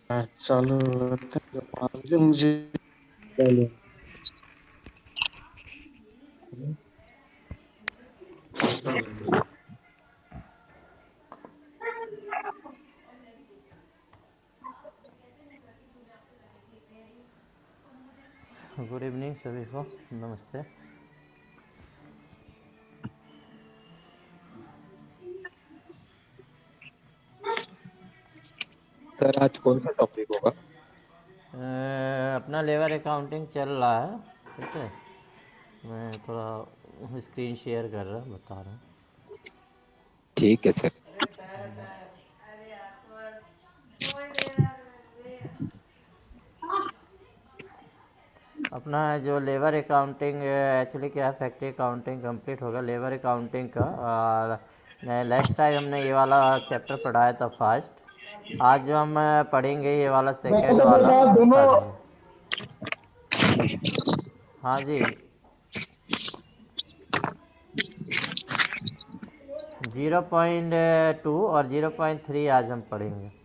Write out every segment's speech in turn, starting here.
चालू होते हैं, जो 5 दिन मुझे चालू गुड इवनिंग सभी को, नमस्ते। सर आज कौन सा टॉपिक होगा? अपना लेबर अकाउंटिंग चल रहा है, ठीक है। मैं थोड़ा स्क्रीन शेयर कर रहा बता रहा हूँ। ठीक है सर। अपना जो लेबर अकाउंटिंग एक्चुअली क्या है, फैक्ट्री अकाउंटिंग कंप्लीट होगा लेबर अकाउंटिंग का। और नेक्स्ट टाइम हमने ये वाला चैप्टर पढ़ाया था फर्स्ट। आज जो हम पढ़ेंगे ये वाला सेकेंड वाला थर्ड है। हाँ जी, 0.2 और 0.3 आज हम पढ़ेंगे।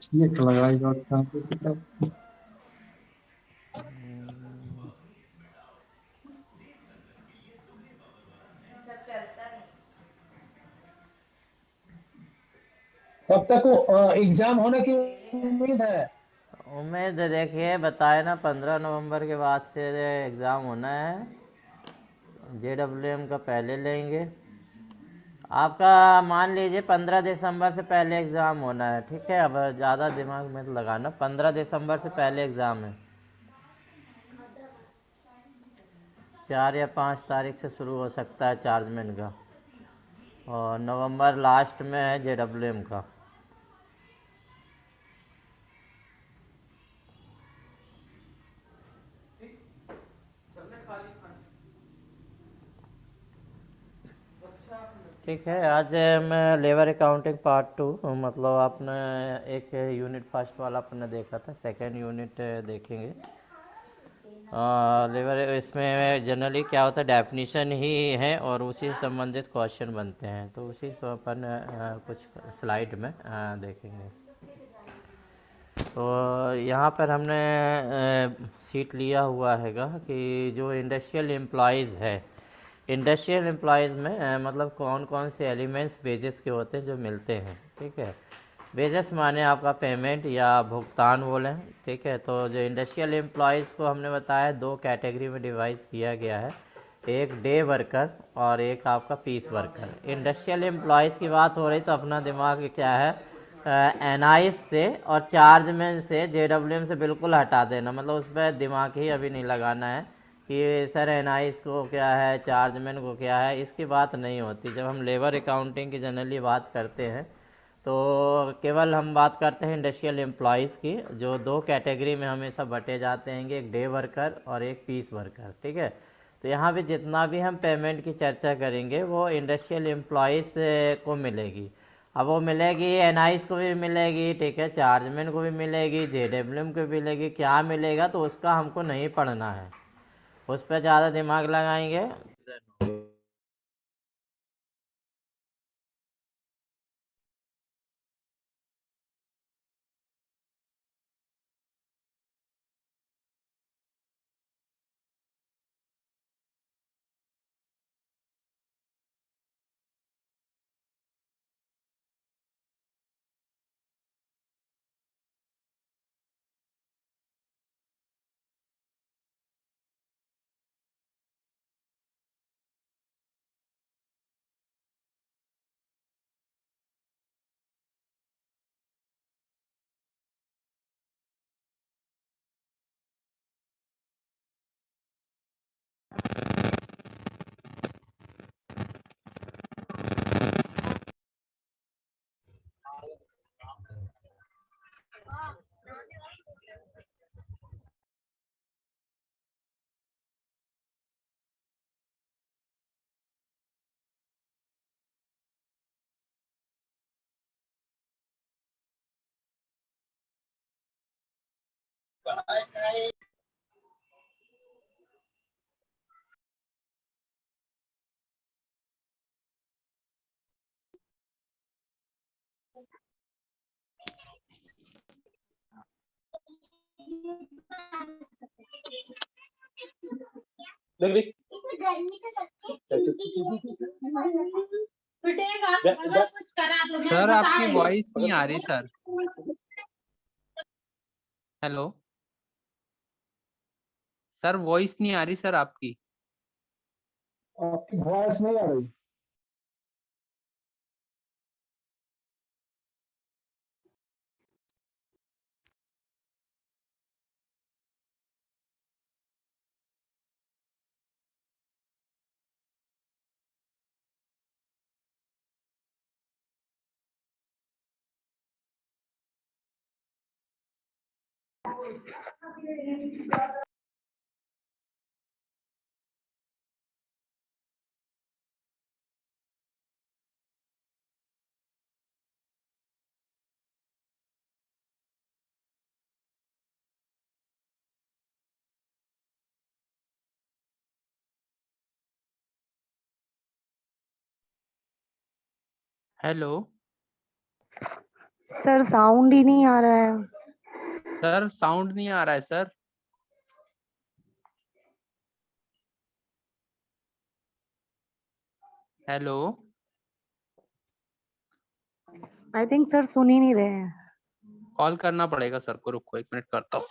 ठीक लगाएगा और कहाँ पे किताब। कब तक एग्जाम होने की उम्मीद है? उम्मीद देखिए, बताए ना 15 नवंबर के बाद से एग्ज़ाम होना है। JWM का पहले लेंगे। आपका मान लीजिए 15 दिसंबर से पहले एग्ज़ाम होना है, ठीक है। अब ज़्यादा दिमाग में लगाना, 15 दिसंबर से पहले एग्ज़ाम है। 4 या 5 तारीख से शुरू हो सकता है चार्जमेंट का, और नवंबर लास्ट में है JWM का। ठीक है, आज मैं लेबर अकाउंटिंग पार्ट 2, मतलब आपने एक यूनिट फर्स्ट वाला आपने देखा था, सेकेंड यूनिट देखेंगे। लेबर इसमें जनरली क्या होता है, डेफिनेशन ही है और उसी से संबंधित क्वेश्चन बनते हैं, तो उसी से अपन कुछ स्लाइड में देखेंगे। तो यहाँ पर हमने सीट लिया हुआ हैगा कि जो इंडस्ट्रियल एम्प्लॉयज़ है, इंडस्ट्रियल एम्प्लॉयज़ में मतलब कौन कौन से एलिमेंट्स वेजेस के होते हैं जो मिलते हैं, ठीक है। वेजेस माने आपका पेमेंट या भुगतान बोलें, ठीक है। तो जो इंडस्ट्रियल एम्प्लॉयज़ को हमने बताया 2 कैटेगरी में डिवाइड किया गया है, एक डे वर्कर और एक आपका पीस वर्कर। इंडस्ट्रियल एम्प्लॉयज़ की बात हो रही तो अपना दिमाग क्या है, एनआईएस से और चार्जमैन से, JWM से बिल्कुल हटा देना, मतलब उस पर दिमाग ही अभी नहीं लगाना है कि सर एनआईएस को क्या है, चार्जमैन को क्या है, इसकी बात नहीं होती। जब हम लेबर अकाउंटिंग की जनरली बात करते हैं तो केवल हम बात करते हैं इंडस्ट्रियल एम्प्लॉयज़ की, जो 2 कैटेगरी में हमेशा बटे जाते हैं, एक डे वर्कर और एक पीस वर्कर, ठीक है। तो यहाँ पे जितना भी हम पेमेंट की चर्चा करेंगे वो इंडस्ट्रियल एम्प्लॉयज़ को मिलेगी। अब वो मिलेगी एनआईएस को भी मिलेगी, ठीक है, चार्जमैन को भी मिलेगी, JWM को भी मिलेगी। क्या मिलेगा तो उसका हमको नहीं पढ़ना है, उस पर ज़्यादा दिमाग लगाएंगे। सर आपकी वॉइस नहीं आ रही सर। हेलो सर, वॉइस नहीं आ रही सर आपकी। आपकी वॉइस नहीं आ रही। हेलो सर साउंड ही नहीं आ रहा है। सर, साउंड नहीं आ रहा है sir. Hello I think sir सुन ही नहीं रहे हैं। कॉल करना पड़ेगा सर को, रुको 1 मिनट करता हूँ।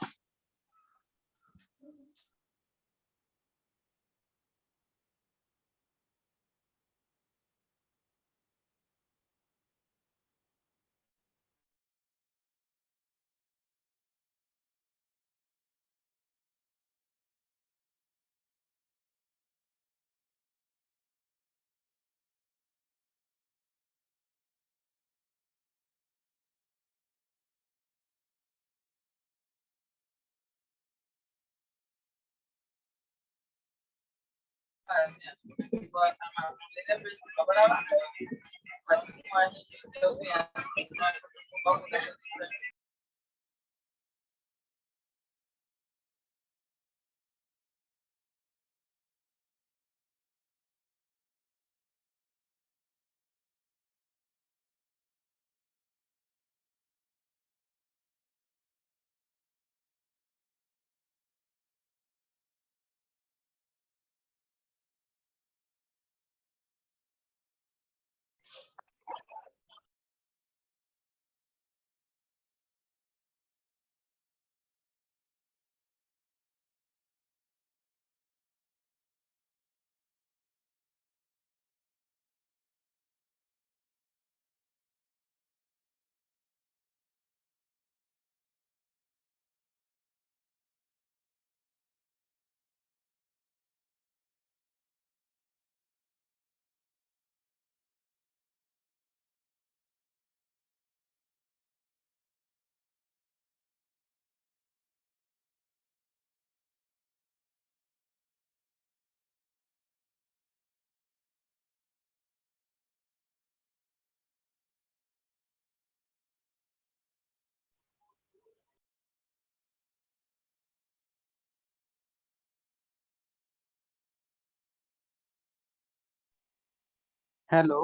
हेलो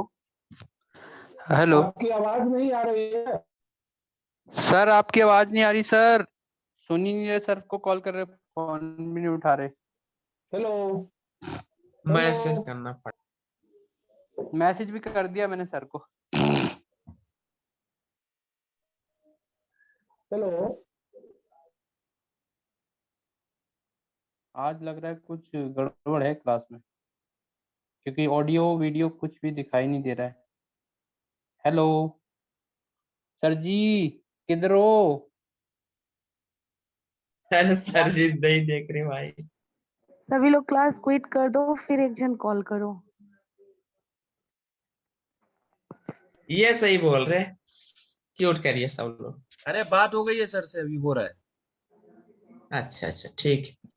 हेलो आपकी आवाज नहीं आ रही है। सर, आपकी आवाज नहीं आ रही सर। सुन ही नहीं रहे, सर को कॉल कर रहे, फोन भी नहीं उठा रहे। हेलो मैसेज करना पड़ा। मैसेज भी कर दिया मैंने सर को। हेलो आज लग रहा है कुछ गड़बड़ है क्लास में, क्योंकि ऑडियो वीडियो कुछ भी दिखाई नहीं दे रहा है। हेलो सर जी, किधर हो? अरे सर जी नहीं देख रहे भाई। सभी लोग क्लास क्विट कर दो, फिर एक जन कॉल करो। ये सही बोल रहे, क्यूट करिए सब लोग। अरे बात हो गई है सर से, अभी हो रहा है। अच्छा अच्छा ठीक है।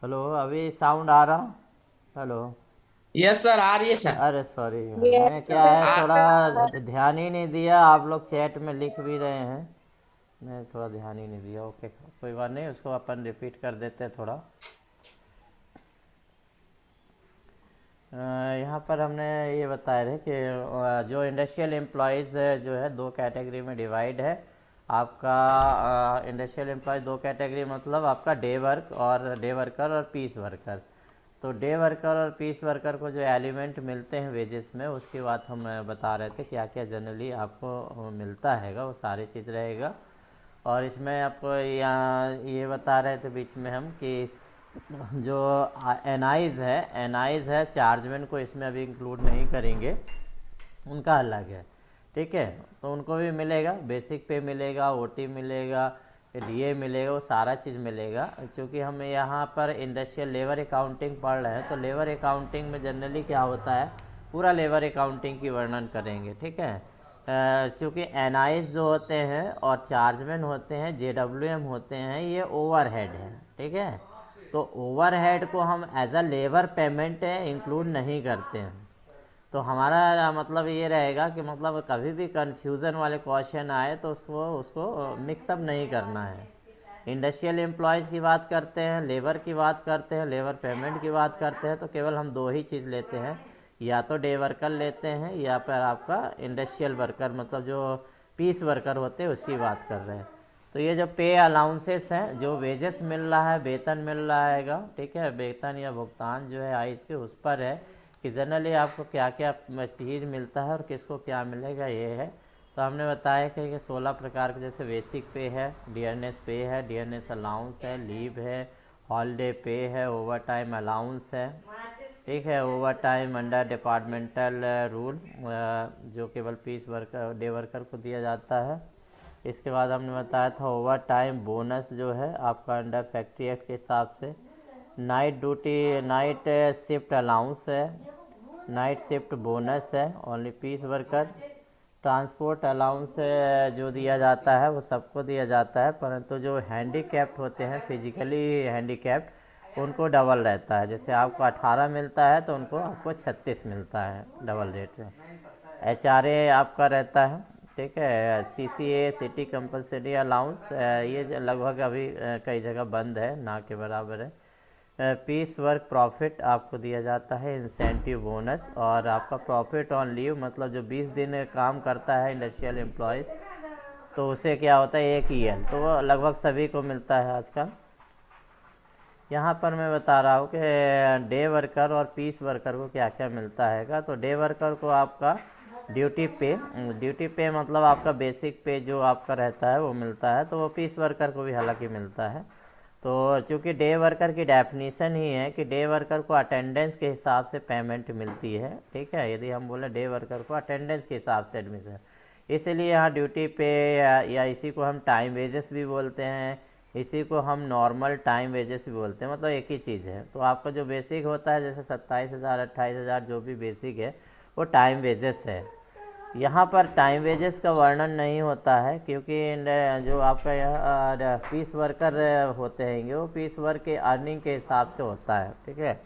हेलो, अभी साउंड आ रहा? हेलो यस सर, आ रही है सर। अरे सॉरी, मैं क्या है थोड़ा ध्यान ही नहीं दिया, आप लोग चैट में लिख भी रहे हैं, मैं थोड़ा ध्यान ही नहीं दिया। ओके, कोई बात नहीं, उसको अपन रिपीट कर देते हैं थोड़ा। यहाँ पर हमने ये बताया है कि जो इंडस्ट्रियल एम्प्लॉयज़ जो है दो कैटेगरी में डिवाइड है। आपका इंडस्ट्रियल एम्प्लॉय दो कैटेगरी, मतलब आपका डे वर्कर और पीस वर्कर। तो डे वर्कर और पीस वर्कर को जो एलिमेंट मिलते हैं वेजेस में, उसकी बात हम बता रहे थे, क्या क्या जनरली आपको मिलता हैगा, वो सारी चीज़ रहेगा। और इसमें आपको यहाँ ये बता रहे थे बीच में हम कि जो एनआईज है चार्जमैन को इसमें अभी इंक्लूड नहीं करेंगे, उनका अलग है, ठीक है। तो उनको भी मिलेगा, बेसिक पे मिलेगा, ओटी मिलेगा, डीए मिलेगा, वो सारा चीज़ मिलेगा। क्योंकि हम यहाँ पर इंडस्ट्रियल लेबर अकाउंटिंग पढ़ रहे हैं, तो लेबर अकाउंटिंग में जनरली क्या होता है, पूरा लेबर अकाउंटिंग की वर्णन करेंगे, ठीक है। चूँकि एनआईज जो होते हैं और चार्जमैन होते हैं, जेडब्ल्यूएम होते हैं, ये ओवरहेड है, ठीक है। तो ओवरहेड को हम as a labour payment include नहीं करते हैं। तो हमारा मतलब ये रहेगा कि मतलब कभी भी कन्फ्यूज़न वाले क्वेश्चन आए तो उसको मिक्सअप नहीं करना है। इंडस्ट्रियल एम्प्लॉयज़ की बात करते हैं, लेबर की बात करते हैं, लेबर पेमेंट की बात करते हैं, तो केवल हम दो ही चीज़ लेते हैं, या तो डे वर्कर लेते हैं या फिर आपका इंडस्ट्रियल वर्कर, मतलब जो पीस वर्कर होते हैं उसकी बात कर रहे हैं। तो ये जो पे अलाउंसेस हैं, जो वेजेस मिल रहा है, वेतन मिल रहा हैगा, ठीक है, वेतन या भुगतान जो है आइस के उस पर है कि जनरली आपको क्या क्या चीज़ मिलता है और किसको क्या मिलेगा, ये है। तो हमने बताया कि 16 प्रकार के, जैसे बेसिक पे है, डीएनएस पे है, डीएनएस अलाउंस है, लीव है, हॉलीडे पे है, ओवर टाइम अलाउंस है, ठीक है, over time under departmental rule जो केवल पीस वर्कर डे वर्कर को दिया जाता है। इसके बाद हमने बताया था ओवर टाइम बोनस जो है आपका अंडर फैक्ट्री एक्ट के हिसाब से, नाइट शिफ्ट अलाउंस है, नाइट शिफ्ट बोनस है only piece worker, transport allowance जो दिया जाता है वो सबको दिया जाता है, परंतु जो हैंडीकैप्ड होते हैं, फिजिकली हैंडीकैप्ड, उनको डबल रहता है। जैसे आपको 18 मिलता है तो उनको आपको 36 मिलता है डबल रेट में। HRA आपका रहता है, ठीक है। CCA सिटी कंपल्सरी अलाउंस, ये लगभग अभी कई जगह बंद है, ना के बराबर है। पीस वर्क प्रॉफिट आपको दिया जाता है, इंसेंटिव बोनस, और आपका प्रॉफिट ऑन लीव, मतलब जो 20 दिन काम करता है इंडस्ट्रियल एम्प्लॉयज़ तो उसे क्या होता है, एक ईयर, तो वो लगभग सभी को मिलता है आजकल। यहाँ पर मैं बता रहा हूँ कि डे वर्कर और पीस वर्कर को क्या क्या मिलता है। तो डे वर्कर को आपका ड्यूटी पे मतलब आपका बेसिक पे जो आपका रहता है वो मिलता है, तो वो पीस वर्कर को भी हालांकि मिलता है। तो चूँकि डे वर्कर की डेफिनीशन ही है कि डे वर्कर को अटेंडेंस के हिसाब से पेमेंट मिलती है, ठीक है। यदि हम बोले डे वर्कर को अटेंडेंस के हिसाब से एडमिशन, इसलिए यहाँ ड्यूटी पे या इसी को हम टाइम वेजेस भी बोलते हैं, इसी को हम नॉर्मल टाइम वेजेस भी बोलते हैं, मतलब एक ही चीज़ है। तो आपका जो बेसिक होता है जैसे 27,000 28,000 जो भी बेसिक है वो टाइम वेजेस है। यहाँ पर टाइम वेजेस का वर्णन नहीं होता है, क्योंकि जो आपका यहाँ पीस वर्कर होते हैं वो पीस वर्क के अर्निंग के हिसाब से होता है, ठीक है।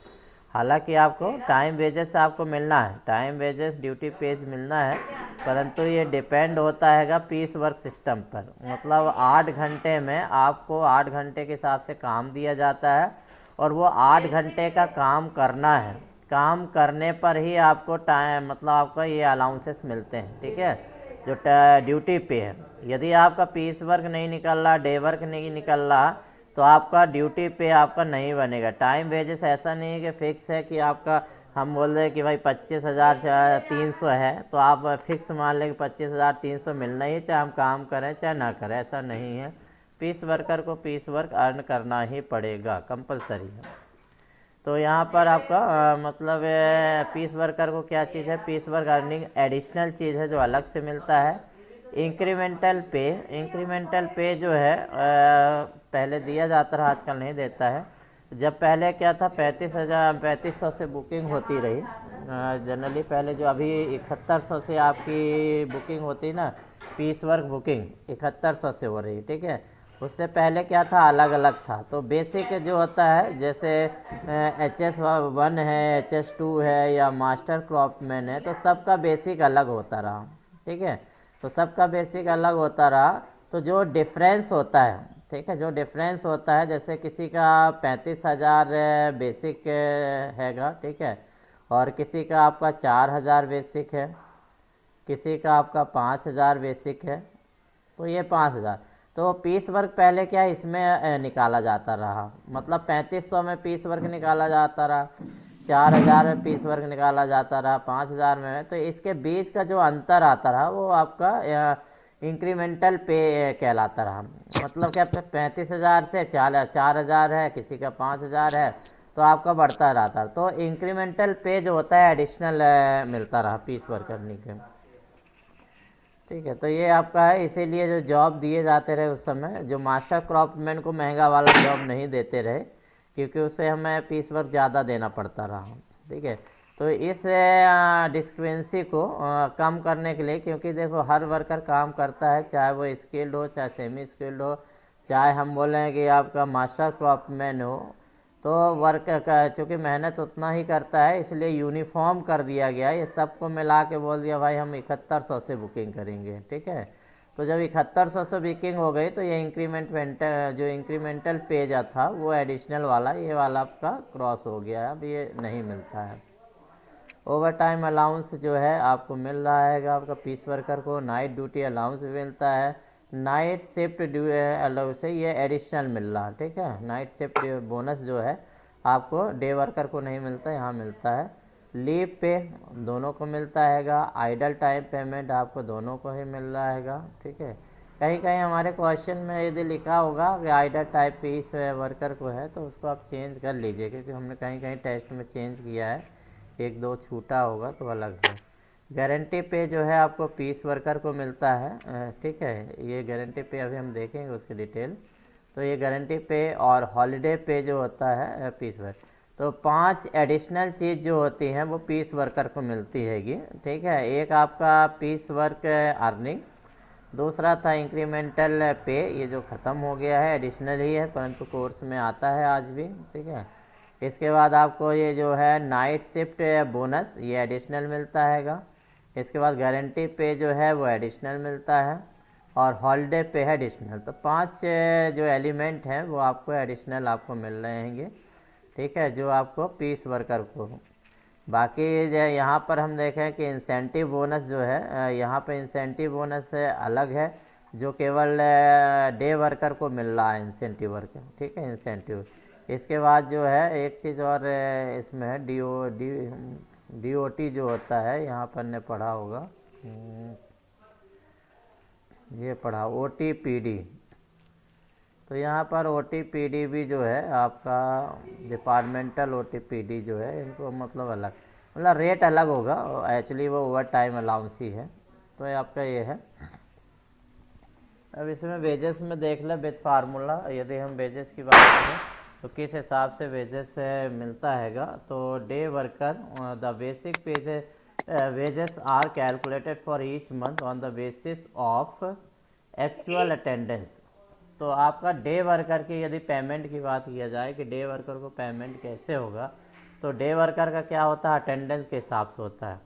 हालांकि आपको टाइम वेजेस आपको मिलना है, टाइम वेजेस ड्यूटी पेज मिलना है, परंतु ये डिपेंड होता हैगा पीस वर्क सिस्टम पर। मतलब 8 घंटे में आपको 8 घंटे के हिसाब से काम दिया जाता है और वो 8 घंटे का काम करना है, काम करने पर ही आपको टाइम मतलब आपका ये अलाउंसेस मिलते हैं, ठीक है, जो ड्यूटी पे है। यदि आपका पीस वर्क नहीं निकल रहा, डे वर्क नहीं निकल रहा, तो आपका ड्यूटी पे आपका नहीं बनेगा। टाइम वेजेस ऐसा नहीं है कि फिक्स है कि आपका हम बोल रहे हैं कि भाई 25,300 है तो आप फिक्स मान लें कि 25,300 मिलना ही, चाहे हम काम करें चाहे ना करें, ऐसा नहीं है। पीस वर्कर को पीस वर्क अर्न करना ही पड़ेगा, कंपलसरी है। तो यहाँ पर आपका मतलब पीस वर्कर को क्या चीज़ है, पीस वर्क अर्निंग एडिशनल चीज़ है जो अलग से मिलता है। इंक्रीमेंटल पे जो है पहले दिया जाता रहा, आजकल नहीं देता है। जब पहले क्या था 3500 से बुकिंग होती रही जनरली, पहले जो अभी 7100 से आपकी बुकिंग होती ना, पीस वर्क बुकिंग 7100 से हो रही, ठीक है। उससे पहले क्या था, अलग अलग था। तो बेसिक जो होता है, जैसे HS1 है, HS2 है, या मास्टर क्रॉपमैन है, तो सबका बेसिक अलग होता रहा। ठीक है, तो सबका बेसिक अलग होता रहा। तो जो डिफरेंस होता है, ठीक है, जो डिफरेंस होता है, जैसे किसी का 35,000 बेसिक हैगा, ठीक है, और किसी का आपका 4,000 बेसिक है, किसी का आपका 5,000 बेसिक है, तो ये 5,000। तो पीस वर्क पहले क्या इसमें निकाला जाता रहा, मतलब 3500 में पीस वर्क निकाला जाता रहा, 4,000 में पीस वर्क निकाला जाता रहा, 5,000 में। तो इसके बीच का जो अंतर आता रहा वो आपका इंक्रीमेंटल पे कहलाता रहा। मतलब क्या, 35,000 से 4,000 है, किसी का 5,000 है, तो आपका बढ़ता रहता। तो इंक्रीमेंटल पे जो होता है एडिशनल मिलता रहा पीस वर्क करने के। ठीक है, तो ये आपका है। इसीलिए जो जॉब दिए जाते रहे उस समय, जो मास्टर क्रॉपमैन को महंगा वाला जॉब नहीं देते रहे, क्योंकि उससे हमें पीस वर्क ज़्यादा देना पड़ता रहा। ठीक है, तो इस डिस्क्रिपेंसी को कम करने के लिए, क्योंकि देखो हर वर्कर काम करता है, चाहे वो स्किल्ड हो, चाहे सेमी स्किल्ड हो, चाहे हम बोलें कि आपका मास्टर क्रॉपमैन हो, तो वर्क का चूँकि मेहनत उतना ही करता है, इसलिए यूनिफॉर्म कर दिया गया। ये सबको मिला के बोल दिया भाई हम 7100 से बुकिंग करेंगे। ठीक है, तो जब 7100 से बुकिंग हो गई, तो ये जो इंक्रीमेंटल पे जा था वो एडिशनल वाला, ये वाला आपका क्रॉस हो गया, अब ये नहीं मिलता है। ओवर टाइम अलाउंस जो है आपको मिल रहा है, आपका पीस वर्कर को नाइट ड्यूटी अलाउंस मिलता है, नाइट शिफ्ट अलाउ से ये एडिशनल मिल रहा है। ठीक है, नाइट शिफ्ट बोनस जो है आपको डे वर्कर को नहीं मिलता, यहाँ मिलता है। लीव पे दोनों को मिलता हैगा, आइडल टाइम पेमेंट आपको दोनों को ही मिल रहा हैगा। ठीक है, कहीं कहीं हमारे क्वेश्चन में यदि लिखा होगा कि आइडल टाइप पे इस वर्कर को है, तो उसको आप चेंज कर लीजिए, क्योंकि हमने कहीं कहीं टेस्ट में चेंज किया है, एक दो छूटा होगा तो अलग है। गारंटी पे जो है आपको पीस वर्कर को मिलता है। ठीक है, ये गारंटी पे अभी हम देखेंगे उसकी डिटेल। तो ये गारंटी पे और हॉलीडे पे जो होता है पीस वर्क, तो 5 एडिशनल चीज़ जो होती हैं वो पीस वर्कर को मिलती हैगी। ठीक है, एक आपका पीस वर्क अर्निंग, दूसरा था इंक्रीमेंटल पे, ये जो ख़त्म हो गया है, एडिशनल ही है परंतु कोर्स में आता है आज भी। ठीक है, इसके बाद आपको ये जो है नाइट शिफ्ट बोनस, ये एडिशनल मिलता हैगा। इसके बाद गारंटी पे जो है वो एडिशनल मिलता है, और हॉलीडे पे है एडिशनल। तो 5 जो एलिमेंट हैं वो आपको एडिशनल आपको मिल रहे हैंगे। ठीक है, जो आपको पीस वर्कर को। बाकी यहाँ पर हम देखें कि इंसेंटिव बोनस जो है, यहाँ पर इंसेंटिव बोनस अलग है, जो केवल डे वर्कर को मिल रहा है इंसेंटिव वर्कर। ठीक है, इंसेंटिव। इसके बाद जो है एक चीज़ और इसमें है, DOT जो होता है, यहाँ पर ने पढ़ा होगा, ये पढ़ा OTPD। तो यहाँ पर OTPD भी जो है आपका डिपार्टमेंटल OTPD जो है, इनको मतलब अलग, मतलब रेट अलग होगा, एक्चुअली वो ओवर टाइम अलाउंस ही है। तो ये आपका ये है। अब इसमें वेजेस में देख लें विद फार्मूला, यदि हम वेजेस की बात करें तो किस हिसाब से वेजेस मिलता हैगा। तो day worker the basic wages are calculated for each month on the basis of actual attendance. तो आपका डे वर्कर की यदि पेमेंट की बात किया जाए कि डे वर्कर को पेमेंट कैसे होगा, तो डे वर्कर का क्या होता है, अटेंडेंस के हिसाब से होता है,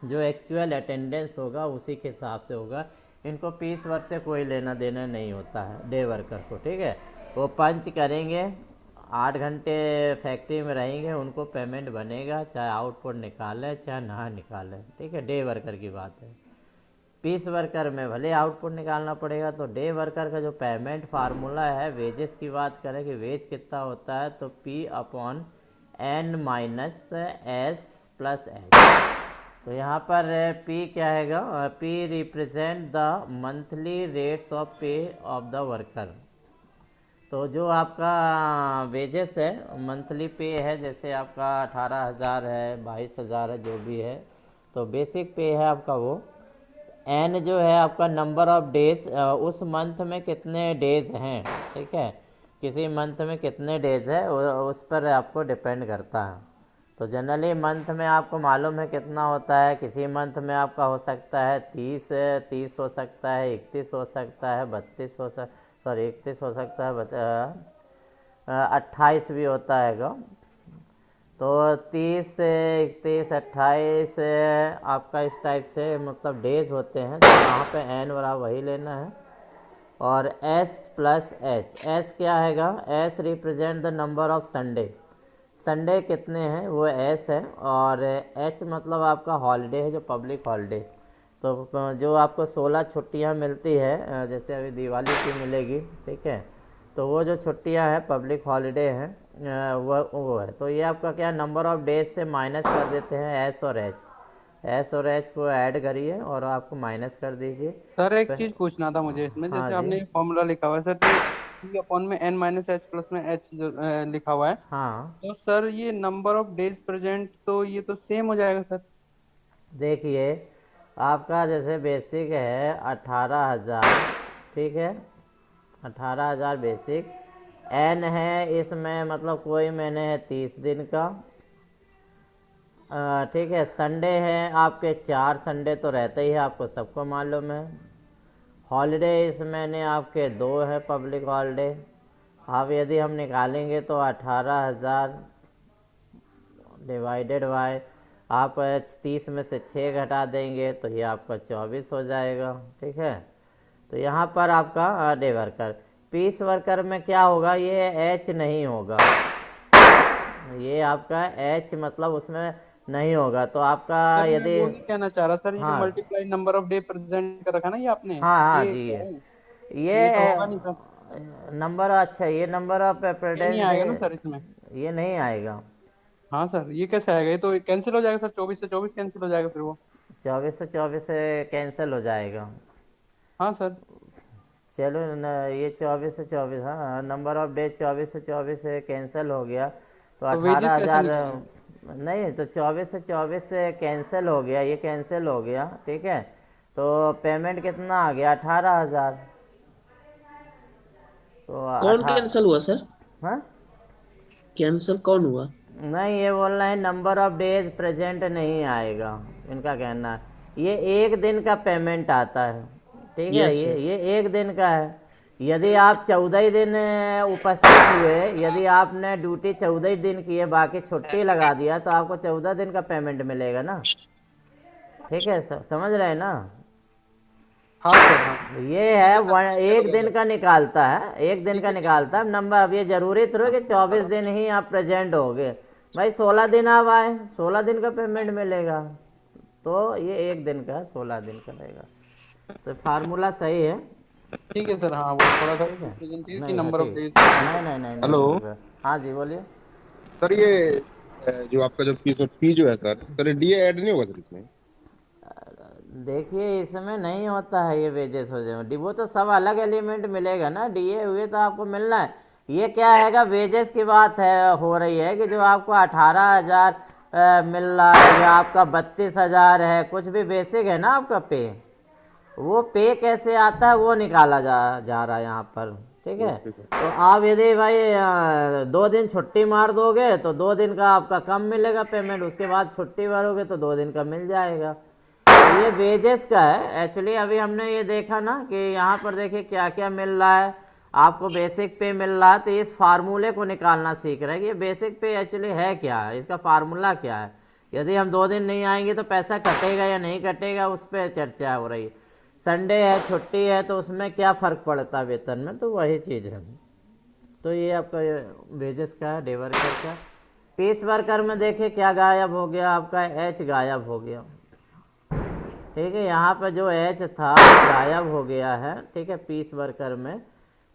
जो एक्चुअल अटेंडेंस होगा उसी के हिसाब से होगा। इनको पीस वर्क से कोई लेना देना नहीं होता है डे वर्कर को। ठीक है, वो पंच करेंगे, 8 घंटे फैक्ट्री में रहेंगे, उनको पेमेंट बनेगा, चाहे आउटपुट निकाले चाहे ना निकाले। ठीक है, डे वर्कर की बात है। पीस वर्कर में भले आउटपुट निकालना पड़ेगा। तो डे वर्कर का जो पेमेंट फार्मूला है, वेजेस की बात करें कि वेज कितना होता है, तो P/N - S + H। तो यहाँ पर P क्या हैगा, P represent the monthly rates of पे ऑफ द वर्कर। तो जो आपका वेजेस है, मंथली पे है, जैसे आपका 18,000 है, 22,000 है, जो भी है, तो बेसिक पे है आपका वो। N जो है आपका नंबर ऑफ डेज, उस मंथ में कितने डेज हैं। ठीक है, किसी मंथ में कितने डेज है उस पर आपको डिपेंड करता है। तो जनरली मंथ में आपको मालूम है कितना होता है, किसी मंथ में आपका हो सकता है 30 हो सकता है, 31 हो सकता है, 32 हो सकता है, सॉरी 31 हो सकता है, 28 भी होता है। तो 30 से 31, 28 आपका इस टाइप से मतलब डेज होते हैं। तो यहाँ पे n बराबर वही लेना है। और s प्लस एच, s क्या हैगा, s represent the number of Sunday. Sunday कितने हैं वो s है, और h मतलब आपका हॉलीडे है, जो पब्लिक हॉलीडे। तो जो आपको 16 छुट्टियां मिलती है, जैसे अभी दिवाली की मिलेगी, ठीक है, तो वो जो छुट्टियां हैं पब्लिक हॉलीडे हैं, वो है। तो ये आपका क्या नंबर ऑफ डेज से माइनस कर देते हैं एस और एच को ऐड करिए और आपको माइनस कर दीजिए। सर एक चीज पूछना था मुझे इसमें, हाँ जैसे जी। आपने फॉर्मूला लिखा हुआ है सर, टी अपॉन में n माइनस एच प्लस में h जो लिखा हुआ है, हाँ तो सर ये नंबर ऑफ डेज प्रेजेंट, तो ये तो सेम हो जाएगा सर। देखिए, आपका जैसे बेसिक है 18,000, ठीक है, 18,000 बेसिक। एन है इसमें मतलब कोई महीने है 30 दिन का, ठीक है। संडे है आपके 4 संडे तो रहते ही है, आपको सबको मालूम है। हॉलीडे इस महीने आपके 2 है पब्लिक हॉलीडे। अब यदि हम निकालेंगे तो 18,000 डिवाइडेड बाय, आप 30 में से 6 घटा देंगे तो ये आपका 24 हो जाएगा, ठीक है। तो यहाँ पर आपका डे वर्कर, पीस वर्कर में क्या होगा, ये एच नहीं होगा, ये आपका एच मतलब उसमें नहीं होगा। तो आपका सर मैं यदि, वो नहीं कहना चाह रहा सर, ये जो हाँ multiply number of day present कर रखा ना ये आपने, हाँ हाँ ये जी, कह रहे हैं, ये तो होगा नहीं ये सर, नंबर, अच्छा ये नंबर ऑफ ये नहीं प्रेजेंट आएगा ना सर इसमें। ये नहीं आएगा। हाँ सर, ये कैसे आएगा, ये तो कैंसिल हो जाएगा सर, 24 से 24 कैंसिल हो जाएगा फिर वो। 24 से कैंसिल हो जाएगा। हाँ सर। चलो न, ये 24 से 24, हाँ नंबर ऑफ डेज 24 से 24 से कैंसिल हो गया, तो तो वेजेस कैसे 18,000 निकालेंगे? नहीं, तो 24 से 24 से कैंसिल हो गया, ये कैंसिल हो गया, ठीक है। तो पेमेंट कितना आ गया, 18,000। तो कौन कैंसिल हुआ सर? हाँ कैंसिल कौन हुआ? नहीं, ये बोल रहे हैं नंबर ऑफ डेज प्रेजेंट नहीं आएगा, इनका कहना है। ये एक दिन का पेमेंट आता है, ठीक है, यस सर। ये एक दिन का है। यदि आप 14 ही दिन उपस्थित हुए, यदि आपने ड्यूटी 14 ही दिन की है, बाकी छुट्टी लगा दिया, तो आपको 14 दिन का पेमेंट मिलेगा ना, ठीक है, समझ रहे हैं ना। हाँ सर हाँ। ये है एक दिन का निकालता है, एक दिन का निकालता है नंबर। अब ये जरूरी थोड़ा कि 24 दिन ही आप प्रेजेंट होगे, भाई 16 दिन आप आए, 16 दिन का पेमेंट मिलेगा। तो ये एक दिन का 16 दिन का रहेगा। तो फार्मूला सही है, ठीक है सर, हाँ वो थोड़ा सा ठीक है, प्रेजेंटेशन की नहीं नंबर ऑफ ठीक, डेज। नहीं हेलो हाँ जी बोलिए। सर, ये जो आपका जो फी जो है सर डीए ऐड नहीं होगा सर इसमें? देखिए इसमें नहीं होता है ये वेजेस हो जाए, वो तो सब अलग एलिमेंट मिलेगा ना, डीए हुए तो आपको मिलना है। ये क्या हैगा, वेजेस की बात है हो रही है कि जो आपको 18,000 मिल रहा है, या आपका 32,000 है, कुछ भी बेसिक है ना आपका पे, वो पे कैसे आता है वो निकाला जा रहा है यहाँ पर, ठीक है। तो आप यदि भाई 2 दिन छुट्टी मार दोगे तो 2 दिन का आपका कम मिलेगा पेमेंट, उसके बाद छुट्टी मारोगे तो 2 दिन का मिल जाएगा। ये वेजेस का है एक्चुअली। अभी हमने ये देखा ना कि यहाँ पर देखिए क्या क्या मिल रहा है, आपको बेसिक पे मिल रहा है, तो इस फार्मूले को निकालना सीख रहे हैं कि ये बेसिक पे एक्चुअली है क्या है, इसका फार्मूला क्या है। यदि हम 2 दिन नहीं आएंगे तो पैसा कटेगा या नहीं कटेगा, उस पर चर्चा हो रही है। संडे है, छुट्टी है, तो उसमें क्या फ़र्क पड़ता है वेतन में, तो वही चीज़ है। तो ये आपका वेजेस का है, डे वर्कर का। पीस वर्कर में देखिए क्या गायब हो गया, आपका एच गायब हो गया, ठीक है। यहाँ पर जो एच था गायब हो गया है, ठीक है, पीस वर्कर में।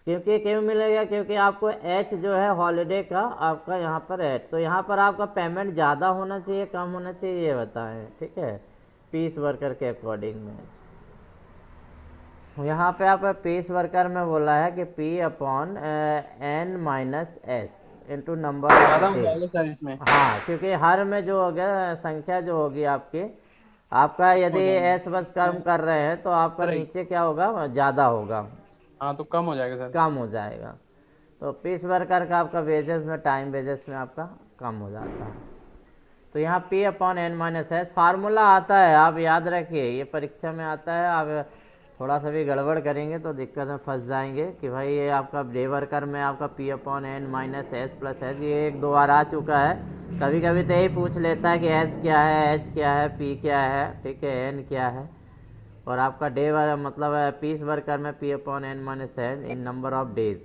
क्यों मिलेगा, क्योंकि आपको एच जो है हॉलीडे का आपका यहाँ पर एच, तो यहाँ पर आपका पेमेंट ज़्यादा होना चाहिए कम होना चाहिए ये बताएं, ठीक है, पीस वर्कर के अकॉर्डिंग में। यहाँ पे आप पीस वर्कर में बोला है कि P upon n minus S into number of day. Sir इसमें हाँ, क्योंकि हर में जो होगा संख्या जो होगी आपकी, आपका यदि एस बस कम कर रहे हैं तो आपका नीचे क्या होगा, ज़्यादा होगा, हाँ तो कम हो जाएगा सर, कम हो जाएगा। तो पीस वर्कर का आपका वेजेस में, टाइम वेजेस में आपका कम हो जाता है। तो यहाँ P upon n minus S formula आता है, आप याद रखिए, ये परीक्षा में आता है, आप थोड़ा सा भी गड़बड़ करेंगे तो दिक्कत में फंस जाएंगे कि भाई ये आपका डे वर्कर में आपका P/N minus S plus H, ये एक दो बार आ चुका है। कभी कभी तो यही पूछ लेता है कि एस क्या है, एच क्या है, पी क्या है, ठीक है, एन क्या है। और आपका डे मतलब पीस वर्कर में P/N minus N in number of days.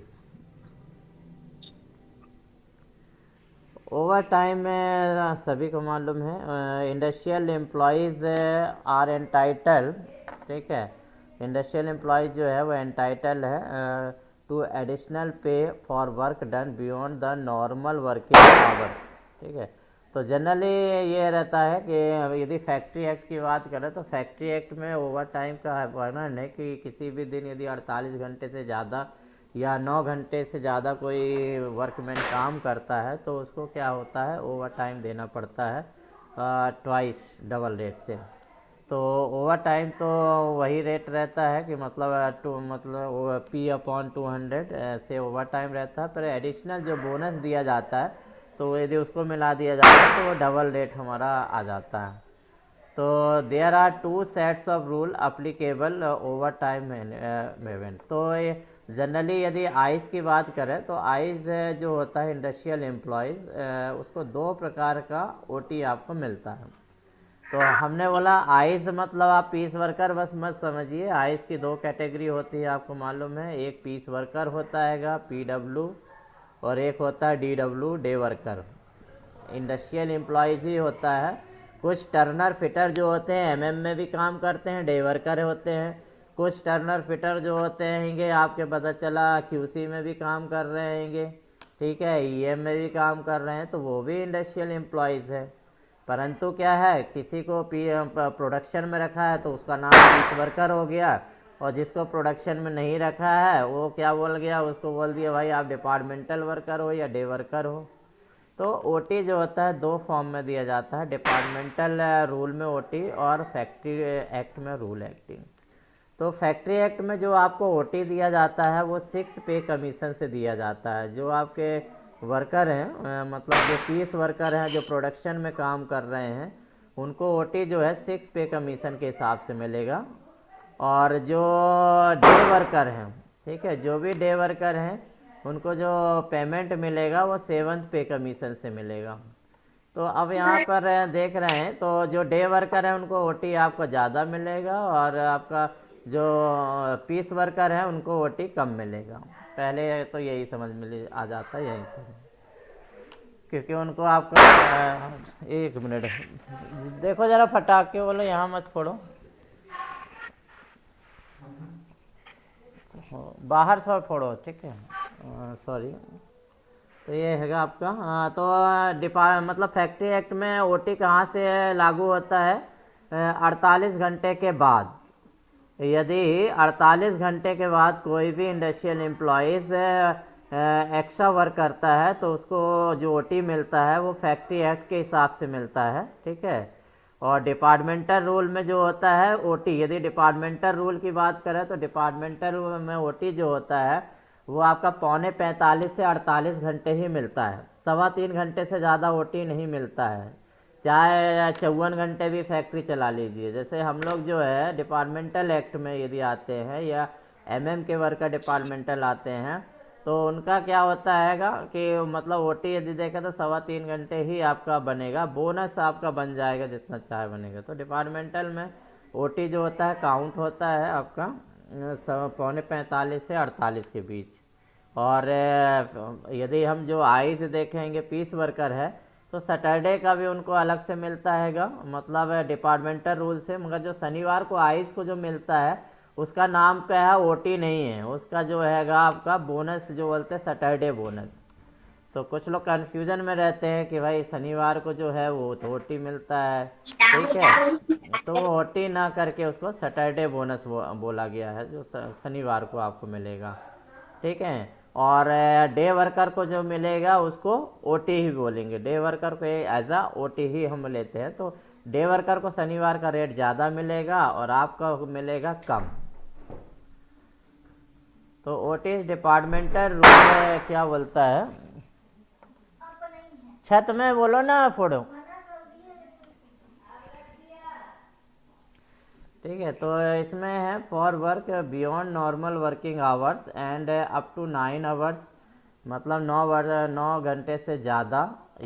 Overtime में सभी को मालूम है इंडस्ट्रियल एम्प्लॉयज़ आर एंटाइटल, ठीक है, इंडस्ट्रियल एम्प्लॉयज़ जो है वो एंटाइटल है टू एडिशनल पे for work done beyond the normal working hours, ठीक है। तो जनरली ये रहता है कि यदि फैक्ट्री एक्ट की बात करें तो फैक्ट्री एक्ट में ओवर टाइम का वर्णन है कि किसी भी दिन यदि 48 घंटे से ज़्यादा या 9 घंटे से ज़्यादा कोई वर्कमैन काम करता है तो उसको क्या होता है, ओवर टाइम देना पड़ता है ट्वाइस डबल रेट से। तो ओवर टाइम तो वही रेट रहता है कि मतलब P/200 से ओवर टाइम रहता है, पर एडिशनल जो बोनस दिया जाता है तो यदि उसको मिला दिया जाता है तो वो डबल रेट हमारा आ जाता है। तो there are 2 sets of rule applicable overtime event. तो जनरली यदि आइस की बात करें तो आइस जो होता है इंडस्ट्रियल एम्प्लॉयज़, उसको 2 प्रकार का OT आपको मिलता है। तो हमने बोला आइस मतलब आप पीस वर्कर बस मत समझिए, आइस की 2 कैटेगरी होती है, आपको मालूम है। एक पीस वर्कर होता है PW और एक होता है DW day worker. Industrial employees ही होता है। कुछ टर्नर फिटर जो होते हैं MM में भी काम करते हैं, डे वर्कर होते हैं। कुछ टर्नर फिटर जो होते हैंगे आपके पता चला QC में भी काम कर रहे हैंगे, ठीक है, EM में भी काम कर रहे हैं, तो वो भी इंडस्ट्रियल एम्प्लॉयज़ है। परंतु क्या है, किसी को प्रोडक्शन में रखा है तो उसका नाम पीस वर्कर हो गया, और जिसको प्रोडक्शन में नहीं रखा है वो क्या बोल गया, उसको बोल दिया भाई आप डिपार्टमेंटल वर्कर हो या डे वर्कर हो। तो OT जो होता है 2 फॉर्म में दिया जाता है, डिपार्टमेंटल रूल में OT और फैक्ट्री एक्ट में रूल एक्टिंग। तो फैक्ट्री एक्ट में जो आपको OT दिया जाता है वो 6 पे कमीशन से दिया जाता है। जो आपके वर्कर हैं मतलब जो पीस वर्कर हैं जो प्रोडक्शन में काम कर रहे हैं उनको OT जो है 6 पे कमीशन के हिसाब से मिलेगा। और जो डे वर्कर हैं, ठीक है, जो भी डे वर्कर हैं उनको जो पेमेंट मिलेगा वो 7th पे कमीशन से मिलेगा। तो अब यहाँ पर देख रहे हैं तो जो डे वर्कर है उनको OT आपको ज़्यादा मिलेगा और आपका जो पीस वर्कर है उनको OT कम मिलेगा। पहले तो यही समझ में आ जाता है यहीं पर, क्योंकि उनको आपका 1 मिनट देखो ज़रा फटाके बोलो, यहाँ मत फोड़ो, बाहर से फोड़ो, ठीक है, सॉरी। तो ये हैगा आपका तो मतलब फैक्ट्री एक्ट में OT कहाँ से लागू होता है, 48 घंटे के बाद। यदि 48 घंटे के बाद कोई भी इंडस्ट्रियल एम्प्लॉयज़ एक्स्ट्रा वर्क करता है तो उसको जो OT मिलता है वो फैक्ट्री एक्ट के हिसाब से मिलता है, ठीक है। और डिपार्टमेंटल रूल में जो होता है OT, यदि डिपार्टमेंटल रूल की बात करें तो डिपार्टमेंटल रूल में OT जो होता है वो आपका 45 से 48 घंटे ही मिलता है, 3.25 घंटे से ज़्यादा OT नहीं मिलता है। चाहे 54 घंटे भी फैक्ट्री चला लीजिए। जैसे हम लोग जो है डिपार्टमेंटल एक्ट में यदि आते हैं या MM के वर्कर डिपार्टमेंटल आते हैं तो उनका क्या होता हैगा कि मतलब OT यदि देखें तो 3.25 घंटे ही आपका बनेगा, बोनस आपका बन जाएगा जितना चाहे बनेगा। तो डिपार्टमेंटल में OT जो होता है काउंट होता है आपका 45 से 48 के बीच। और यदि हम जो आइज देखेंगे पीस वर्कर है तो सैटरडे का भी उनको अलग से मिलता हैगा, मतलब डिपार्टमेंटल रूल से। मगर जो शनिवार को आइज को जो मिलता है उसका नाम क्या है, OT नहीं है, उसका जो हैगा आपका बोनस जो बोलते हैं सैटरडे बोनस। तो कुछ लोग कन्फ्यूजन में रहते हैं कि भाई शनिवार को जो है वो तो OT मिलता है, ठीक है, तो OT ना करके उसको सैटरडे बोनस बोला गया है जो शनिवार को आपको मिलेगा, ठीक है। और डे वर्कर को जो मिलेगा उसको OT ही बोलेंगे, डे वर्कर को एज आ OT ही हम लेते हैं। तो डे वर्कर को शनिवार का रेट ज़्यादा मिलेगा और आपका मिलेगा कम। तो OT डिपार्टमेंटल रूल क्या बोलता है, छत में बोलो ना फोड़ो, ठीक है। तो इसमें है for work beyond normal working hours and up to 9 hours, मतलब 9 घंटे से ज़्यादा,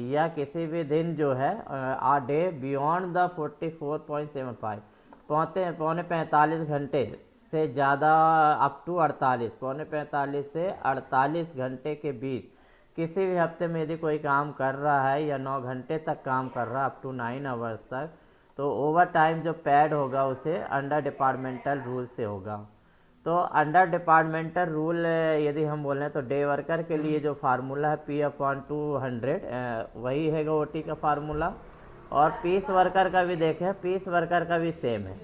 या किसी भी दिन जो है आ डे बियॉन्ड द 44.75, पौने 45 घंटे से ज़्यादा, अप टू 48, पौने 45 से 48 घंटे के बीच किसी भी हफ्ते में यदि कोई काम कर रहा है या 9 घंटे तक काम कर रहा है अप टू 9 आवर्स तक, तो ओवर टाइम जो पैड होगा उसे अंडर डिपार्टमेंटल रूल से होगा। तो अंडर डिपार्टमेंटल रूल यदि हम बोलें तो डे वर्कर के लिए जो फार्मूला है P/200 वही है OT का फार्मूला, और पीस वर्कर का भी देखें, पीस वर्कर का भी सेम है,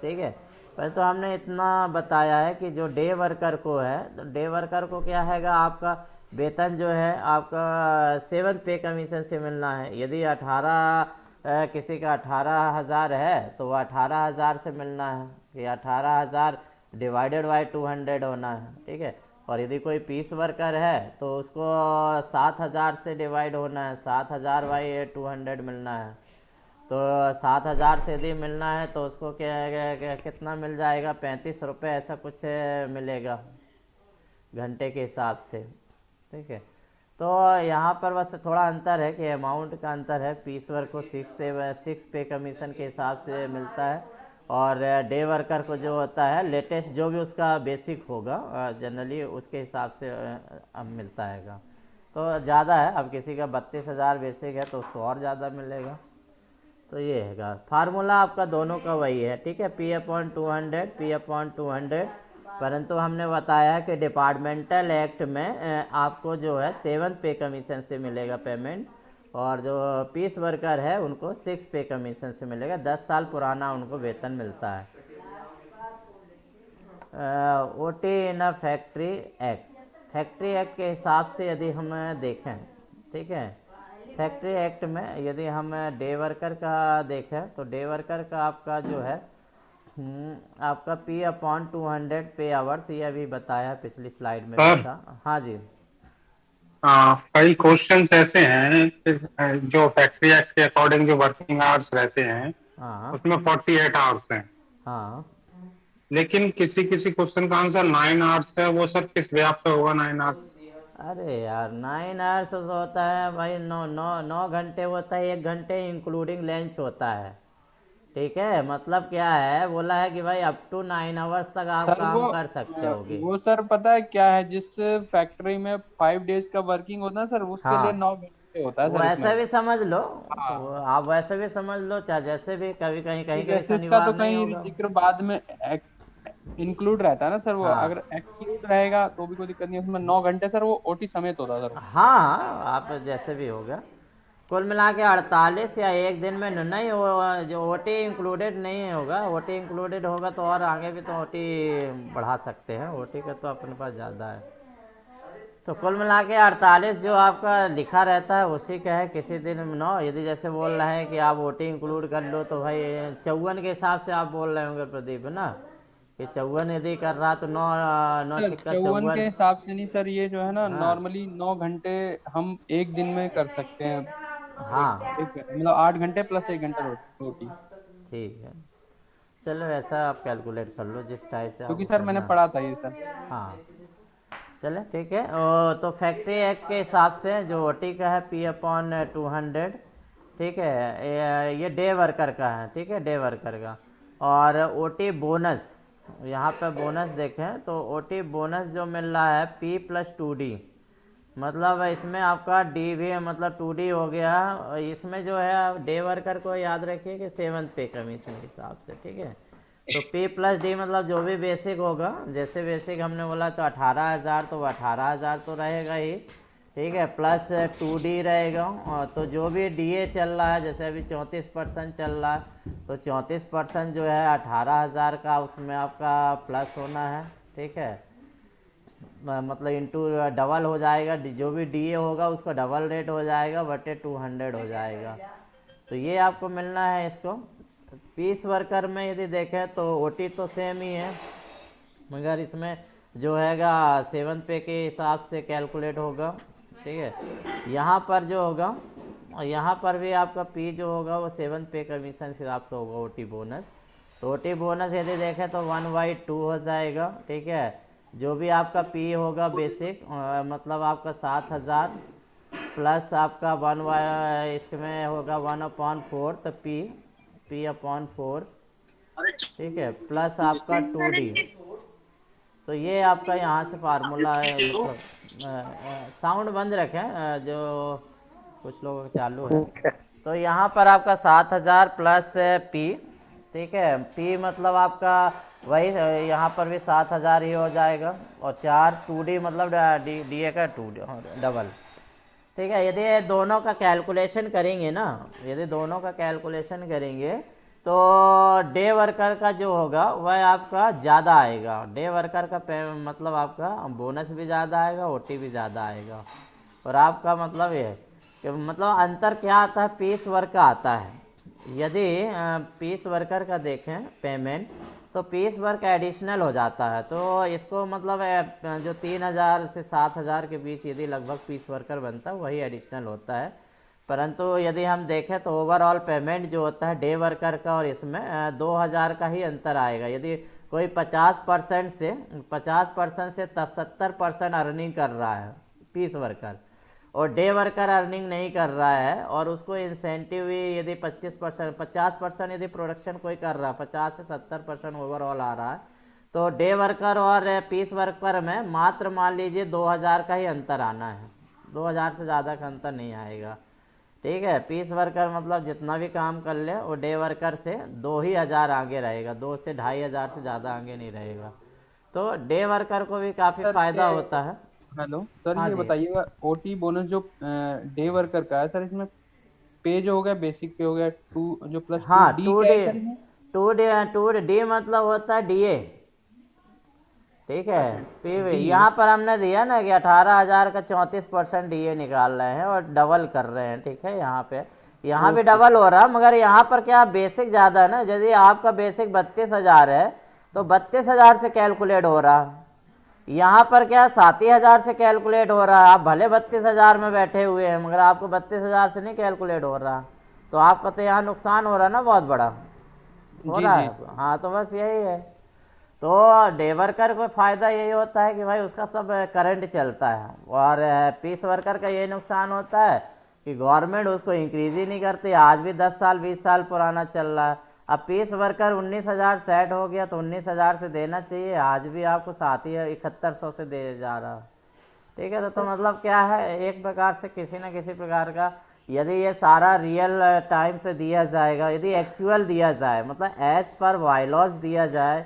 ठीक है। पर तो हमने इतना बताया है कि जो डे वर्कर को है, तो डे वर्कर को क्या हैगा, आपका वेतन जो है आपका 7th पे कमीशन से मिलना है। यदि 18 किसी का 18,000 है तो वह 18,000 से मिलना है, कि 18,000 डिवाइडेड बाई 200 होना है, ठीक है। और यदि कोई पीस वर्कर है तो उसको 7,000 से डिवाइड होना है, 7,000 बाई 200 मिलना है। तो 7,000 से यदि मिलना है तो उसको क्या कितना मिल जाएगा, 35 रुपये ऐसा कुछ मिलेगा घंटे के हिसाब से, ठीक है। तो यहाँ पर बस थोड़ा अंतर है कि अमाउंट का अंतर है, पीस वर्क को 6 पे कमीशन के हिसाब से मिलता है, और डे वर्कर को जो होता है लेटेस्ट जो भी उसका बेसिक होगा जनरली उसके हिसाब से अब मिलता हैगा। तो ज़्यादा है, अब किसी का 32,000 बेसिक है तो उसको और ज़्यादा मिलेगा। तो ये हैगा फार्मूला आपका दोनों का वही है, ठीक है, P/200, परंतु हमने बताया है कि डिपार्टमेंटल एक्ट में आपको जो है 7th पे कमीशन से मिलेगा पेमेंट, और जो पीस वर्कर है उनको 6 पे कमीशन से मिलेगा, 10 साल पुराना उनको वेतन मिलता है। OT in a factory act, factory act के हिसाब से यदि हम देखें, ठीक है, फैक्ट्री एक्ट में यदि हम डे वर्कर का देखें तो डे वर्कर का आपका जो है आपका P/200 पे आवर्स, ये अभी बताया पिछली स्लाइड में भी था। हाँ जी, कई क्वेश्चंस ऐसे हैं कि जो फैक्ट्री एक्ट के अकॉर्डिंग जो वर्किंग आवर्स रहते हैं हाँ उसमें 48 आवर्स हैं, हाँ, लेकिन किसी किसी क्वेश्चन का आंसर 9 आवर्स है। वो सर किस व्याप पे होगा 9 आवर्स? अरे यार 9 आवर्स होता है भाई, 9 घंटे होता है, 1 घंटे इंक्लूडिंग लंच होता है, ठीक है। मतलब क्या है, बोला है कि भाई अप टू 9 आवर्स तक आप सर काम कर सकते होगे। वो सर पता है क्या है, जिस फैक्ट्री में 5 डेज का वर्किंग होता है सर, उसके लिए हाँ 9 घंटे होता है सर वैसे इसमें। भी समझ लो, हाँ। आप वैसे भी समझ लो, चाहे जैसे भी, कभी कहीं कहीं कहीं जैसे इसका शनिवार तो नहीं कहीं होगा। जिक्र बाद में इंक्लूड रहता है ना सर, वो हाँ अगर एक्सक्लूड रहेगा तो भी कोई दिक्कत नहीं, उसमें 9 घंटे सर वो OT समेत होता है सर। हाँ, आप जैसे भी होगा, कुल मिला के 48 या एक दिन में नहीं हो, जो OT इंक्लूडेड नहीं होगा, OT इंक्लूडेड होगा तो और आगे भी तो OT बढ़ा सकते हैं, OT का तो अपने पास ज़्यादा है। तो कुल मिला के 48 जो आपका लिखा रहता है उसी का है, किसी दिन 9, यदि जैसे बोल रहे हैं कि आप OT इंक्लूड कर लो तो भाई 54 के हिसाब से आप बोल रहे होंगे प्रदीप, है ना, कि 54 यदि कर रहा तो 9 सिक्का 54 के 54। हिसाब से नहीं सर, ये जो है ना हाँ नॉर्मली 9 घंटे हम एक दिन में कर सकते हैं। हाँ मतलब 8 घंटे प्लस 1 घंटा OT। ठीक है, चलो ऐसा आप कैलकुलेट कर लो जिस टाइप से क्योंकि आपको सर मैंने करना है। पढ़ा था ये सर। हाँ चले ठीक है। तो फैक्ट्री एक्ट के हिसाब से जो OT का है P/200, ठीक है, ये डे वर्कर का है, ठीक है, डे वर्कर का। और OT बोनस, यहाँ पे बोनस देखें तो OT बोनस जो मिल रहा है P+2D, मतलब इसमें आपका डी भी है, मतलब 2D हो गया। इसमें जो है डे वर्कर को याद रखिए कि 7th पे कमीशन के हिसाब से, ठीक है। तो P+D मतलब जो भी बेसिक होगा, जैसे बेसिक हमने बोला तो 18,000, तो 18,000 तो रहेगा ही, ठीक है, प्लस 2D रहेगा। और तो जो भी DA चल रहा है, जैसे अभी 34% चल रहा है, तो 34% जो है 18,000 का उसमें आपका प्लस होना है, ठीक है, मतलब इंटू डबल हो जाएगा, जो भी DA होगा उसका डबल रेट हो जाएगा, बटे 200 हो जाएगा। तो ये आपको मिलना है इसको। पीस वर्कर में यदि देखें तो OT तो सेम ही है, मगर इसमें जो हैगा 7th पे के हिसाब से कैलकुलेट होगा, ठीक है। यहाँ पर जो होगा, यहाँ पर भी आपका P जो होगा वो 7th पे कमीशन के हिसाब से होगा OT बोनस। तो ओटी बोनस यदि देखें तो 1/2 हो जाएगा, ठीक है। जो भी आपका पी होगा बेसिक, मतलब आपका 7,000 प्लस आपका इसमें होगा 1/4, तो P/4, ठीक है, प्लस आपका 2D। तो ये आपका यहाँ से फार्मूला है, मतलब साउंड बंद रखें, जो कुछ लोगों का चालू है। तो यहाँ पर आपका 7,000 प्लस P, ठीक है। P मतलब आपका वही, यहाँ पर भी 7,000 ही हो जाएगा, और 4 2D मतलब DA का 2D डबल, ठीक है। यदि दोनों का कैलकुलेशन करेंगे ना, यदि दोनों का कैलकुलेशन करेंगे तो डे वर्कर का जो होगा वह आपका ज़्यादा आएगा। डे वर्कर का मतलब आपका बोनस भी ज़्यादा आएगा, ओटी भी ज़्यादा आएगा। और आपका मतलब ये है कि मतलब अंतर क्या आता है, पीस वर्क का आता है। यदि पीस वर्कर का देखें पेमेंट, तो पीस वर्क एडिशनल हो जाता है। तो इसको मतलब जो 3,000 से 7,000 के बीच यदि लगभग पीस वर्कर बनता है वही एडिशनल होता है। परंतु यदि हम देखें तो ओवरऑल पेमेंट जो होता है डे वर्कर का और इसमें 2,000 का ही अंतर आएगा। यदि कोई 50% से 70% अर्निंग कर रहा है पीस वर्कर, और डे वर्कर अर्निंग नहीं कर रहा है, और उसको इंसेंटिव भी यदि 50% यदि प्रोडक्शन कोई कर रहा है, 50 से 70% ओवरऑल आ रहा है, तो डे वर्कर और पीस वर्कर में मात्र मान लीजिए 2,000 का ही अंतर आना है। 2,000 से ज़्यादा का अंतर नहीं आएगा, ठीक है। पीस वर्कर मतलब जितना भी काम कर ले वो डे वर्कर से 2,000 आगे रहेगा, 2 से 2,500 से ज़्यादा आगे नहीं रहेगा। तो डे वर्कर को भी काफ़ी फायदा होता है। हेलो सर, हाँ ये जी। बताइएगा ओटी बोनस जो डे वर्कर का है सर, इसमें पे जो हो गया बेसिक पे हो गया 2 जो प्लस हाँ 2D 2D, क्या है सर इसमें? 2D मतलब होता है DA, ठीक है। DA यहाँ पर हमने दिया ना कि 18,000 का 34% DA निकाल रहे हैं और डबल कर रहे हैं, ठीक है। यहाँ पे यहाँ भी डबल हो रहा है, मगर यहाँ पर क्या बेसिक ज़्यादा है ना। यदि आपका बेसिक 32,000 है तो 32,000 से कैलकुलेट हो रहा, यहाँ पर क्या 37,000 से कैलकुलेट हो रहा है। आप भले 32,000 में बैठे हुए हैं मगर आपको 32,000 से नहीं कैलकुलेट हो रहा, तो आपका तो यहाँ नुकसान हो रहा है ना, बहुत बड़ा हो रहा है। हाँ तो बस यही है। तो डे वर्कर को फ़ायदा यही होता है कि भाई उसका सब करंट चलता है, और पीस वर्कर का ये नुकसान होता है कि गवर्नमेंट उसको इंक्रीज ही नहीं करती। आज भी 10 साल 20 साल पुराना चल रहा है। अब पीस वर्कर 19,000 सेट हो गया तो 19,000 से देना चाहिए, आज भी आपको 7100 से दे जा रहा, ठीक है। तो मतलब क्या है, एक प्रकार से किसी न किसी प्रकार का यदि ये सारा रियल टाइम से दिया जाएगा, यदि एक्चुअल दिया जाए, मतलब एज पर बायलॉज दिया जाए,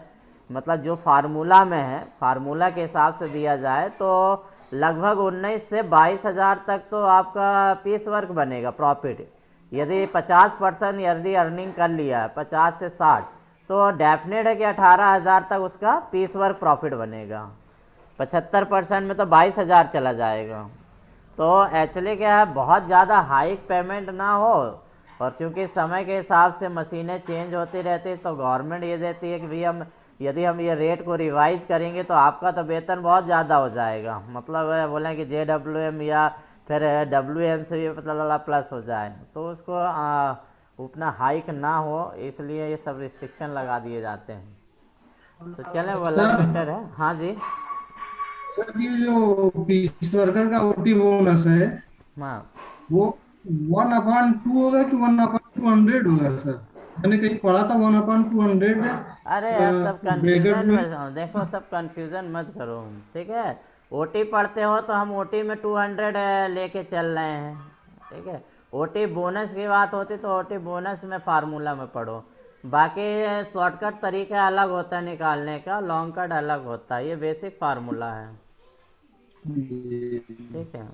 मतलब जो फार्मूला में है फार्मूला के हिसाब से दिया जाए, तो लगभग 19 से 22,000 तक तो आपका पीस वर्क बनेगा प्रॉफिट। यदि 50% यदि अर्निंग कर लिया है 50 से 60, तो डेफिनेट है कि 18,000 तक उसका पीस वर्क प्रॉफिट बनेगा। 75% में तो 22,000 चला जाएगा। तो एक्चुअली क्या है, बहुत ज़्यादा हाइक पेमेंट ना हो, और क्योंकि समय के हिसाब से मशीनें चेंज होती रहती, तो गवर्नमेंट ये देती है कि भाई यदि हम ये रेट को रिवाइज करेंगे तो आपका तो वेतन बहुत ज़्यादा हो जाएगा। मतलब बोलें कि JWM या फिर WM से भी मतलब प्लस हो जाए, तो उसको उतना हाइक ना हो, इसलिए ये सब रिस्ट्रिक्शन लगा दिए जाते हैं। तो चले बोला बेटर है। हाँ जी सर, ये जो पीस वर्कर का ओटी बोनस है, हाँ, वो 1/2 होगा कि 1/200 होगा सर? मैंने कहीं पढ़ा था 1/200। अरे यार सब ब्रैकेट कंफ्यूजन में में देखो, सब कंफ्यूजन मत करो, ठीक है। ओटी पढ़ते हो तो हम ओटी में 200 लेके चल रहे हैं, ठीक है। ओटी बोनस की बात होती तो ओटी बोनस में फार्मूला में पढ़ो। बाकी शॉर्टकट तरीका अलग होता है निकालने का, लॉन्ग कट अलग होता है, ये बेसिक फार्मूला है, ठीक है।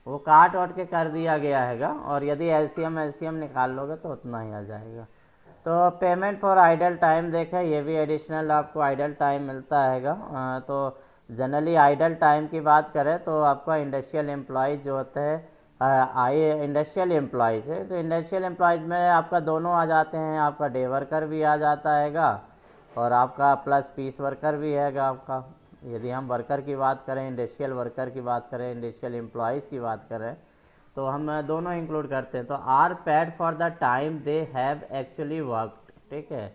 वो काट वाट के कर दिया गया हैगा, और यदि एलसीएम निकाल लोगे तो उतना ही आ जाएगा। तो पेमेंट फॉर आइडल टाइम देखें, ये भी एडिशनल आपको आइडल टाइम मिलता हैगा। तो जनरली आइडल टाइम की बात करें तो आपका इंडस्ट्रियल एम्प्लॉयज़ जो होते हैं इंडस्ट्रियल एम्प्लॉयज़ है, तो इंडस्ट्रियल एम्प्लॉयज़ में आपका दोनों आ जाते हैं, आपका डे वर्कर भी आ जाता हैगा और आपका प्लस पीस वर्कर भी हैगा आपका। यदि हम वर्कर की बात करें, इंडस्ट्रियल वर्कर की बात करें, इंडस्ट्रियल एम्प्लॉयज़ की बात करें, तो हम दोनों इंक्लूड करते हैं। तो are paid for the time they have actually worked, ठीक है।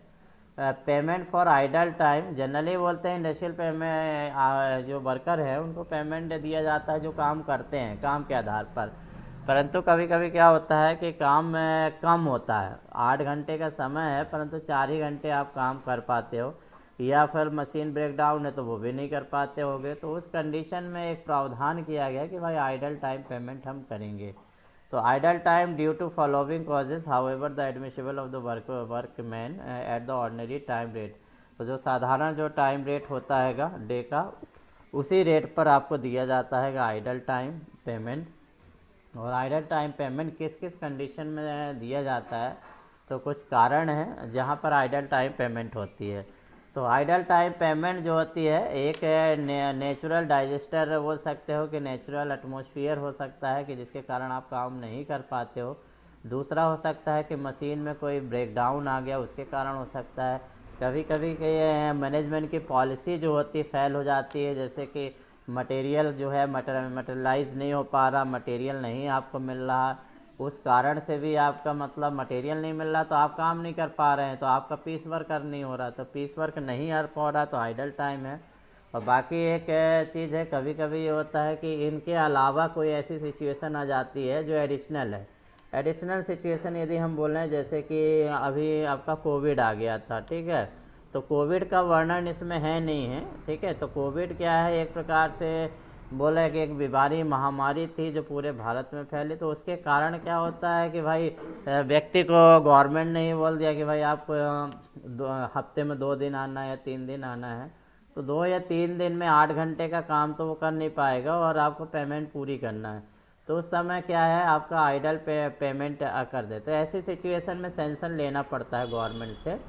Payment for idle time generally बोलते हैं इंडस्ट्रियल पेमेंट, जो वर्कर है उनको पेमेंट दिया जाता है जो काम करते हैं काम के आधार पर। परंतु कभी कभी क्या होता है कि काम कम होता है, 8 घंटे का समय है परंतु 4 ही घंटे आप काम कर पाते हो, या फिर मशीन ब्रेक डाउन है तो वो भी नहीं कर पाते होगे। तो उस कंडीशन में एक प्रावधान किया गया कि भाई आइडल टाइम पेमेंट हम करेंगे। तो idle time due to following causes however the admissible of the workman at the ordinary time rate. तो जो साधारण जो टाइम रेट होता हैगा डे का, उसी रेट पर आपको दिया जाता है आइडल टाइम पेमेंट। और आइडल टाइम पेमेंट किस किस कंडीशन में दिया जाता है, तो कुछ कारण हैं जहाँ पर आइडल टाइम पेमेंट होती है। तो आइडल टाइम पेमेंट जो होती है, एक नेचुरल डाइजेस्टर बोल सकते हो कि नेचुरल एटमॉस्फेयर हो सकता है कि जिसके कारण आप काम नहीं कर पाते हो। दूसरा हो सकता है कि मशीन में कोई ब्रेक डाउन आ गया, उसके कारण हो सकता है। कभी कभी मैनेजमेंट की पॉलिसी जो होती है फेल हो जाती है, जैसे कि मटेरियल जो है मटेरियलाइज नहीं हो पा रहा, मटेरियल नहीं आपको मिल रहा, उस कारण से भी आपका मतलब मटेरियल नहीं मिल रहा तो आप काम नहीं कर पा रहे हैं, तो आपका पीस वर्क नहीं हो रहा, तो पीस वर्क नहीं हो रहा तो आइडल टाइम है। और बाकी एक चीज़ है, कभी कभी ये होता है कि इनके अलावा कोई ऐसी सिचुएशन आ जाती है जो एडिशनल है। एडिशनल सिचुएशन यदि हम बोल रहे हैं जैसे कि अभी आपका कोविड आ गया था, ठीक है, तो कोविड का वर्णन इसमें है नहीं है, ठीक है। तो कोविड क्या है, एक प्रकार से बोले कि एक बीमारी महामारी थी जो पूरे भारत में फैली। तो उसके कारण क्या होता है कि भाई व्यक्ति को गवर्नमेंट ने ही बोल दिया कि भाई आपको हफ्ते में 2 दिन आना है या 3 दिन आना है, तो 2 या 3 दिन में 8 घंटे का काम तो वो कर नहीं पाएगा और आपको पेमेंट पूरी करना है। तो उस समय क्या है आपका आइडल पेमेंट कर दे। तो ऐसी सिचुएशन में सेंशन लेना पड़ता है गवर्नमेंट से।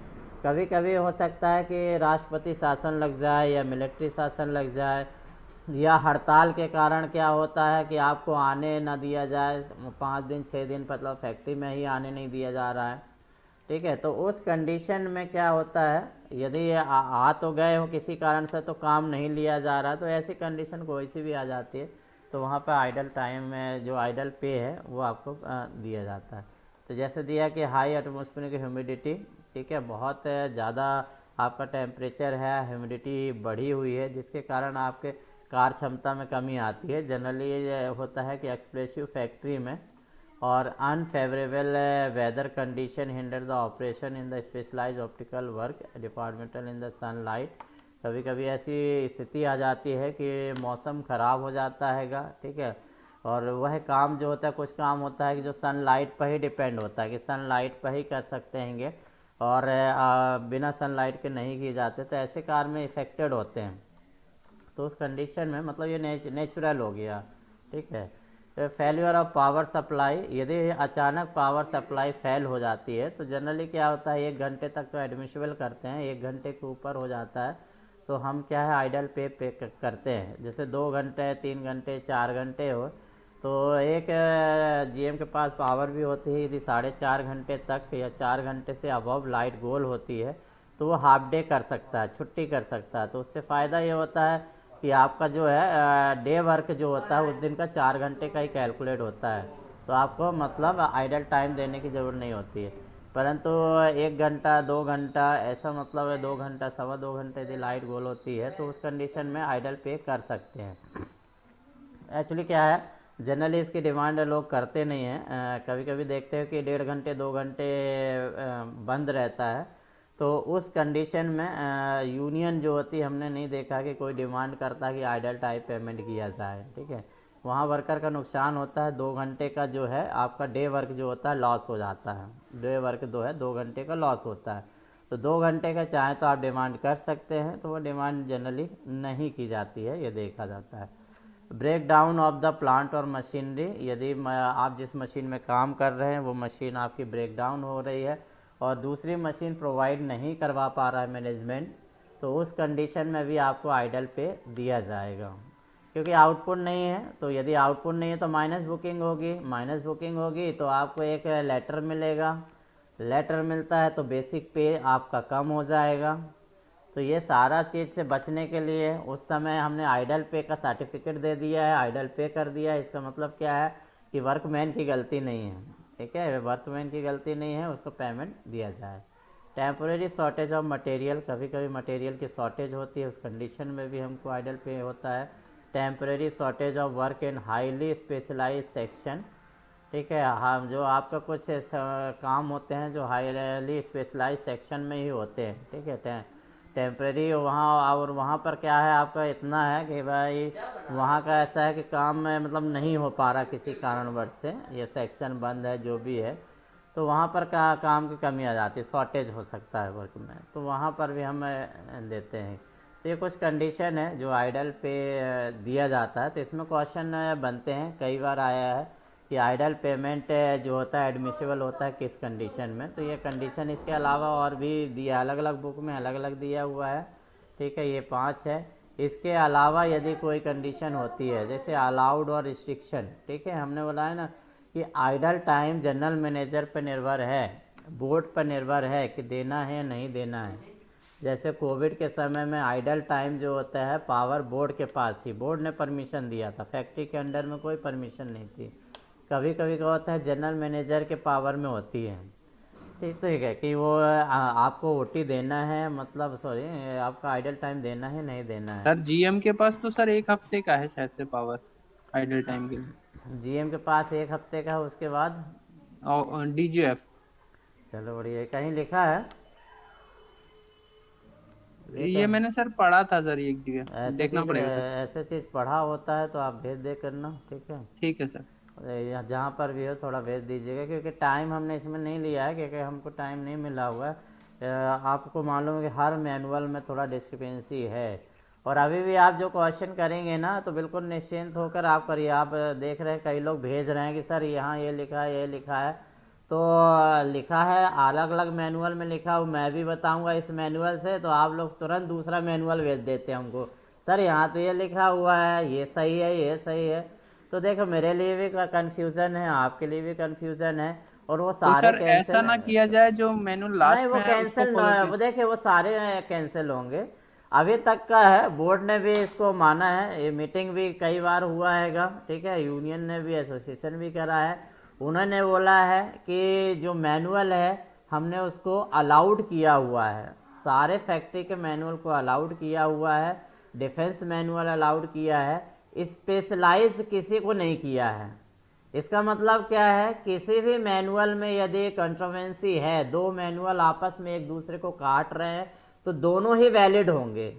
कभी कभी हो सकता है कि राष्ट्रपति शासन लग जाए या मिलिट्री शासन लग जाए, या हड़ताल के कारण क्या होता है कि आपको आने ना दिया जाए, 5 दिन 6 दिन मतलब फैक्ट्री में ही आने नहीं दिया जा रहा है, ठीक है। तो उस कंडीशन में क्या होता है, यदि आ तो गए हो किसी कारण से तो काम नहीं लिया जा रहा, तो ऐसी कंडीशन कोई सी भी आ जाती है तो वहाँ पर आइडल टाइम में जो आइडल पे है वो आपको दिया जाता है। तो जैसे दिया कि हाई एटमॉस्फेरिक ह्यूमिडिटी, ठीक है, बहुत ज़्यादा आपका टेम्परेचर है, ह्यूमिडिटी बढ़ी हुई है जिसके कारण आपके कार्य क्षमता में कमी आती है। जनरली ये होता है कि एक्सप्रेसिव फैक्ट्री में, और unfavourable weather condition hinder the operation in the specialise optical work departmental in the sunlight. कभी कभी ऐसी स्थिति आ जाती है कि मौसम ख़राब हो जाता हैगा, ठीक है, और वह काम जो होता है, कुछ काम होता है कि जो सनलाइट पर ही डिपेंड होता है कि सनलाइट पर ही कर सकते हैंगे और बिना सनलाइट के नहीं किए जाते, तो ऐसे कार्य में इफ़ेक्टेड होते हैं। तो उस कंडीशन में मतलब ये नेचुरल हो गया, ठीक है। तो फेल्यूर ऑफ पावर सप्लाई, यदि अचानक पावर सप्लाई फेल हो जाती है तो जनरली क्या होता है 1 घंटे तक तो एडमिसिबल करते हैं, 1 घंटे के ऊपर हो जाता है तो हम क्या है आइडल पे करते हैं। जैसे 2 घंटे 3 घंटे 4 घंटे हो तो एक जीएम के पास पावर भी होती है, यदि 4.5 घंटे तक या 4 घंटे से अबव लाइट गोल होती है तो वो हाफ डे कर सकता है, छुट्टी कर सकता है। तो उससे फ़ायदा ये होता है कि आपका जो है डे वर्क जो होता है उस दिन का 4 घंटे का ही कैलकुलेट होता है, तो आपको मतलब आइडल टाइम देने की ज़रूरत नहीं होती है। परंतु 1 घंटा 2 घंटा ऐसा मतलब है 2 घंटा 2.25 घंटे यदि लाइट गोल होती है तो उस कंडीशन में आइडल पे कर सकते हैं। एक्चुअली क्या है जनरली इसकी डिमांड लोग करते नहीं हैं, कभी कभी देखते हैं कि 1.5 घंटे 2 घंटे बंद रहता है, तो उस कंडीशन में यूनियन जो होती है हमने नहीं देखा कि कोई डिमांड करता कि आइडल टाइप पेमेंट किया जाए, ठीक है। वहाँ वर्कर का नुकसान होता है, 2 घंटे का जो है आपका डे वर्क जो होता है लॉस हो जाता है, डे वर्क 2 घंटे का लॉस होता है। तो 2 घंटे का चाहे तो आप डिमांड कर सकते हैं, तो वो डिमांड जनरली नहीं की जाती है, ये देखा जाता है। Break down of the plant और मशीनरी, यदि आप जिस मशीन में काम कर रहे हैं वो मशीन आपकी ब्रेक डाउन हो रही है और दूसरी मशीन प्रोवाइड नहीं करवा पा रहा है मैनेजमेंट, तो उस कंडीशन में भी आपको आइडल पे दिया जाएगा, क्योंकि आउटपुट नहीं है। तो यदि आउटपुट नहीं है तो माइनस बुकिंग होगी तो आपको एक लेटर मिलेगा, लेटर मिलता है तो बेसिक पे आपका कम हो जाएगा। तो ये सारा चीज़ से बचने के लिए उस समय हमने आइडल पे का सर्टिफिकेट दे दिया है, आइडल पे कर दिया है। इसका मतलब क्या है कि वर्कमैन की गलती नहीं है, ठीक है, वर्कमैन की गलती नहीं है, उसको पेमेंट दिया जाए। टेम्पोरेरी शॉर्टेज ऑफ मटेरियल, कभी कभी मटेरियल की शॉर्टेज होती है, उस कंडीशन में भी हमको आइडल पे होता है। Temporary shortage of work in highly specialise section, ठीक है, हम जो आपका कुछ काम होते हैं जो हाईली स्पेशलाइज सेक्शन में ही होते हैं, ठीक है, टेम्प्रेरी वहाँ, और वहाँ पर क्या है आपका इतना है कि भाई वहाँ का ऐसा है कि काम में मतलब नहीं हो पा रहा किसी कारणवश से, ये सेक्शन बंद है जो भी है, तो वहाँ पर काम की कमी आ जाती है, शॉर्टेज हो सकता है वर्क में, तो वहाँ पर भी हम देते हैं। तो ये कुछ कंडीशन है जो आइडल पे दिया जाता है। तो इसमें क्वेश्चन बनते हैं, कई बार आया है कि आइडल पेमेंट जो होता है एडमिसिबल होता है किस कंडीशन में। तो ये कंडीशन इसके अलावा और भी दिया, अलग अलग बुक में अलग अलग दिया हुआ है, ठीक है, ये 5 है। इसके अलावा यदि कोई कंडीशन होती है जैसे अलाउड और रिस्ट्रिक्शन, ठीक है, हमने बोला है ना कि आइडल टाइम जनरल मैनेजर पर निर्भर है, बोर्ड पर निर्भर है कि देना है या नहीं देना है। जैसे कोविड के समय में आइडल टाइम जो होता है पावर बोर्ड के पास थी, बोर्ड ने परमिशन दिया था, फैक्ट्री के अंडर में कोई परमिशन नहीं थी। कभी कभी क्या होता है जनरल मैनेजर के पावर में होती है, ठीक है, कि वो आपको ओटी देना है, मतलब सॉरी आपका आइडल टाइम देना है नहीं देना है। सर जीएम के पास तो सर 1 हफ्ते का है शायद से पावर आइडल टाइम के लिए। जीएम के पास 1 हफ्ते का है, उसके बाद और डीजीएफ, चलो बढ़िया, कहीं लिखा है ये मैंने सर पढ़ा था सर एक जगह, देखना पड़ेगा सर। ऐसे चीज़ पढ़ा होता है तो आप भेज दे करना, ठीक है। ठीक है सर, जहाँ पर भी हो थोड़ा भेज दीजिएगा, क्योंकि टाइम हमने इसमें नहीं लिया है, क्योंकि हमको टाइम नहीं मिला हुआ है। आपको मालूम है कि हर मैनुअल में थोड़ा डिस्क्रिपेंसी है, और अभी भी आप जो क्वेश्चन करेंगे ना तो बिल्कुल निश्चिंत होकर आप करिए। आप देख रहे हैं कई लोग भेज रहे हैं कि सर यहाँ ये लिखा है, ये लिखा है, तो लिखा है अलग अलग मैनुअल में लिखा हो, मैं भी बताऊंगा इस मैनुअल से, तो आप लोग तुरंत दूसरा मैनुअल भेज देते हैं हमको, सर यहाँ तो ये लिखा हुआ है, ये सही है, ये सही है। तो देखो मेरे लिए भी कंफ्यूजन है, आपके लिए भी कंफ्यूजन है, और वो सारे तो सर ऐसा ना किया जाए जो मैनुअल लास्ट नहीं, वो में है कैंसिल उसको follow वो देखिए वो सारे कैंसिल होंगे। अभी तक का है, बोर्ड ने भी इसको माना है, ये मीटिंग भी कई बार हुआ हैगा, ठीक है, यूनियन ने भी, एसोसिएशन भी करा है, उन्होंने बोला है कि जो मैनुअल है हमने उसको अलाउड किया हुआ है, सारे फैक्ट्री के मैनुअल को अलाउड किया हुआ है, डिफेंस मैनुअल अलाउड किया है, स्पेशलाइज किसी को नहीं किया है। इसका मतलब क्या है, किसी भी मैनुअल में यदि कंट्रोवर्सी है, 2 मैनुअल आपस में एक दूसरे को काट रहे हैं तो दोनों ही वैलिड होंगे।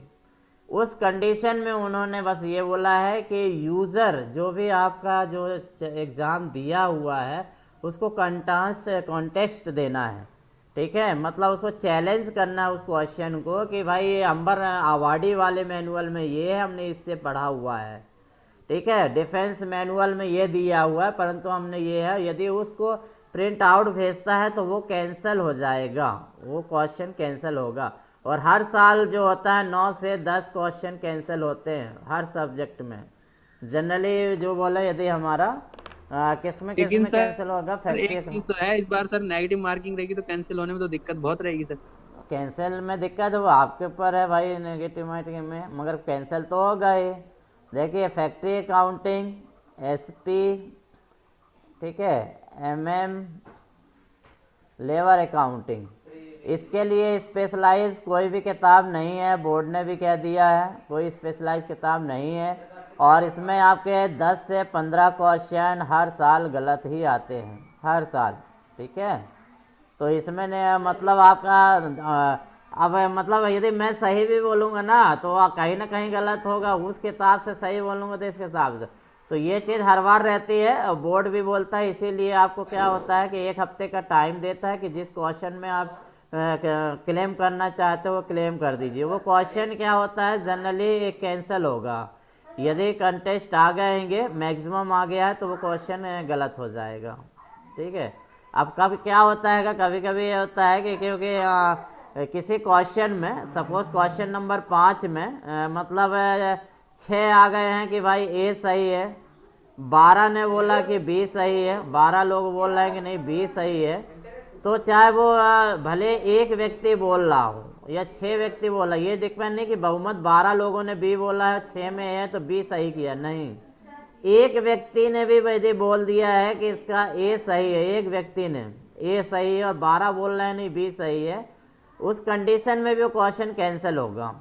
उस कंडीशन में उन्होंने बस ये बोला है कि यूज़र जो भी आपका जो एग्ज़ाम दिया हुआ है उसको कॉन्टेस्ट देना है, ठीक है, मतलब उसको चैलेंज करना है उस क्वेश्चन को कि भाई ये अंबर अवार्डी वाले मैनुअल में ये है, हमने इससे पढ़ा हुआ है, ठीक है, डिफेंस मैनुअल में ये दिया हुआ है परंतु हमने ये है। यदि उसको प्रिंट आउट भेजता है तो वो कैंसिल हो जाएगा, वो क्वेश्चन कैंसिल होगा। और हर साल जो होता है 9 से 10 क्वेश्चन कैंसिल होते हैं हर सब्जेक्ट में, जनरली जो बोला यदि हमारा किसमें कैंसिल होगा। एक चीज तो है, इस बार सर नेगेटिव मार्किंग रहेगी तो कैंसिल होने में तो दिक्कत बहुत रहेगी सर। कैंसिल में दिक्कत वो आपके ऊपर है भाई, नेगेटिव मार्किंग में, मगर कैंसिल तो होगा ही। देखिए फैक्ट्री अकाउंटिंग, एसपी, ठीक है, एमएम, लेबर अकाउंटिंग, इसके लिए स्पेशलाइज कोई भी किताब नहीं है, बोर्ड ने भी कह दिया है कोई स्पेशलाइज किताब नहीं है, और इसमें आपके 10 से 15 क्वेश्चन हर साल गलत ही आते हैं, हर साल, ठीक है। तो इसमें मतलब आपका अब मतलब यदि मैं सही भी बोलूँगा ना तो कहीं ना कहीं गलत होगा, उस किताब से सही बोलूँगा तो इस किताब से, तो ये चीज़ हर बार रहती है, और बोर्ड भी बोलता है। इसीलिए आपको क्या होता है कि 1 हफ्ते का टाइम देता है कि जिस क्वेश्चन में आप क्लेम करना चाहते हो वो क्लेम कर दीजिए। वो क्वेश्चन क्या होता है जनरली कैंसिल होगा, यदि कंटेस्ट आ गएंगे, मैक्सिमम आ गया है तो वो क्वेश्चन गलत हो जाएगा, ठीक है। अब कब क्या होता है, कभी कभी ये होता है कि क्योंकि किसी क्वेश्चन में सपोज क्वेश्चन नंबर 5 में मतलब 6 आ गए हैं कि भाई ए सही है, 12 ने बोला कि बी सही है, 12 लोग बोल रहे हैं कि नहीं बी सही है, तो चाहे वो भले एक व्यक्ति बोल रहा हो या 6 व्यक्ति बोला, ये डिपेंड नहीं कि बहुमत 12 लोगों ने बी बोला है, 6 में है तो बी सही किया, नहीं, एक व्यक्ति ने भी यदि बोल दिया है कि इसका ए सही है, एक व्यक्ति ने ए सही है और 12 बोल रहे हैं नहीं बी सही है, उस कंडीशन में भी क्वेश्चन कैंसिल होगा।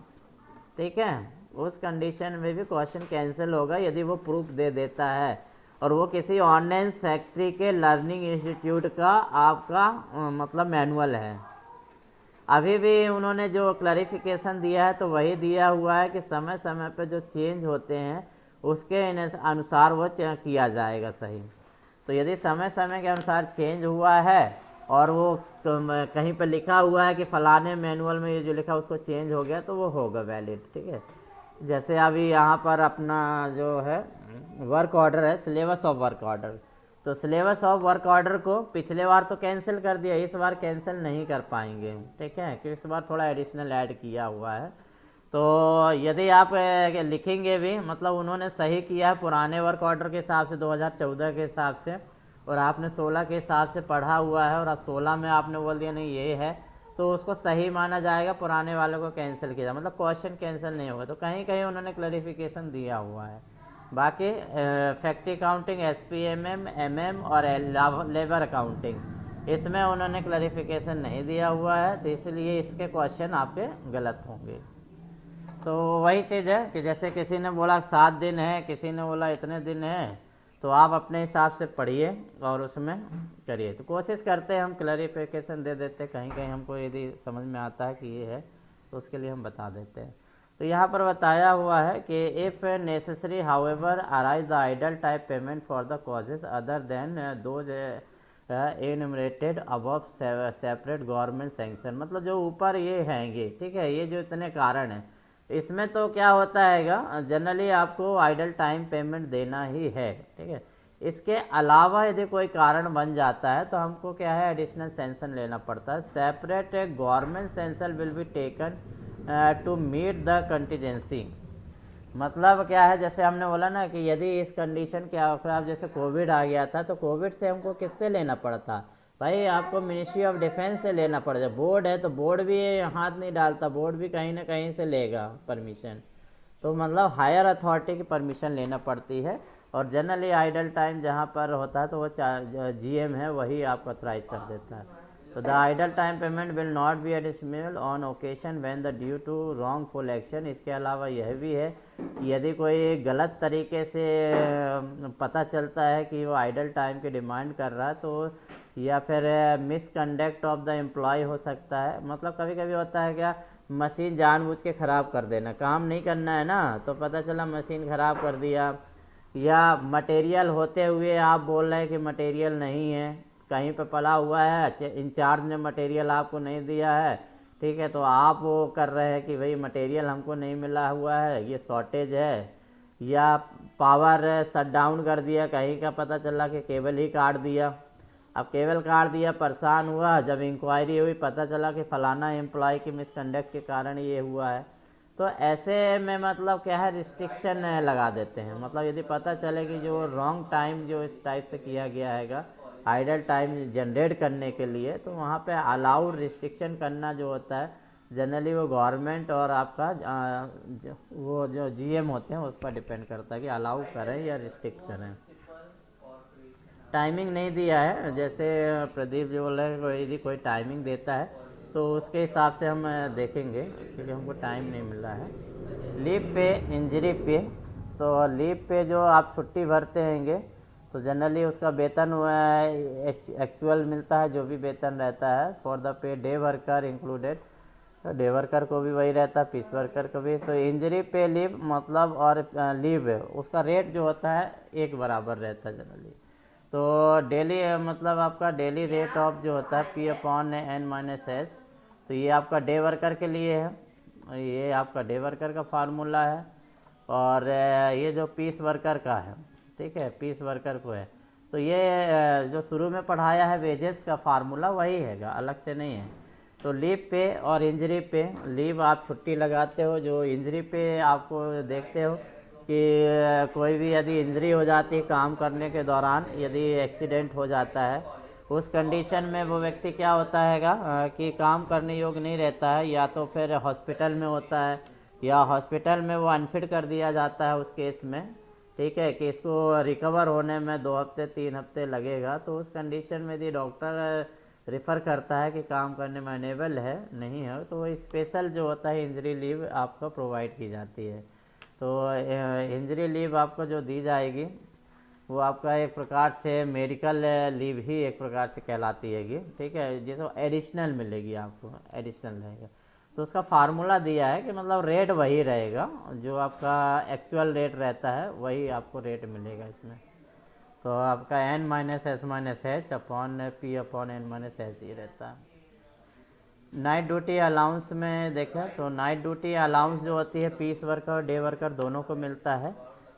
ठीक है, उस कंडीशन में भी क्वेश्चन कैंसिल होगा यदि वो प्रूफ दे देता है और वो किसी ऑनलाइन फैक्ट्री के लर्निंग इंस्टीट्यूट का आपका मतलब मैनुअल है। अभी भी उन्होंने जो क्लैरिफिकेशन दिया है तो वही दिया हुआ है कि समय समय पर जो चेंज होते हैं उसके अनुसार वो किया जाएगा सही। तो यदि समय समय के अनुसार चेंज हुआ है और वो कहीं पर लिखा हुआ है कि फलाने मैनुअल में ये जो लिखा उसको चेंज हो गया तो वो होगा वैलिड। ठीक है, जैसे अभी यहाँ पर अपना जो है वर्क ऑर्डर है, सिलेबस ऑफ वर्क ऑर्डर, तो सिलेबस ऑफ वर्क ऑर्डर को पिछले बार तो कैंसिल कर दिया, इस बार कैंसिल नहीं कर पाएंगे। ठीक है, कि इस बार थोड़ा एडिशनल ऐड किया हुआ है। तो यदि आप लिखेंगे भी मतलब उन्होंने सही किया है पुराने वर्क ऑर्डर के हिसाब से 2014 के हिसाब से, और आपने 16 के हिसाब से पढ़ा हुआ है और 16 में आपने बोल दिया नहीं ये है, तो उसको सही माना जाएगा, पुराने वालों को कैंसिल किया मतलब क्वेश्चन कैंसिल नहीं होगा। तो कहीं कहीं उन्होंने क्लैरिफिकेशन दिया हुआ है। बाकी फैक्ट्री अकाउंटिंग, SPMM, MM और लेबर अकाउंटिंग, इसमें उन्होंने क्लैरिफिकेशन नहीं दिया हुआ है, तो इसलिए इसके क्वेश्चन आपके गलत होंगे। तो वही चीज़ है कि जैसे किसी ने बोला 7 दिन है, किसी ने बोला इतने दिन है, तो आप अपने हिसाब से पढ़िए और उसमें करिए। तो कोशिश करते हैं हम क्लैरिफिकेशन दे देते, कहीं कहीं हमको यदि समझ में आता है कि ये है तो उसके लिए हम बता देते हैं। तो यहाँ पर बताया हुआ है कि if necessary however arise the idle type payment for the causes other than those enumerated above separate government sanction, मतलब जो ऊपर ये हैंगे, ठीक है, ये जो इतने कारण हैं, इसमें तो क्या होता हैगा जनरली आपको आइडल टाइम पेमेंट देना ही है। ठीक है, इसके अलावा यदि कोई कारण बन जाता है तो हमको क्या है एडिशनल सेंशन लेना पड़ता है। Separate government sanction will be taken to meet the contingency, मतलब क्या है जैसे हमने बोला ना कि यदि इस कंडीशन के खिलाफ जैसे कोविड आ गया था तो कोविड से हमको किससे लेना पड़ता भाई, आपको मिनिस्ट्री ऑफ डिफेंस से लेना पड़ेगा। बोर्ड है तो बोर्ड भी हाथ नहीं डालता, बोर्ड भी कहीं ना कहीं से लेगा परमिशन, तो मतलब हायर अथॉरिटी की परमिशन लेना पड़ती है। और जनरली आइडल टाइम जहाँ पर होता है तो वो GM है वही आपको अथराइज कर देता है। तो the idle time payment will not be additional on occasion when the due to wrongful action. इसके अलावा यह भी है यदि कोई गलत तरीके से पता चलता है कि वो आइडल टाइम की डिमांड कर रहा है तो, या फिर मिसकंडक्ट ऑफ द एम्प्लॉय हो सकता है। मतलब कभी कभी होता है क्या, मशीन जानबूझ के ख़राब कर देना, काम नहीं करना है ना, तो पता चला मशीन ख़राब कर दिया, या मटेरियल होते हुए आप बोल रहे हैं कि मटेरियल नहीं है, कहीं पे पड़ा हुआ है, इंचार्ज ने मटेरियल आपको नहीं दिया है, ठीक है, तो आप वो कर रहे हैं कि भाई मटेरियल हमको नहीं मिला हुआ है, ये शॉर्टेज है, या पावर शट डाउन कर दिया, कहीं का पता चला कि केबल ही काट दिया। अब केबल काट दिया, परेशान हुआ, जब इंक्वायरी हुई पता चला कि फलाना एम्प्लॉय की मिसकंडक्ट के कारण ये हुआ है, तो ऐसे में मतलब क्या है रिस्ट्रिक्शन लगा देते हैं। मतलब यदि पता चले कि जो रॉन्ग टाइम जो इस टाइप से किया गया हैगा आइडल टाइम जनरेट करने के लिए, तो वहाँ पे अलाउड रिस्ट्रिक्शन करना जो होता है जनरली वो गवर्नमेंट और आपका वो जो GM होते हैं उस पर डिपेंड करता है कि अलाउ करें या रिस्ट्रिक्ट करें। टाइमिंग नहीं दिया है, जैसे प्रदीप जी बोल रहे हैं यदि कोई टाइमिंग देता है तो उसके हिसाब से हम देखेंगे, क्योंकि हमको टाइम नहीं मिल रहा है। लीव पे, इंजरी पे, तो लीव पे जो आप छुट्टी भरते हैंगे तो जनरली उसका वेतन एक्चुअल मिलता है, जो भी वेतन रहता है for the pay day worker included, तो डे वर्कर को भी वही रहता है, पीस वर्कर को भी। तो इंजरी पे लीव मतलब और लीव उसका रेट जो होता है एक बराबर रहता है जनरली। तो डेली मतलब आपका डेली रेट ऑफ जो होता है P/N-S, तो ये आपका डे वर्कर के लिए है, ये आपका डे वर्कर का फार्मूला है, और ये जो पीस वर्कर का है, ठीक है, पीस वर्कर को है, तो ये जो शुरू में पढ़ाया है वेजेस का फार्मूला वही हैगा, अलग से नहीं है। तो लीव पे और इंजरी पे, लीव आप छुट्टी लगाते हो, जो इंजरी पे आपको देखते हो कि कोई भी यदि इंजरी हो जाती है काम करने के दौरान, यदि एक्सीडेंट हो जाता है, उस कंडीशन में वो व्यक्ति क्या होता हैगा कि काम करने योग्य नहीं रहता है, या तो फिर हॉस्पिटल में होता है, या हॉस्पिटल में वो अनफिट कर दिया जाता है उस केस में, ठीक है, कि इसको रिकवर होने में 2 हफ्ते 3 हफ्ते लगेगा, तो उस कंडीशन में यदि डॉक्टर रेफ़र करता है कि काम करने में अनेबल है नहीं है, तो स्पेशल जो होता है इंजरी लीव आपको प्रोवाइड की जाती है। तो इंजरी लीव आपको जो दी जाएगी वो आपका एक प्रकार से मेडिकल लीव ही एक प्रकार से कहलाती हैगी, ठीक है, जिसको एडिशनल मिलेगी, आपको एडिशनल रहेगा। तो उसका फार्मूला दिया है कि मतलब रेट वही रहेगा, जो आपका एक्चुअल रेट रहता है वही आपको रेट मिलेगा इसमें। तो आपका n-s-h upon p upon n-s ही रहता है। नाइट ड्यूटी अलाउंस में देखें तो नाइट ड्यूटी अलाउंस जो होती है पीस वर्कर और डे वर्कर दोनों को मिलता है।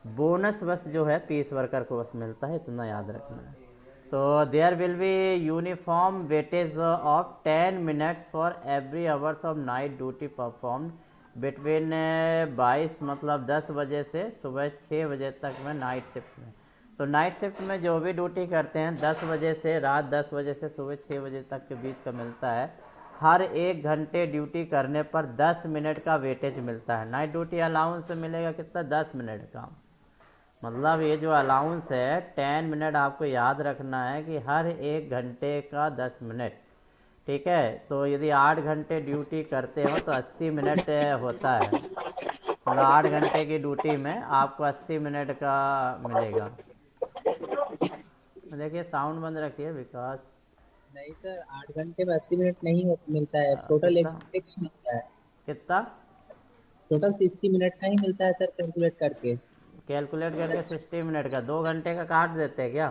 बोनस बस जो है पीस वर्कर को बस मिलता है, इतना याद रखना है। तो there will be uniform weightage of 10 minutes for every hours of night duty perform between 22 मतलब 10 बजे से सुबह 6 बजे तक में नाइट शिफ्ट में। तो नाइट शिफ्ट में जो भी ड्यूटी करते हैं 10 बजे से रात 10 बजे से सुबह 6 बजे तक के बीच का मिलता है। हर 1 घंटे ड्यूटी करने पर 10 मिनट का वेटेज मिलता है। नाइट ड्यूटी अलाउंस मिलेगा कितना, 10 मिनट का। मतलब ये जो अलाउंस है 10 मिनट आपको याद रखना है कि हर 1 घंटे का 10 मिनट, ठीक है। तो यदि 8 घंटे ड्यूटी करते हो तो 80 मिनट होता है। मतलब 8 घंटे की ड्यूटी में आपको 80 मिनट का मिलेगा। देखिए साउंड बंद रखिए विकास। नहीं सर, 8 घंटे में 80 मिनट नहीं मिलता है, टोटल एक मिलता है। कितना? टोटल 60 मिनट का ही मिलता है सर, कैलकुलेट करके 60 मिनट का 2 घंटे का काट देते हैं क्या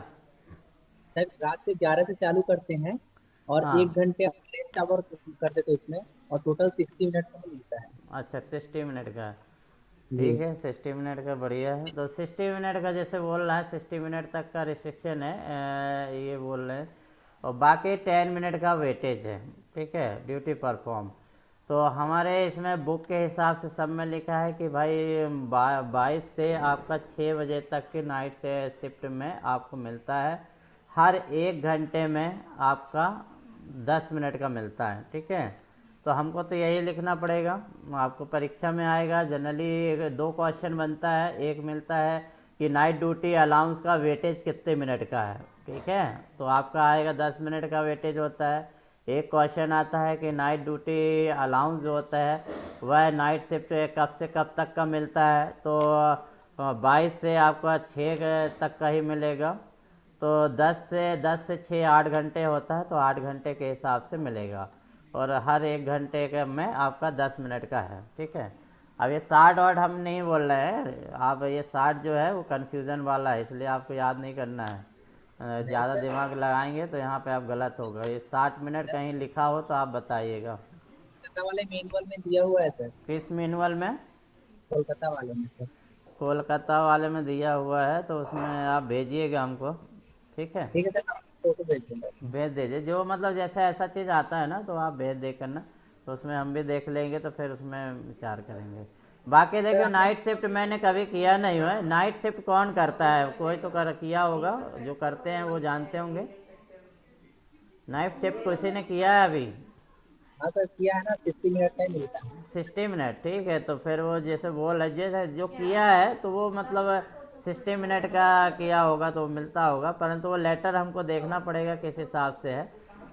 सर? रात के 11 से चालू करते हैं और हाँ। 1 घंटे आवर कर देते उसमें, और टोटल 60 मिनट का मिलता है। अच्छा 60 मिनट का, ठीक है। 60 मिनट का बढ़िया है। तो 60 मिनट का जैसे बोल रहा है 60 मिनट तक का रिस्ट्रिक्शन है, ये बोल रहे हैं। और बाकी 10 मिनट का वेटेज है, ठीक है, ड्यूटी परफॉर्म। तो हमारे इसमें बुक के हिसाब से सब में लिखा है कि भाई 22 से आपका 6 बजे तक की नाइट से शिफ्ट में आपको मिलता है। हर 1 घंटे में आपका 10 मिनट का मिलता है, ठीक है। तो हमको तो यही लिखना पड़ेगा, आपको परीक्षा में आएगा। जनरली 2 क्वेश्चन बनता है, एक मिलता है कि नाइट ड्यूटी अलाउंस का वेटेज कितने मिनट का है, ठीक है। तो आपका आएगा 10 मिनट का वेटेज होता है। एक क्वेश्चन आता है कि नाइट ड्यूटी अलाउंस जो होता है वह नाइट शिफ्ट कब से कब तक का मिलता है। तो 22 से आपका 6 तक का ही मिलेगा। तो 10 से 6 8 घंटे होता है, तो 8 घंटे के हिसाब से मिलेगा। और हर 1 घंटे के में आपका 10 मिनट का है, ठीक है। अब ये 60 वर्ड हम नहीं बोल रहे हैं, आप ये 60 जो है वो कन्फ्यूज़न वाला है, इसलिए आपको याद नहीं करना है। ज़्यादा दिमाग लगाएंगे तो यहाँ पे आप गलत होगा। ये 60 मिनट कहीं लिखा हो तो आप बताइएगा। कोलकाता वाले मैनुअल में दिया हुआ है सर। किस मैनुअल में? कोलकाता वाले में सर। कोलकाता वाले में दिया हुआ है, तो उसमें आप भेजिएगा हमको, ठीक है। ठीक है सर, फोटो भेज दूँगा। भेज दीजिए, जो मतलब जैसा ऐसा चीज़ आता है ना तो आप भेज दे करना, तो उसमें हम भी देख लेंगे, तो फिर उसमें विचार करेंगे। बाकी देखिए नाइट शिफ्ट मैंने कभी किया नहीं हुआ है। नाइट शिफ्ट कौन करता है? कोई तो किया होगा, जो करते हैं वो जानते होंगे। नाइट शिफ्ट किसी ने किया है अभी? हाँ सर किया है ना, 60 मिनट का ही मिलता है। 60 मिनट, ठीक है। तो फिर वो जैसे बोल है जैसे जो किया है तो वो मतलब 60 मिनट का किया होगा तो मिलता होगा, परंतु वो लेटर हमको देखना पड़ेगा किस हिसाब से है,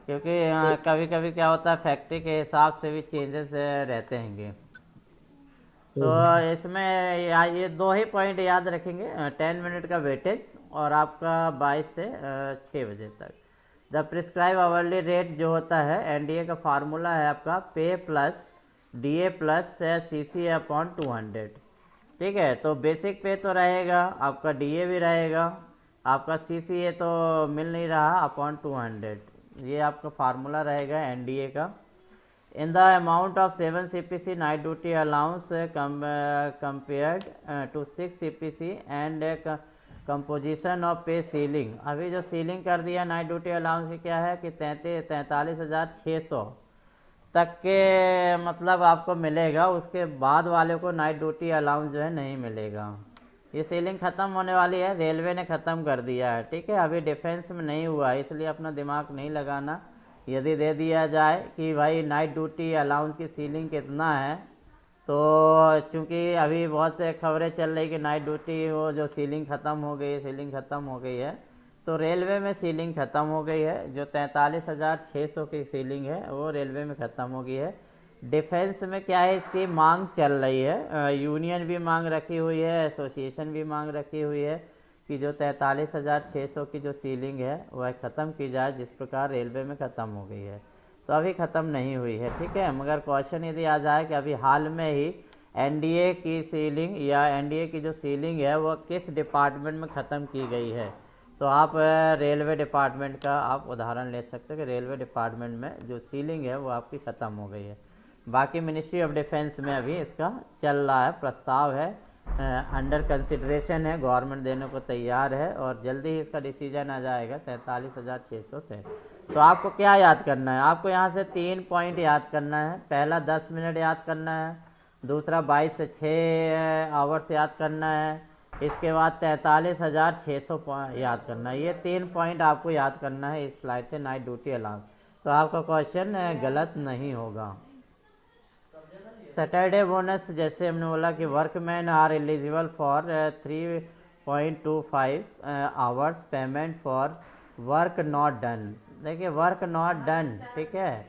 क्योंकि कभी कभी क्या होता है फैक्ट्री के हिसाब से भी चेंजेस रहते हैंगे। तो इसमें ये 2 ही पॉइंट याद रखेंगे, 10 मिनट का वेटेज और आपका 22 से 6 बजे तक। द प्रिस्क्राइब आवरली रेट जो होता है एनडीए का फार्मूला है आपका पे plus DA plus CC upon 200, ठीक है। तो बेसिक पे तो रहेगा, आपका डीए भी रहेगा, आपका सीसी तो मिल नहीं रहा अपॉन 200, ये आपका फार्मूला रहेगा एनडीए का। In the amount of 7 CPC night duty allowance compared to 6 CPC and composition of pay ceiling। अभी जो सीलिंग कर दिया नाइट ड्यूटी अलाउंस की क्या है कि 43,600 तक के मतलब आपको मिलेगा, उसके बाद वाले को नाइट ड्यूटी अलाउंस जो है नहीं मिलेगा। ये सीलिंग ख़त्म होने वाली है, रेलवे ने ख़त्म कर दिया है, ठीक है। अभी डिफेंस में नहीं हुआ है, इसलिए अपना दिमाग नहीं लगाना। यदि दे दिया जाए कि भाई नाइट ड्यूटी अलाउंस की सीलिंग कितना है, तो चूंकि अभी बहुत से खबरें चल रही कि नाइट ड्यूटी वो जो सीलिंग ख़त्म हो गई है, सीलिंग ख़त्म हो गई है, तो रेलवे में सीलिंग ख़त्म हो गई है। जो 43,600 की सीलिंग है वो रेलवे में ख़त्म हो गई है। डिफेंस में क्या है, इसकी मांग चल रही है, यूनियन भी मांग रखी हुई है, एसोसिएशन भी मांग रखी हुई है कि जो 43,600 की जो सीलिंग है वह ख़त्म की जाए, जिस प्रकार रेलवे में ख़त्म हो गई है। तो अभी ख़त्म नहीं हुई है, ठीक है। मगर क्वेश्चन यदि आ जाए कि अभी हाल में ही एनडीए की सीलिंग या एनडीए की जो सीलिंग है वो किस डिपार्टमेंट में ख़त्म की गई है, तो आप रेलवे डिपार्टमेंट का आप उदाहरण ले सकते हो कि रेलवे डिपार्टमेंट में जो सीलिंग है वो आपकी ख़त्म हो गई है। बाकी मिनिस्ट्री ऑफ डिफेंस में अभी इसका चल रहा है, प्रस्ताव है, अंडर कंसिडरेशन है, गवर्नमेंट देने को तैयार है और जल्दी ही इसका डिसीजन आ जाएगा 43,600 से। तो आपको क्या याद करना है, आपको यहाँ से 3 पॉइंट याद करना है। पहला 10 मिनट याद करना है, दूसरा 22 से 6 आवर्स याद करना है, इसके बाद 43,600 याद करना है। ये 3 पॉइंट आपको याद करना है इस स्लाइड से, नाइट ड्यूटी अलाउंस। तो आपका क्वेश्चन गलत नहीं होगा। सैटरडे बोनस, जैसे हमने बोला कि workman are eligible for 3.25 hours payment for work not done. देखिए वर्क नॉट डन, ठीक है,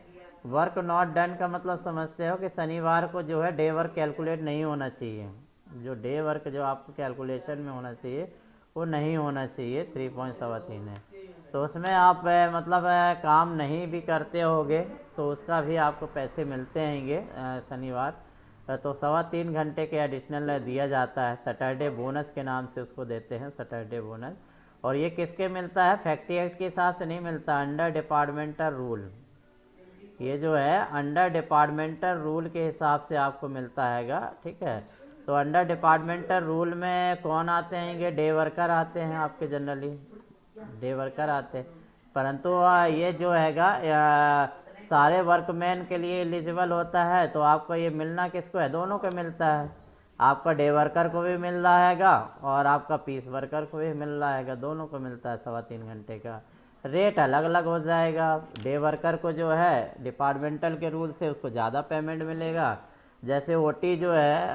वर्क नॉट डन का मतलब समझते हो कि शनिवार को जो है डे वर्क कैलकुलेट नहीं होना चाहिए। जो डे वर्क जो आपको कैलकुलेशन में होना चाहिए वो नहीं होना चाहिए, 3.73 है। तो उसमें आप मतलब काम नहीं भी करते होगे तो उसका भी आपको पैसे मिलते हैंगे शनिवार। तो 3.25 घंटे के एडिशनल दिया जाता है, सैटरडे बोनस के नाम से उसको देते हैं, सैटरडे बोनस। और ये किसके मिलता है, फैक्ट्री एक्ट के हिसाब से नहीं मिलता, अंडर डिपार्टमेंटल रूल। ये जो है अंडर डिपार्टमेंटल रूल के हिसाब से आपको मिलता हैगा, ठीक है। तो अंडर डिपार्टमेंटल रूल में कौन आते हैं, डे वर्कर आते हैं आपके, जनरली डे वर्कर आते हैं। परंतु ये जो हैगा सारे वर्कमैन के लिए एलिजिबल होता है, तो आपको ये मिलना किसको है, दोनों को मिलता है। आपका डे वर्कर को भी मिल रहा हैगा और आपका पीस वर्कर को भी मिल रहा हैगा, दोनों को मिलता है 3.25 घंटे का। रेट अलग अलग हो जाएगा। डे वर्कर को जो है डिपार्टमेंटल के रूल से उसको ज़्यादा पेमेंट मिलेगा। जैसे ओटी जो है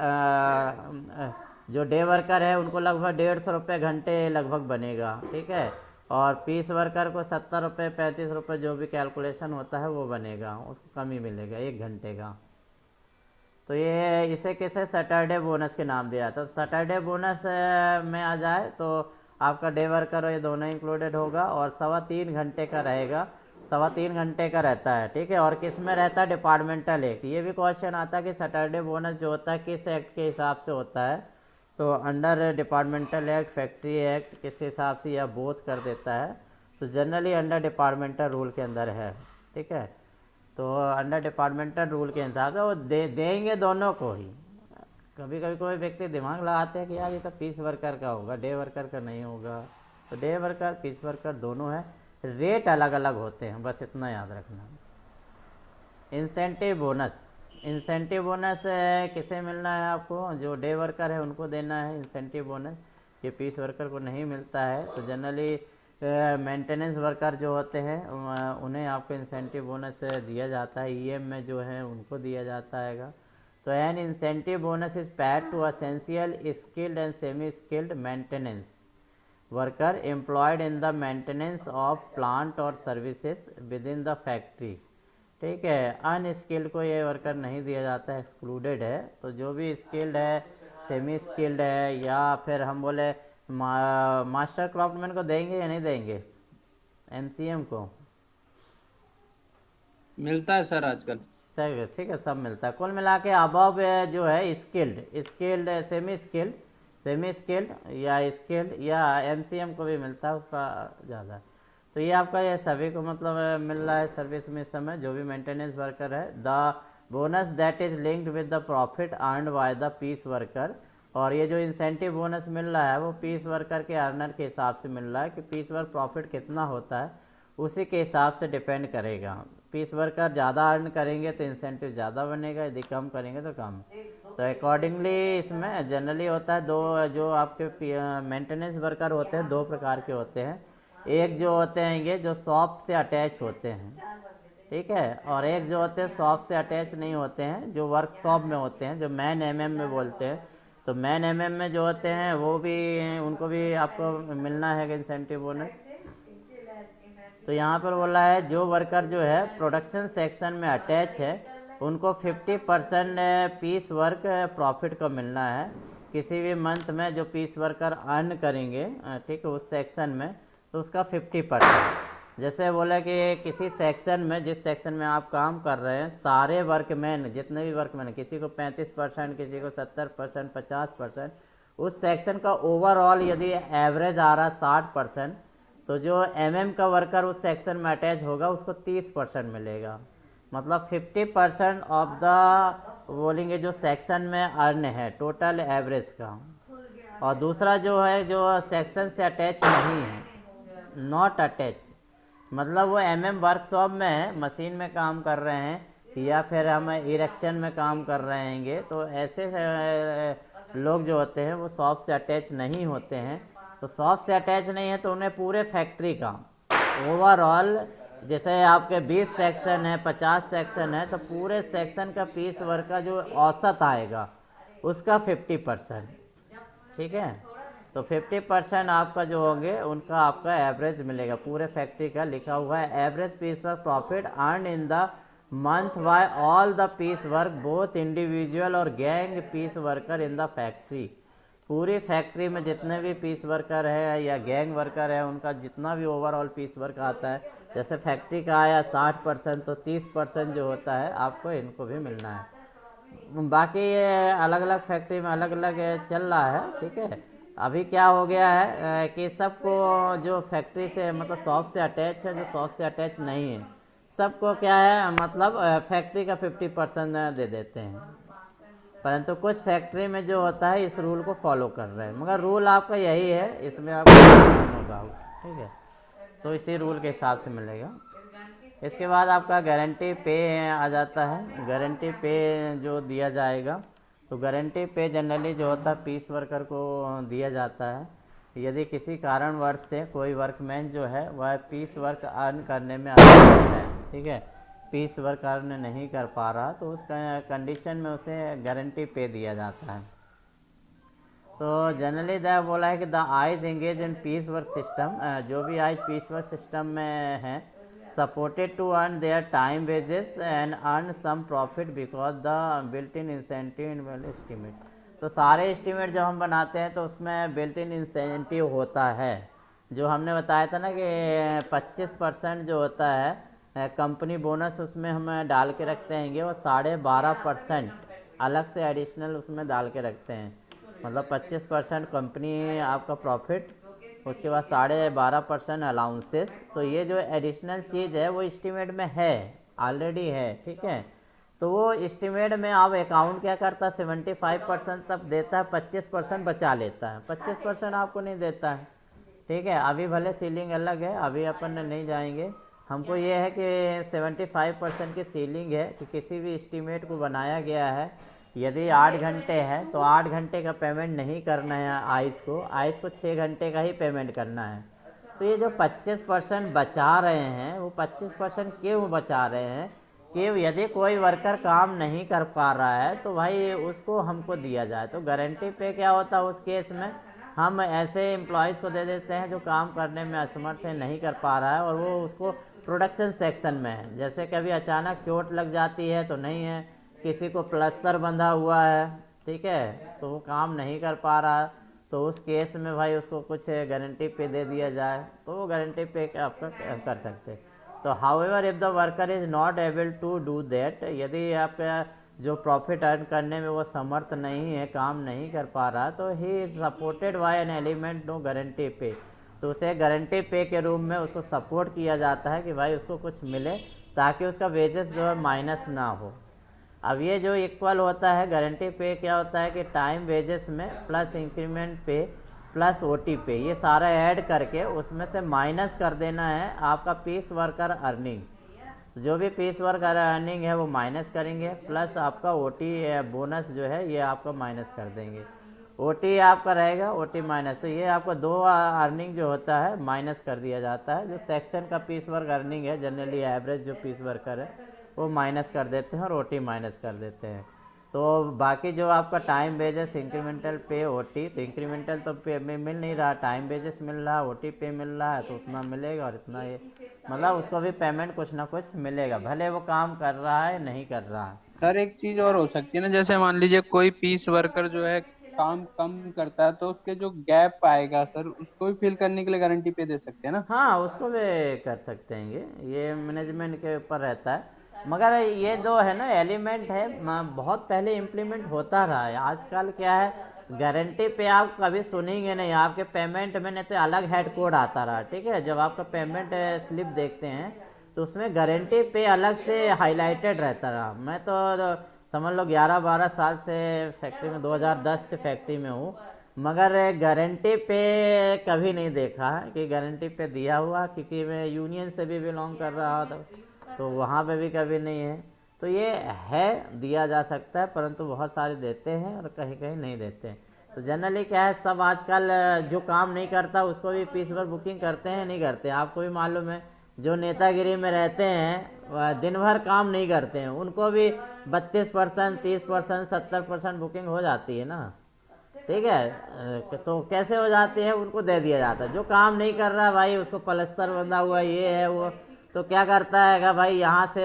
जो डे वर्कर है उनको लगभग 150 रुपये घंटे लगभग बनेगा, ठीक है। और पीस वर्कर को 70 रुपये 35 रुपये जो भी कैलकुलेशन होता है वो बनेगा, उसको कम ही मिलेगा 1 घंटे का। तो ये इसे कैसे सैटरडे बोनस के नाम दिया। तो सैटरडे बोनस में आ जाए तो आपका डे वर्कर ये दोनों इंक्लूडेड होगा और 3.25 घंटे का रहेगा, 3.25 घंटे का रहता है, ठीक है। और किस में रहता है, डिपार्टमेंटल एक्ट। ये भी क्वेश्चन आता है कि सैटरडे बोनस जो होता है किस एक्ट के हिसाब से होता है, तो under departmental act, factory act, किस हिसाब से या बोथ कर देता है। तो जनरली अंडर डिपार्टमेंटल रूल के अंदर है, ठीक है। तो अंडर डिपार्टमेंटल रूल के हिसाब से वो देंगे दोनों को ही। कभी कभी कोई व्यक्ति दिमाग लगाते हैं कि यार ये तो पीस वर्कर का होगा, डे वर्कर का नहीं होगा। तो डे वर्कर पीस वर्कर दोनों है, रेट अलग अलग होते हैं, बस इतना याद रखना। इंसेंटिव बोनस, इंसेंटिव बोनस किसे मिलना है आपको, जो डे वर्कर है उनको देना है इंसेंटिव बोनस, ये पीस वर्कर को नहीं मिलता है। तो जनरली मेंटेनेंस वर्कर जो होते हैं उन्हें आपको इंसेंटिव बोनस दिया जाता है, ईएम में जो है उनको दिया जाता हैगा। तो an incentive bonus is paid to essential skilled and semi skilled maintenance worker employed in the maintenance of plant और services with in the factory, ठीक है। अनस्किल्ड को ये वर्कर नहीं दिया जाता है, एक्सक्लूडेड है। तो जो भी स्किल्ड है, सेमी स्किल्ड है, या फिर हम बोले मास्टर क्राफ्टमैन को देंगे या नहीं देंगे, एमसीएम को मिलता है सर आजकल, सर, ठीक है, सब मिलता है। कुल मिला के अबव जो है स्किल्ड सेमी स्किल्ड या स्किल्ड या एमसीएम को भी मिलता है, उसका ज़्यादा। तो ये आपका ये सभी को मतलब मिल रहा है सर्विस में इस समय, जो भी मेंटेनेंस वर्कर है। The bonus that is linked with the profit earned by the piece worker. और ये जो इंसेंटिव बोनस मिल रहा है वो पीस वर्कर के अर्नर के हिसाब से मिल रहा है कि पीस वर्क प्रॉफिट कितना होता है उसी के हिसाब से डिपेंड करेगा। पीस वर्कर ज़्यादा अर्न करेंगे तो इंसेंटिव ज़्यादा बनेगा, यदि कम करेंगे तो कम। तो अकॉर्डिंगली इसमें जनरली होता है दो, जो आपके मेंटेनेंस वर्कर होते हैं 2 प्रकार के होते हैं। एक जो होते हैं ये जो शॉप से अटैच होते हैं, ठीक है। और एक जो होते हैं शॉप से अटैच नहीं होते हैं, जो वर्कशॉप में होते हैं, जो मैन एमएम में बोलते हैं। तो मैन एमएम में जो होते हैं वो भी, उनको भी आपको मिलना है इंसेंटिव बोनस। तो यहाँ पर बोला है जो वर्कर जो है प्रोडक्शन सेक्शन में अटैच है उनको 50% पीस वर्क प्रॉफिट को मिलना है किसी भी मंथ में। जो पीस वर्कर अर्न करेंगे, ठीक है, उस सेक्शन में, तो उसका 50%। जैसे बोला कि किसी सेक्शन में, जिस सेक्शन में आप काम कर रहे हैं, सारे वर्कमैन, जितने भी वर्कमैन, किसी को 35%, किसी को 70%, 50%, उस सेक्शन का ओवरऑल यदि एवरेज आ रहा 60%, तो जो एमएम का वर्कर उस सेक्शन में अटैच होगा उसको 30% मिलेगा। मतलब 50% ऑफ द बोलेंगे जो सेक्शन में अर्न है टोटल एवरेज का। और दूसरा जो है जो सेक्शन से अटैच नहीं है, नॉट अटैच, मतलब वो एमएम वर्कशॉप में है, मशीन में काम कर रहे हैं या फिर हम इरेक्शन में काम कर रहे हैंगे, तो ऐसे लोग जो होते हैं वो शॉप से अटैच नहीं होते हैं। तो शॉप से अटैच नहीं है तो उन्हें पूरे फैक्ट्री का ओवरऑल, जैसे आपके 20 सेक्शन है, 50 सेक्शन है, तो पूरे सेक्शन का पीस वर्क का जो औसत आएगा उसका 50%, ठीक है। तो 50% आपका जो होंगे उनका आपका एवरेज मिलेगा पूरे फैक्ट्री का। लिखा हुआ है average piece work profit earn in the month by all the piece work both individual और gang piece worker in the factory. पूरी फैक्ट्री में जितने भी पीस वर्कर है या गैंग वर्कर है उनका जितना भी ओवरऑल पीस वर्क आता है, जैसे फैक्ट्री का आया 60%, तो 30% जो होता है आपको इनको भी मिलना है। बाकी ये अलग अलग फैक्ट्री में अलग अलग चल रहा है, ठीक है। अभी क्या हो गया है कि सबको जो फैक्ट्री से मतलब शॉप से अटैच है, जो शॉप से अटैच नहीं है, सबको क्या है मतलब फैक्ट्री का 50% दे देते हैं। परंतु कुछ फैक्ट्री में जो होता है इस रूल को फॉलो कर रहे हैं, मगर रूल आपका यही है, इसमें आपको होगा, ठीक है। तो इसी रूल के हिसाब से मिलेगा। इसके बाद आपका गारंटी पे आ जाता है। गारंटी पे जो दिया जाएगा, तो गारंटी पे जनरली जो होता है पीस वर्कर को दिया जाता है यदि किसी कारणवश से कोई वर्कमैन जो है वह पीस वर्क अर्न करने में असमर्थ है, ठीक है, पीस वर्क अर्न नहीं कर पा रहा, तो उस कंडीशन में उसे गारंटी पे दिया जाता है। तो जनरली द बोला है कि the eyes engage in piece work system, जो भी आइज पीस वर्क सिस्टम में है, supported to earn their time wages and earn some profit because the built in incentive in estimate. तो सारे एस्टिमेट जब हम बनाते हैं तो उसमें बिल्ट इन इंसेंटिव होता है। जो हमने बताया था ना कि 25% जो होता है कंपनी बोनस, उसमें हम डाल के रखते हैं वो 12.5% अलग से एडिशनल उसमें डाल के रखते हैं। मतलब 25% कंपनी आपका प्रॉफिट, उसके बाद 12.5% अलाउंसेस। तो ये जो एडिशनल चीज़ है वो एस्टीमेट में है, ऑलरेडी है, ठीक है। तो वो एस्टीमेट में आप अकाउंट क्या करता है 75% तक देता है, 25% बचा लेता है, 25% आपको नहीं देता है, ठीक है। अभी भले सीलिंग अलग है, अभी अपन नहीं जाएंगे। हमको ये है कि 75% की सीलिंग है कि किसी भी एस्टीमेट को बनाया गया है, यदि 8 घंटे है तो 8 घंटे का पेमेंट नहीं करना है आइस को 6 घंटे का ही पेमेंट करना है। तो ये जो 25% बचा रहे हैं वो 25% क्यों बचा रहे हैं कि यदि कोई वर्कर काम नहीं कर पा रहा है तो भाई उसको हमको दिया जाए। तो गारंटी पे क्या होता है उस केस में, हम ऐसे एम्प्लॉयज़ को दे देते हैं जो काम करने में असमर्थ है, नहीं कर पा रहा है, और वो उसको प्रोडक्शन सेक्शन में है। जैसे कभी अचानक चोट लग जाती है तो नहीं है, किसी को प्लास्टर बंधा हुआ है, ठीक है, तो वो काम नहीं कर पा रहा, तो उस केस में भाई उसको कुछ गारंटी पे दे दिया जाए, तो वो गारंटी पे आपका कर सकते हैं। तो however if the worker is not able to do that, यदि आप जो प्रॉफिट अर्न करने में वो समर्थ नहीं है, काम नहीं कर पा रहा, तो he is supported by an element no guarantee pay. तो उसे गारंटी पे के रूप में उसको सपोर्ट किया जाता है कि भाई उसको कुछ मिले ताकि उसका वेजेस जो है माइनस ना हो। अब ये जो इक्वल होता है गारंटी पे क्या होता है कि टाइम वेजेस में प्लस इंक्रीमेंट पे प्लस ओटी पे, ये सारा ऐड करके उसमें से माइनस कर देना है आपका पीस वर्कर अर्निंग। जो भी पीस वर्कर अर्निंग है वो माइनस करेंगे, प्लस आपका ओटी बोनस जो है ये आपका माइनस कर देंगे। ओटी आपका रहेगा ओटी माइनस, तो ये आपका 2 अर्निंग जो होता है माइनस कर दिया जाता है। जो सेक्शन का पीस वर्क अर्निंग है जनरली एवरेज जो पीस वर्कर है वो माइनस कर देते हैं और ओटी माइनस कर देते हैं। तो बाकी जो आपका टाइम बेसिस इंक्रीमेंटल पे ओटी, तो इंक्रीमेंटल तो पे में मिल नहीं रहा, टाइम बेसिस मिल रहा है, ओटी पे मिल रहा है, तो उतना मिलेगा और इतना ये मतलब उसको भी पेमेंट कुछ ना कुछ मिलेगा, भले वो काम कर रहा है नहीं कर रहा है। सर एक चीज और हो सकती है ना, जैसे मान लीजिए कोई पीस वर्कर जो है काम कम करता है तो उसके जो गैप आएगा सर उसको भी फिल करने के लिए गारंटी पे दे सकते हैं ना? हाँ उसको भी कर सकते हैं, ये मैनेजमेंट के ऊपर रहता है। मगर ये जो है ना एलिमेंट है बहुत पहले इम्प्लीमेंट होता रहा है। आजकल क्या है गारंटी पे आप कभी सुनेंगे नहीं, आपके पेमेंट में नहीं तो अलग हेड कोड आता रहा, ठीक है। जब आपका पेमेंट स्लिप देखते हैं तो उसमें गारंटी पे अलग से हाईलाइटेड रहता रहा। मैं तो समझ लो 11-12 साल से फैक्ट्री में, 2010 से फैक्ट्री में हूँ, मगर गारंटी पे कभी नहीं देखा है कि गारंटी पे दिया हुआ, क्योंकि मैं यूनियन से भी बिलोंग कर रहा था तो वहाँ पे भी कभी नहीं है। तो ये है दिया जा सकता है, परंतु बहुत सारे देते हैं और कहीं कहीं नहीं देते हैं। तो जनरली क्या है सब आजकल जो काम नहीं करता उसको भी पीस पर बुकिंग करते हैं, नहीं करते। आपको भी मालूम है जो नेतागिरी में रहते हैं दिन भर काम नहीं करते हैं, उनको भी 32%, 30%, 70% बुकिंग हो जाती है ना, ठीक है। तो कैसे हो जाती है, उनको दे दिया जाता है। जो काम नहीं कर रहा भाई उसको पलस्तर बंधा हुआ ये है वो, तो क्या करता है कि भाई यहाँ से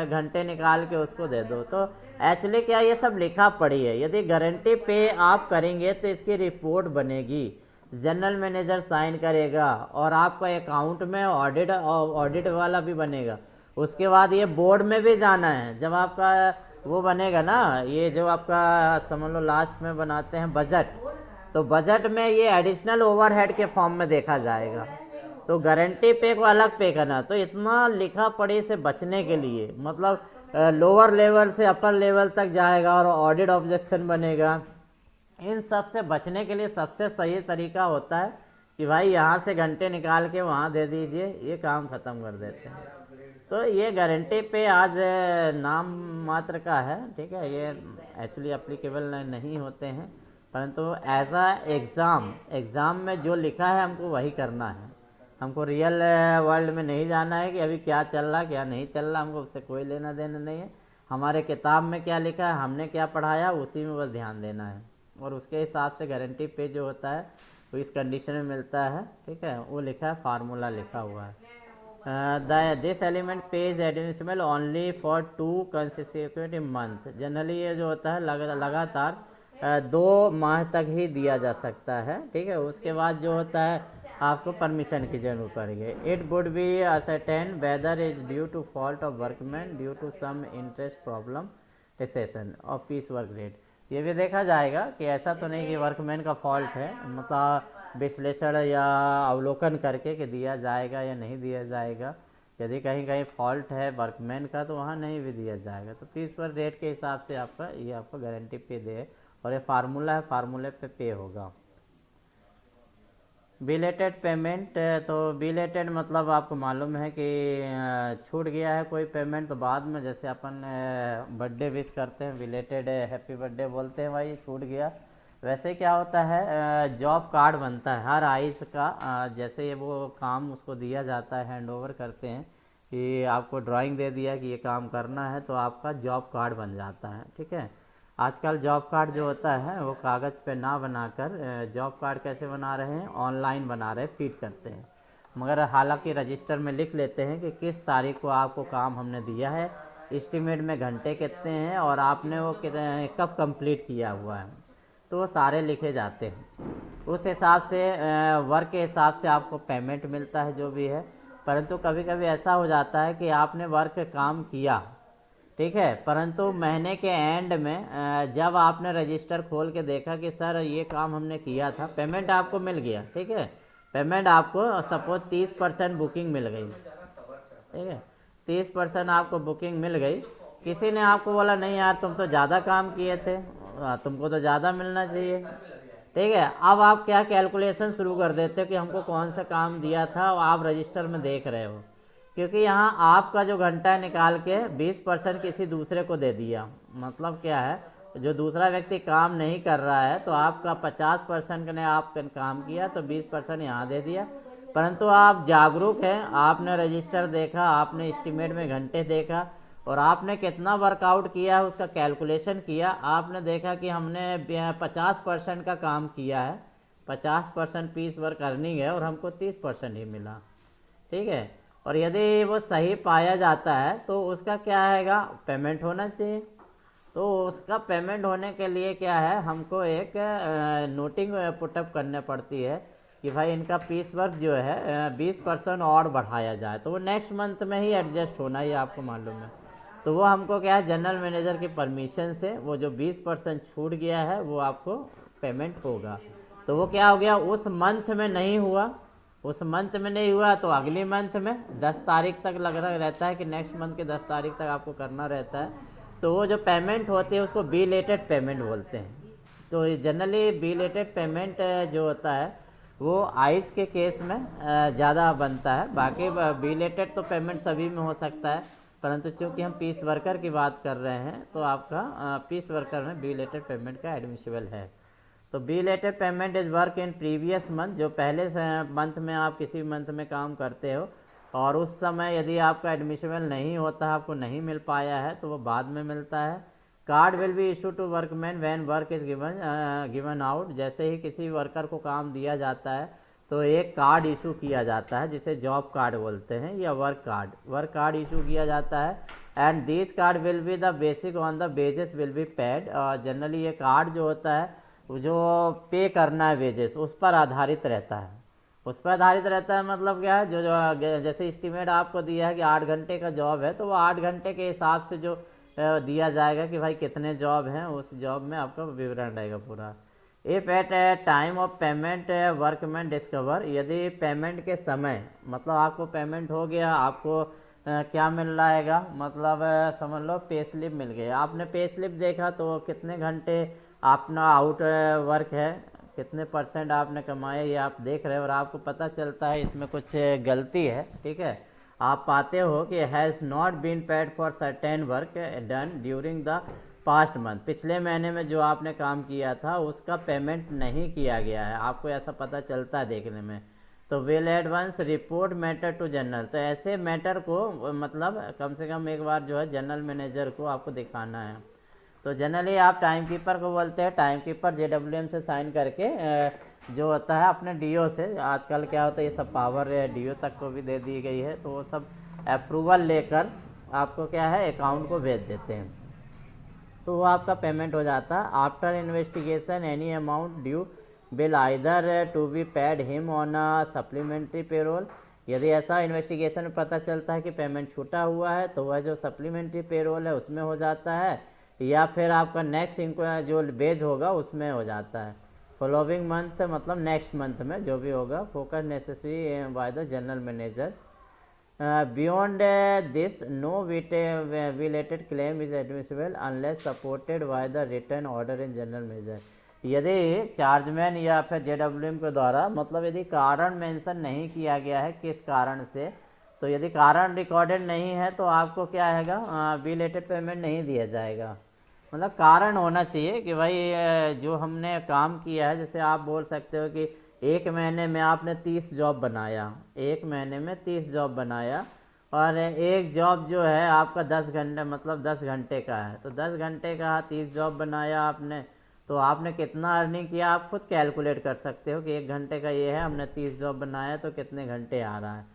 घंटे निकाल के उसको दे दो। तो एक्चुअली क्या ये सब लिखा पड़ी है, यदि गारंटी पे आप करेंगे तो इसकी रिपोर्ट बनेगी, जनरल मैनेजर साइन करेगा और आपका अकाउंट में ऑडिट वाला भी बनेगा। उसके बाद ये बोर्ड में भी जाना है। जब आपका वो बनेगा ना, ये जो आपका समझ लो लास्ट में बनाते हैं बजट, तो बजट में ये एडिशनल ओवरहेड के फॉर्म में देखा जाएगा। तो गारंटी पे को अलग पे करना, तो इतना लिखा पढ़ी से बचने के लिए मतलब लोअर लेवल से अपर लेवल तक जाएगा और ऑडिट ऑब्जेक्शन बनेगा। इन सब से बचने के लिए सबसे सही तरीका होता है कि भाई यहाँ से घंटे निकाल के वहाँ दे दीजिए, ये काम ख़त्म कर देते हैं। तो ये गारंटी पे आज नाम मात्र का है, ठीक है, ये एक्चुअली एप्लीकेबल नहीं होते हैं, परंतु एज आ एग्ज़ाम में जो लिखा है हमको वही करना है। हमको रियल वर्ल्ड में नहीं जाना है कि अभी क्या चल रहा क्या नहीं चल रहा, हमको उससे कोई लेना देना नहीं है। हमारे किताब में क्या लिखा है, हमने क्या पढ़ाया, उसी में बस ध्यान देना है और उसके हिसाब से गारंटी पे जो होता है वो इस कंडीशन में मिलता है, ठीक है। वो लिखा है, फार्मूला लिखा हुआ है। दिस एलिमेंट पे is admissible only for 2 consecutive month. Generally ये जो होता है लगातार 2 माह तक ही दिया जा सकता है, ठीक है। उसके बाद जो होता है आपको परमिशन की जरूरत पड़ेगी। It would be ascertain whether is due to fault of workman due to some interest problem session of piece work rate. ये भी देखा जाएगा कि ऐसा तो नहीं कि वर्कमैन का फॉल्ट है, मतलब विश्लेषण या अवलोकन करके कि दिया जाएगा या नहीं दिया जाएगा। यदि कहीं कहीं फॉल्ट है वर्कमैन का तो वहाँ नहीं भी दिया जाएगा। तो पीस वर्क रेट के हिसाब से आपका ये आपको गारंटी पे दे, और ये फार्मूला है, फार्मूले पे होगा। बिलेटेड पेमेंट, तो बिलेटेड मतलब आपको मालूम है कि छूट गया है कोई पेमेंट, तो बाद में जैसे अपन बर्थडे विश करते हैं, बिलेटेड हैप्पी बर्थडे बोलते हैं, भाई छूट गया। वैसे क्या होता है जॉब कार्ड बनता है हर आइस का, जैसे ये वो काम उसको दिया जाता है, हैंड ओवर करते हैं कि आपको ड्राइंग दे दिया कि ये काम करना है, तो आपका जॉब कार्ड बन जाता है, ठीक है। आजकल जॉब कार्ड जो होता है वो कागज़ पे ना बनाकर जॉब कार्ड कैसे बना रहे हैं, ऑनलाइन बना रहे हैं, फीड करते हैं। मगर हालांकि रजिस्टर में लिख लेते हैं कि किस तारीख को आपको काम हमने दिया है, एस्टीमेट में घंटे कितने हैं और आपने वो कब कंप्लीट किया हुआ है, तो वो सारे लिखे जाते हैं। उस हिसाब से वर्क के हिसाब से आपको पेमेंट मिलता है जो भी है। परंतु कभी कभी ऐसा हो जाता है कि आपने वर्क काम किया, ठीक है, परंतु महीने के एंड में जब आपने रजिस्टर खोल के देखा कि सर ये काम हमने किया था, पेमेंट आपको मिल गया, ठीक है, पेमेंट आपको सपोज 30% बुकिंग मिल गई, ठीक है, 30% आपको बुकिंग मिल गई। किसी ने आपको बोला नहीं यार तुम तो ज़्यादा काम किए थे, तुमको तो ज़्यादा मिलना चाहिए, ठीक है। अब आप क्या कैलकुलेशन शुरू कर देते हो कि हमको कौन सा काम दिया था, और आप रजिस्टर में देख रहे हो, क्योंकि यहाँ आपका जो घंटा निकाल के 20% किसी दूसरे को दे दिया। मतलब क्या है, जो दूसरा व्यक्ति काम नहीं कर रहा है तो आपका 50% ने आप काम किया तो 20% यहाँ दे दिया। परंतु आप जागरूक हैं, आपने रजिस्टर देखा, आपने एस्टीमेट में घंटे देखा और आपने कितना वर्कआउट किया है उसका कैलकुलेशन किया। आपने देखा कि हमने 50% का काम किया है, 50% पीस वर्क अर्निंग है और हमको 30% ही मिला, ठीक है। और यदि वो सही पाया जाता है तो उसका क्या आएगा, पेमेंट होना चाहिए। तो उसका पेमेंट होने के लिए क्या है, हमको एक नोटिंग पुटअप करने पड़ती है कि भाई इनका पीस वर्क जो है 20% और बढ़ाया जाए, तो वो नेक्स्ट मंथ में ही एडजस्ट होना, ये आपको मालूम है। तो वो हमको क्या है, जनरल मैनेजर की परमिशन से वो जो 20% छूट गया है वो आपको पेमेंट होगा। तो वो क्या हो गया, उस मंथ में नहीं हुआ, उस मंथ में नहीं हुआ तो अगली मंथ में 10 तारीख तक लग रहा रहता है कि नेक्स्ट मंथ के 10 तारीख तक आपको करना रहता है। तो वो जो पेमेंट होती है उसको बिलेटेड पेमेंट बोलते हैं। तो जनरली बिलेटेड पेमेंट जो होता है वो आइस के केस में ज़्यादा बनता है, बाकी बिलेटेड तो पेमेंट सभी में हो सकता है, परंतु चूँकि हम पीस वर्कर की बात कर रहे हैं तो आपका पीस वर्कर में बिलेटेड पेमेंट का एडमिसिबल है। तो belated payment is work in previous month, जो पहले मंथ में आप किसी मंथ में काम करते हो और उस समय यदि आपका एडमिसिबल नहीं होता है, आपको नहीं मिल पाया है, तो वो बाद में मिलता है। Card will be issue to workman when work is given out, जैसे ही किसी वर्कर को काम दिया जाता है तो एक कार्ड इशू किया जाता है जिसे जॉब कार्ड बोलते हैं या वर्क कार्ड इशू किया जाता है। And this card will be the basic on the wages will be paid. Generally ये कार्ड जो होता है जो पे करना है वेजेस उस पर आधारित रहता है, उस पर आधारित रहता है। मतलब क्या है, जो जैसे एस्टीमेट आपको दिया है कि 8 घंटे का जॉब है तो वो 8 घंटे के हिसाब से जो दिया जाएगा कि भाई कितने जॉब हैं, उस जॉब में आपका विवरण रहेगा पूरा। If at time of payment workman discover, यदि पेमेंट के समय मतलब आपको पेमेंट हो गया, आपको क्या मिल रहा है, मतलब समझ लो पे स्लिप मिल गया, आपने पे स्लिप देखा तो कितने घंटे अपना आउट वर्क है, कितने % आपने कमाए ये आप देख रहे हो और आपको पता चलता है इसमें कुछ गलती है, ठीक है। आप पाते हो कि has not been paid for certain work done during the past month, पिछले महीने में जो आपने काम किया था उसका पेमेंट नहीं किया गया है, आपको ऐसा पता चलता है देखने में। तो will advance report matter to general, तो ऐसे मैटर को मतलब कम से कम एक बार जो है जनरल मैनेजर को आपको दिखाना है। तो जनरली आप टाइम कीपर को बोलते हैं, टाइम कीपर JWM से साइन करके जो होता है अपने DO से, आजकल क्या होता है ये सब पावर DO तक को भी दे दी गई है, तो वो सब अप्रूवल लेकर आपको क्या है अकाउंट को भेज देते हैं, तो वो आपका पेमेंट हो जाता है। After investigation any amount due will either to be paid him on a supplementary payroll, यदि ऐसा इन्वेस्टिगेशन में पता चलता है कि पेमेंट छूटा हुआ है तो वह जो सप्लीमेंट्री पेरोल है उसमें हो जाता है, या फिर आपका नेक्स्ट जो बेज होगा उसमें हो जाता है। फॉलोइंग मंथ मतलब नेक्स्ट मंथ में जो भी होगा, focus necessary by the general manager. Beyond this no violated claim is admissible unless supported by the return order in general manager, यदि चार्जमैन या फिर JWM के द्वारा मतलब यदि कारण मेंशन नहीं किया गया है किस कारण से, तो यदि कारण रिकॉर्डेड नहीं है तो आपको क्या आएगा, बिलेटेड पेमेंट नहीं दिया जाएगा। मतलब कारण होना चाहिए कि भाई जो हमने काम किया है, जैसे आप बोल सकते हो कि एक महीने में आपने 30 जॉब बनाया, एक महीने में 30 जॉब बनाया और एक जॉब जो है आपका 10 घंटे मतलब 10 घंटे का है, तो 10 घंटे का 30 जॉब बनाया आपने, तो आपने कितना अर्निंग किया आप खुद कैलकुलेट कर सकते हो कि 1 घंटे का ये है, हमने 30 जॉब बनाया तो कितने घंटे आ रहा है,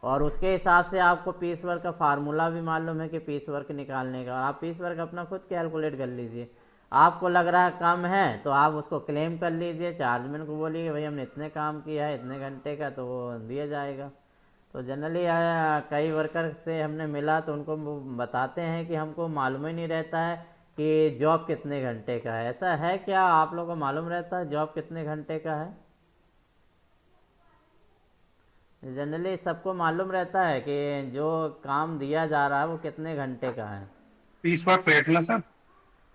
और उसके हिसाब से आपको पीस वर्क का फार्मूला भी मालूम है कि पीस वर्क निकालने का, और आप पीस वर्क अपना खुद कैलकुलेट कर लीजिए। आपको लग रहा है कम है तो आप उसको क्लेम कर लीजिए, चार्जमैन को बोलिए कि भाई हमने इतने काम किया है इतने घंटे का, तो वो दिया जाएगा। तो जनरली कई वर्कर से हमने मिला तो उनको बताते हैं कि हमको मालूम ही नहीं रहता है कि जॉब कितने घंटे का है। ऐसा है क्या, आप लोगों को मालूम रहता है जॉब कितने घंटे का है? जनरली सबको मालूम रहता है कि जो काम दिया जा रहा है वो कितने घंटे का है। पीस वर्क रेट ना सर?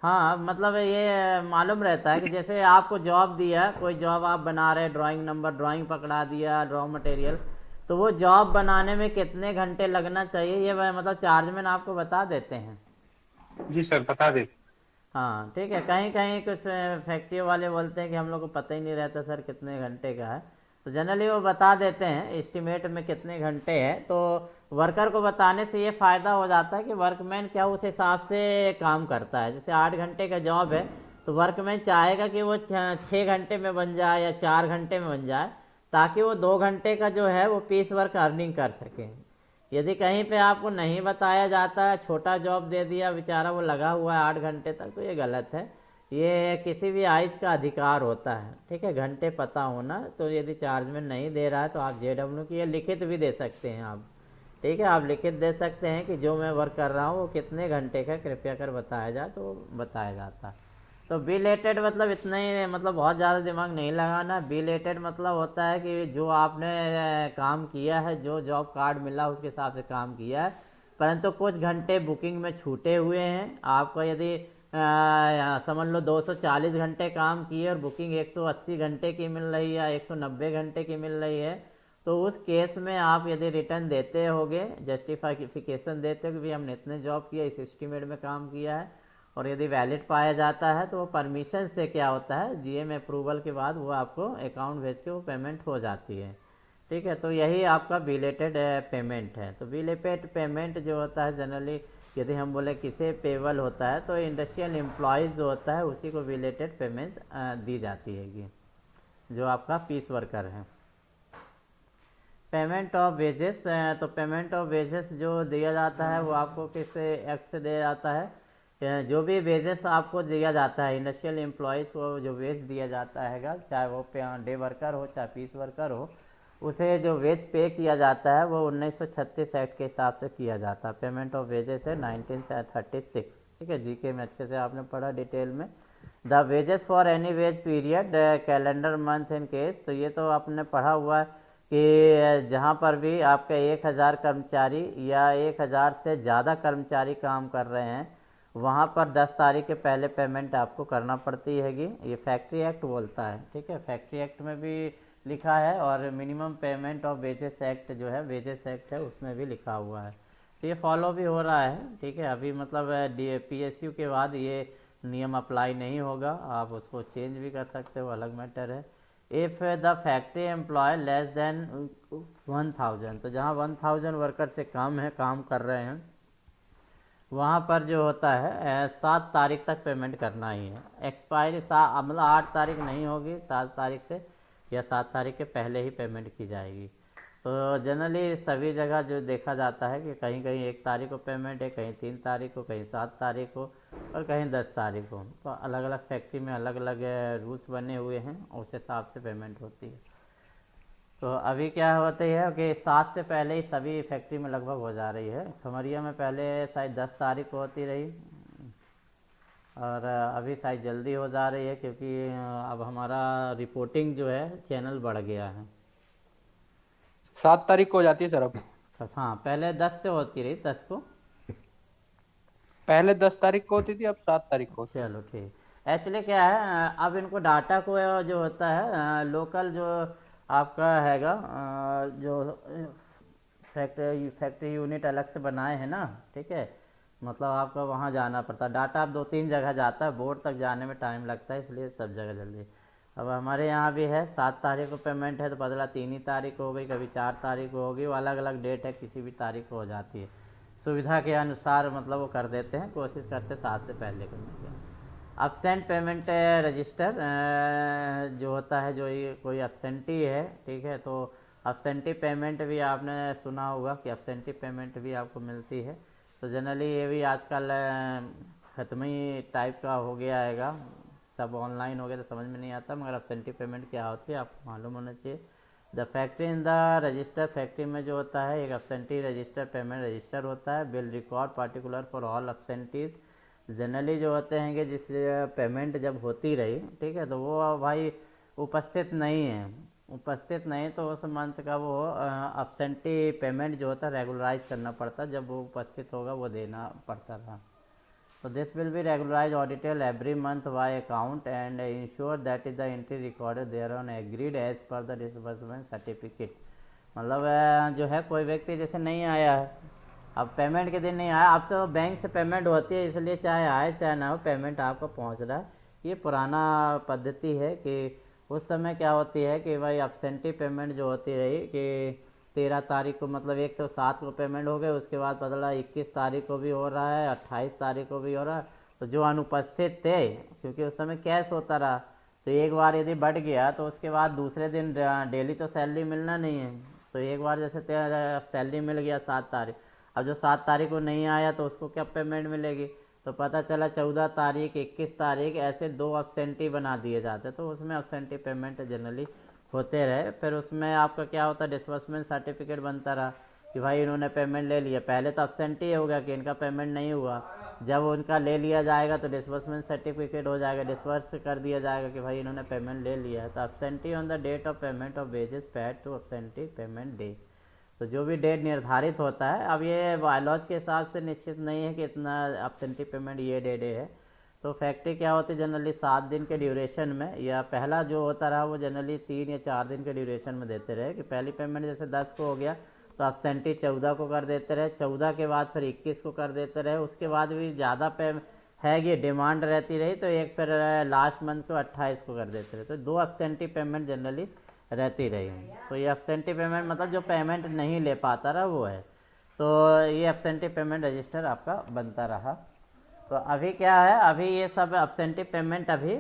हाँ, मतलब ये मालूम रहता है कि जैसे आपको जॉब दिया, कोई जॉब आप बना रहे, ड्राइंग नंबर ड्राइंग पकड़ा दिया, रॉ मटेरियल, तो वो जॉब बनाने में कितने घंटे लगना चाहिए ये मतलब चार्जमैन आपको बता देते हैं। जी सर बता देते। हाँ ठीक है, कहीं कहीं कुछ फैक्ट्री वाले बोलते हैं कि हम लोग को पता ही नहीं रहता सर कितने घंटे का है, तो जनरली वो बता देते हैं एस्टिमेट में कितने घंटे हैं। तो वर्कर को बताने से ये फ़ायदा हो जाता है कि वर्कमैन क्या उस हिसाब से काम करता है। जैसे 8 घंटे का जॉब है तो वर्कमैन चाहेगा कि वो 6 घंटे में बन जाए या 4 घंटे में बन जाए, ताकि वो 2 घंटे का जो है वो पीस वर्क अर्निंग कर सके। यदि कहीं पे आपको नहीं बताया जाता है, छोटा जॉब दे दिया, बेचारा वो लगा हुआ है 8 घंटे तक, तो ये गलत है। ये किसी भी आइज का अधिकार होता है, ठीक है, घंटे पता होना। तो यदि चार्ज में नहीं दे रहा है तो आप JW की ये लिखित भी दे सकते हैं आप, ठीक है, आप लिखित दे सकते हैं कि जो मैं वर्क कर रहा हूँ वो कितने घंटे का कृपया कर बताया जाए, तो बताया जाता है। तो बिलेटेड मतलब इतना ही, मतलब बहुत ज़्यादा दिमाग नहीं लगाना। बिलेटेड मतलब होता है कि जो आपने काम किया है, जो जॉब कार्ड मिला उसके हिसाब से काम किया है, परंतु कुछ घंटे बुकिंग में छूटे हुए हैं। आपको यदि समझ लो 240 घंटे काम किए और बुकिंग 180 घंटे की मिल रही है या 190 घंटे की मिल रही है, तो उस केस में आप यदि रिटर्न देते होगे, जस्टिफिकेशन देते हो कि भाई हमने इतने जॉब किया, इस एस्टीमेट में काम किया है, और यदि वैलिड पाया जाता है तो वो परमिशन से क्या होता है, GM अप्रूवल के बाद वो आपको अकाउंट भेज के वो पेमेंट हो जाती है, ठीक है। तो यही आपका बिलेटेड पेमेंट है। तो बिलेटेड पेमेंट जो होता है जनरली यदि हम बोले किसे पेबल होता है, तो इंडस्ट्रियल एम्प्लॉयज़ जो होता है उसी को बिलेटेड पेमेंट्स दी जाती है, जो आपका पीस वर्कर है। पेमेंट ऑफ वेजेस, तो पेमेंट ऑफ वेजेस जो दिया जाता है वो आपको किस एक्ट से दिया जाता है? जो भी वेजेस आपको दिया जाता है इंडस्ट्रियल एम्प्लॉयज़ को, जो वेज दिया जाता है, चाहे वो डे वर्कर हो चाहे पीस वर्कर हो, उसे जो वेज पे किया जाता है वो 1936 एक्ट के हिसाब से किया जाता है। पेमेंट ऑफ वेजेस है 1936, ठीक है, GK में अच्छे से आपने पढ़ा डिटेल में। The wages for any ways period calendar month in case, तो ये तो आपने पढ़ा हुआ है कि जहाँ पर भी आपके 1000 कर्मचारी या 1000 से ज़्यादा कर्मचारी काम कर रहे हैं, वहाँ पर 10 तारीख के पहले पेमेंट आपको करना पड़ती हैगी। ये फैक्ट्री एक्ट बोलता है, ठीक है, फैक्ट्री एक्ट में भी लिखा है, और minimum payment of wages act जो है, वेजेस एक्ट है, उसमें भी लिखा हुआ है। तो ये फॉलो भी हो रहा है, ठीक है। अभी मतलब PSU के बाद ये नियम अप्लाई नहीं होगा, आप उसको चेंज भी कर सकते हो, अलग मैटर है। If the factory employ less than 1000, तो जहाँ 1000 वर्कर से कम है, काम कर रहे हैं, वहाँ पर जो होता है 7 तारीख तक पेमेंट करना ही है। एक्सपायरी मतलब 8 तारीख नहीं होगी, 7 तारीख से या 7 तारीख के पहले ही पेमेंट की जाएगी। तो जनरली सभी जगह जो देखा जाता है कि कहीं कहीं 1 तारीख को पेमेंट है, कहीं 3 तारीख को, कहीं 7 तारीख को, और कहीं 10 तारीख को। तो अलग अलग फैक्ट्री में अलग अलग रूल्स बने हुए हैं, उस हिसाब से पेमेंट होती है। तो अभी क्या होती है कि 7 से पहले ही सभी फैक्ट्री में लगभग हो जा रही है। खमरिया में पहले शायद 10 तारीख को होती रही, और अभी शायद जल्दी हो जा रही है, क्योंकि अब हमारा रिपोर्टिंग जो है चैनल बढ़ गया है। 7 तारीख को हो जाती है सर अब? हाँ, पहले 10 से होती रही, 10 को, पहले 10 तारीख को होती थी, अब 7 तारीख को। चलो ठीक। एक्चुअली क्या है, अब इनको डाटा को जो होता है लोकल जो आपका हैगा, जो फैक्ट्री यूनिट अलग से बनाए हैं ना, ठीक है, मतलब आपका वहाँ जाना पड़ता है। डाटा अब 2-3 जगह जाता है, बोर्ड तक जाने में टाइम लगता है, इसलिए सब जगह जल्दी। अब हमारे यहाँ भी है 7 तारीख को पेमेंट है, तो बदला 3 ही तारीख को हो गई, कभी 4 तारीख को होगी, वो अलग अलग डेट है, किसी भी तारीख को हो जाती है। सुविधा के अनुसार मतलब वो कर देते हैं, कोशिश करते 7 से पहले करने की। अब्सेंट पेमेंट रजिस्टर जो होता है, जो ये कोई अब्सेंटी है, ठीक है, तो अब्सेंटी पेमेंट भी आपने सुना होगा कि अब्सेंटी पेमेंट भी आपको मिलती है। तो जनरली ये भी आजकल ख़त्म ही टाइप का हो गया हैगा, सब ऑनलाइन हो गया, तो समझ में नहीं आता, मगर अब्सेंटी पेमेंट क्या होती है आपको मालूम होना चाहिए। The factory in the register, factory में जो होता है एक अब्सेंटी रजिस्टर, पेमेंट रजिस्टर होता है, bill record particular for all absentees. Generally जो होते हैं कि जिस पेमेंट जब होती रही, ठीक है, तो वो भाई उपस्थित नहीं है, उपस्थित नहीं, तो उस मंथ का वो अब्सेंटी पेमेंट जो होता है रेगुलराइज करना पड़ता, जब वो उपस्थित होगा वो देना पड़ता था। So this will be regularized audited every month by account and ensure that is the entry recorded thereon agreed as per the disbursement certificate। मतलब जो है कोई व्यक्ति जैसे नहीं आया है, अब पेमेंट के दिन नहीं आया, आपसे वो बैंक से पेमेंट होती है, इसलिए चाहे आए चाहे ना हो पेमेंट आपको पहुंच रहा है। ये पुराना पद्धति है कि उस समय क्या होती है कि भाई एब्सेंटी पेमेंट जो होती रही कि 13 तारीख को, मतलब एक तो 7 को पेमेंट हो गए, उसके बाद पता लगा 21 तारीख को भी हो रहा है, 28 तारीख को भी हो रहा है। तो जो अनुपस्थित थे, क्योंकि उस समय कैश होता रहा, तो एक बार यदि बढ़ गया तो उसके बाद दूसरे दिन डेली तो सैलरी मिलना नहीं है। तो एक बार जैसे सैलरी मिल गया 7 तारीख, अब जो 7 तारीख को नहीं आया तो उसको क्या पेमेंट मिलेगी? तो पता चला 14 तारीख 21 तारीख ऐसे 2 एब्सेंटी बना दिए जाते, तो उसमें एब्सेंटी पेमेंट जनरली होते रहे। फिर उसमें आपका क्या होता, डिस्बर्समेंट सर्टिफिकेट बनता रहा कि भाई इन्होंने पेमेंट ले लिया। पहले तो एब्सेंटी हो गया कि इनका पेमेंट नहीं हुआ, जब उनका ले लिया जाएगा तो डिस्बर्समेंट सर्टिफिकेट हो जाएगा, डिस्बर्स कर दिया जाएगा कि भाई इन्होंने पेमेंट ले लिया है। तो absentee on the date of payment of wages paid to absentee payment day. तो जो भी डेट निर्धारित होता है, अब ये बायलॉज के हिसाब से निश्चित नहीं है कि इतना एब्सेंटी पेमेंट ये डे है। तो फैक्ट्री क्या होती है जनरली 7 दिन के ड्यूरेशन में, या पहला जो होता रहा वो जनरली 3 या 4 दिन के ड्यूरेशन में देते रहे कि पहली पेमेंट जैसे 10 को हो गया तो एब्सेंटी 14 को कर देते रहे, 14 के बाद फिर 21 को कर देते रहे, उसके बाद भी ज़्यादा है ये डिमांड रहती रही तो एक फिर लास्ट मंथ को 28 को कर देते रहे। तो 2 एब्सेंटी पेमेंट जनरली रहती रही। तो ये एब्सेंटी पेमेंट मतलब जो पेमेंट नहीं ले पाता रहा वो है, तो ये एब्सेंटी पेमेंट रजिस्टर आपका बनता रहा। तो अभी क्या है, अभी ये सब एब्सेंटी पेमेंट अभी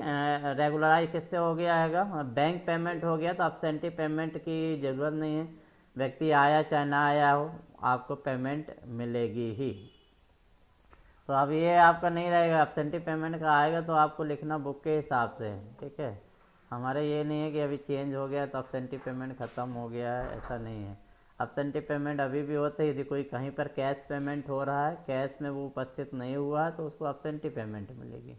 रेगुलराइज किससे हो गया है, बैंक पेमेंट हो गया। तो एब्सेंटी पेमेंट की ज़रूरत नहीं है, व्यक्ति आया चाहे ना आया हो आपको पेमेंट मिलेगी ही। तो अब ये आपका नहीं रहेगा, एब्सेंटी पेमेंट का आएगा तो आपको लिखना बुक के हिसाब से, ठीक है। हमारे ये नहीं है कि अभी चेंज हो गया तो एब्सेंटी पेमेंट ख़त्म हो गया है, ऐसा नहीं है। एब्सेंटी पेमेंट अभी भी होते हैं, यदि कोई कहीं पर कैश पेमेंट हो रहा है, कैश में वो उपस्थित नहीं हुआ है तो उसको एब्सेंटी पेमेंट मिलेगी।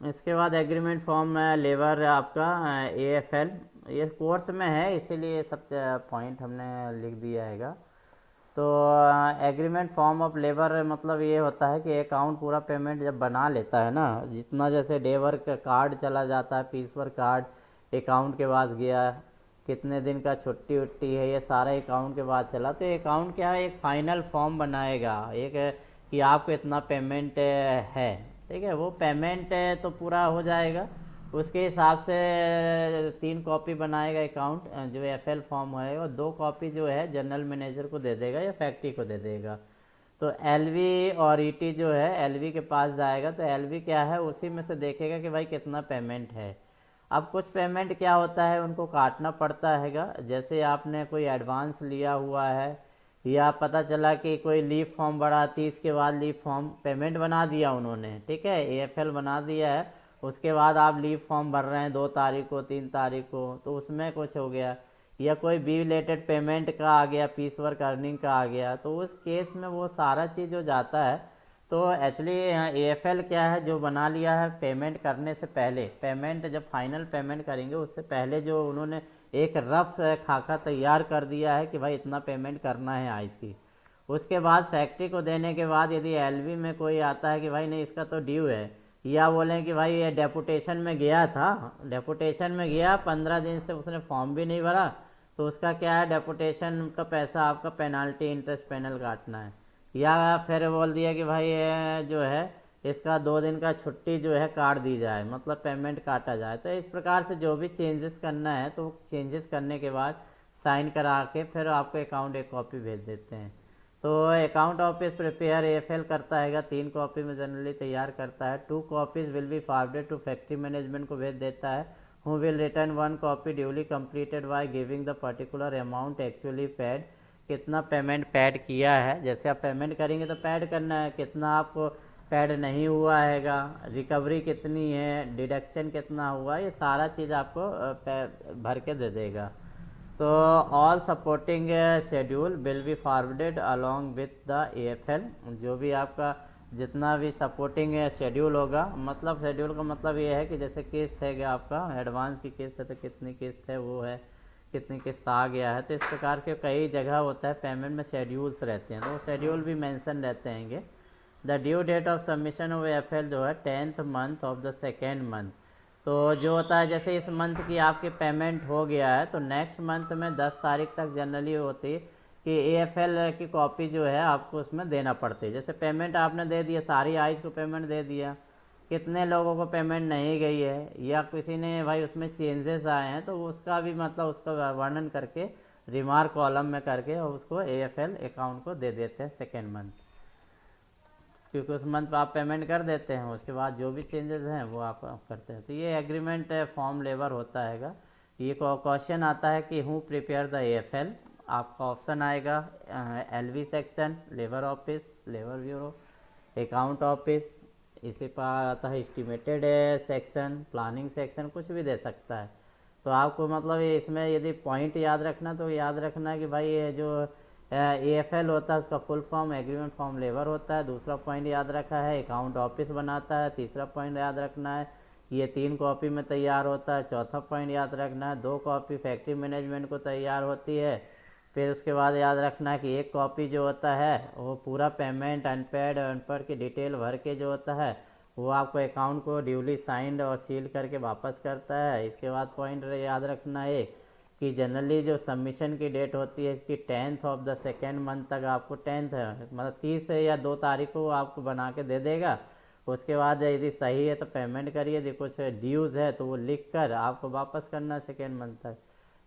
इसके बाद एग्रीमेंट फॉर्म लेबर आपका AFL, ये कोर्स में है इसीलिए ये सब पॉइंट हमने लिख दिया हैगा। तो एग्रीमेंट फॉर्म ऑफ लेबर मतलब ये होता है कि अकाउंट पूरा पेमेंट जब बना लेता है ना, जितना जैसे डे वर्क कार्ड चला जाता है, पीस वर्क कार्ड अकाउंट के पास गया, कितने दिन का छुट्टी उट्टी है, ये सारा अकाउंट के बाद चला, तो अकाउंट क्या है एक फाइनल फॉर्म बनाएगा एक कि आपको इतना पेमेंट है, ठीक है। वो पेमेंट तो पूरा हो जाएगा, उसके हिसाब से 3 कॉपी बनाएगा अकाउंट जो FL फॉर्म है, और 2 कॉपी जो है जनरल मैनेजर को दे देगा या फैक्ट्री को दे देगा। तो LV और ET जो है LV के पास जाएगा, तो LV क्या है उसी में से देखेगा कि भाई कितना पेमेंट है। अब कुछ पेमेंट क्या होता है उनको काटना पड़ता हैगा, जैसे आपने कोई एडवांस लिया हुआ है या पता चला कि कोई लीव फॉर्म बढ़ा 30 के बाद लीव फॉर्म पेमेंट बना दिया उन्होंने, ठीक है, AFL बना दिया है, उसके बाद आप लीव फॉर्म भर रहे हैं 2 तारीख को 3 तारीख को, तो उसमें कुछ हो गया, या कोई बी रिलेटेड पेमेंट का आ गया, पीस वर्क अर्निंग का आ गया, तो उस केस में वो सारा चीज़ जो जाता है। तो एक्चुअली AFL क्या है जो बना लिया है पेमेंट करने से पहले, पेमेंट जब फाइनल पेमेंट करेंगे उससे पहले जो उन्होंने एक रफ खाका तैयार कर दिया है कि भाई इतना पेमेंट करना है आइस की, उसके बाद फैक्ट्री को देने के बाद यदि LV में कोई आता है कि भाई नहीं इसका तो ड्यू है, या बोलें कि भाई ये डेपुटेशन में गया था, डेपुटेशन में गया 15 दिन से उसने फॉर्म भी नहीं भरा, तो उसका क्या है डेपुटेशन का पैसा आपका पेनाल्टी इंटरेस्ट पेनल काटना है, या फिर बोल दिया कि भाई ये जो है इसका 2 दिन का छुट्टी जो है काट दी जाए, मतलब पेमेंट काटा जाए। तो इस प्रकार से जो भी चेंजेस करना है तो चेंजेस करने के बाद साइन करा के फिर आपको अकाउंट एक कॉपी भेज देते हैं। तो अकाउंट ऑफिस प्रिपेयर AFL करता है 3 कॉपी में जनरली तैयार करता है। 2 copies will be forwarded to factory management को भेज देता है, who will return 1 copy duly completed by giving the particular amount actually paid, कितना पेमेंट पैड किया है, जैसे आप पेमेंट करेंगे तो पैड करना है, कितना आपको पैड नहीं हुआ हैगा, रिकवरी कितनी है, डिडक्शन कितना हुआ, ये सारा चीज़ आपको भर के दे देगा। तो all supporting schedule will be forwarded along with the AFL, जो भी आपका जितना भी सपोर्टिंग शेड्यूल होगा, मतलब शेड्यूल का मतलब ये है कि जैसे किस्त है क्या आपका एडवांस की किस्त है तो कितनी किस्त है वो है, कितनी किस्त आ गया है, तो इस प्रकार के कई जगह होता है पेमेंट में शेड्यूल्स रहते हैं, तो वो शेड्यूल भी मेंशन रहते हैंगे। The due date of submission of AFL जो है 10th month of the 2nd month, तो जो होता है जैसे इस मंथ की आपकी पेमेंट हो गया है तो नेक्स्ट मंथ में 10 तारीख तक जनरली होती कि AFL की कॉपी जो है आपको उसमें देना पड़ती है। जैसे पेमेंट आपने दे दिया, सारी आइज को पेमेंट दे दिया, कितने लोगों को पेमेंट नहीं गई है या किसी ने भाई उसमें चेंजेस आए हैं, तो उसका भी मतलब उसका वर्णन करके रिमार्क कॉलम में करके और उसको AFL अकाउंट को दे देते हैं सेकेंड मंथ, क्योंकि उस मंथ आप पेमेंट कर देते हैं, उसके बाद जो भी चेंजेस हैं वो आप करते हैं। तो ये एग्रीमेंट फॉर्म लेबर होता हैगा। ये क्वेश्चन आता है कि हु प्रिपेयर द AFL, आपका ऑप्शन आएगा LV section, labour office, labour bureau, account office, इसी पर आता है एस्टिमेटेड सेक्शन, प्लानिंग सेक्शन, कुछ भी दे सकता है। तो आपको मतलब ये इसमें यदि पॉइंट याद रखना तो याद रखना है कि भाई ये जो AFL होता है उसका full form agreement form labour होता है। दूसरा पॉइंट याद रखा है अकाउंट ऑफिस बनाता है। तीसरा पॉइंट याद रखना है ये 3 कॉपी में तैयार होता है। चौथा पॉइंट याद रखना है 2 कॉपी फैक्ट्री मैनेजमेंट को तैयार होती है। फिर उसके बाद याद रखना है कि 1 कॉपी जो होता है वो पूरा पेमेंट अनपेड अनपढ़ की डिटेल भर के जो होता है वो आपको अकाउंट को ड्यूली साइंड और सील करके वापस करता है। इसके बाद पॉइंट याद रखना है कि जनरली जो सबमिशन की डेट होती है इसकी 10th of the second month तक आपको 10th है मतलब 30 या 2 तारीख को आपको बना के दे देगा। उसके बाद यदि सही है तो पेमेंट करिए, यदि कुछ ड्यूज़ है तो वो लिख कर आपको वापस करना सेकेंड मंथ तक।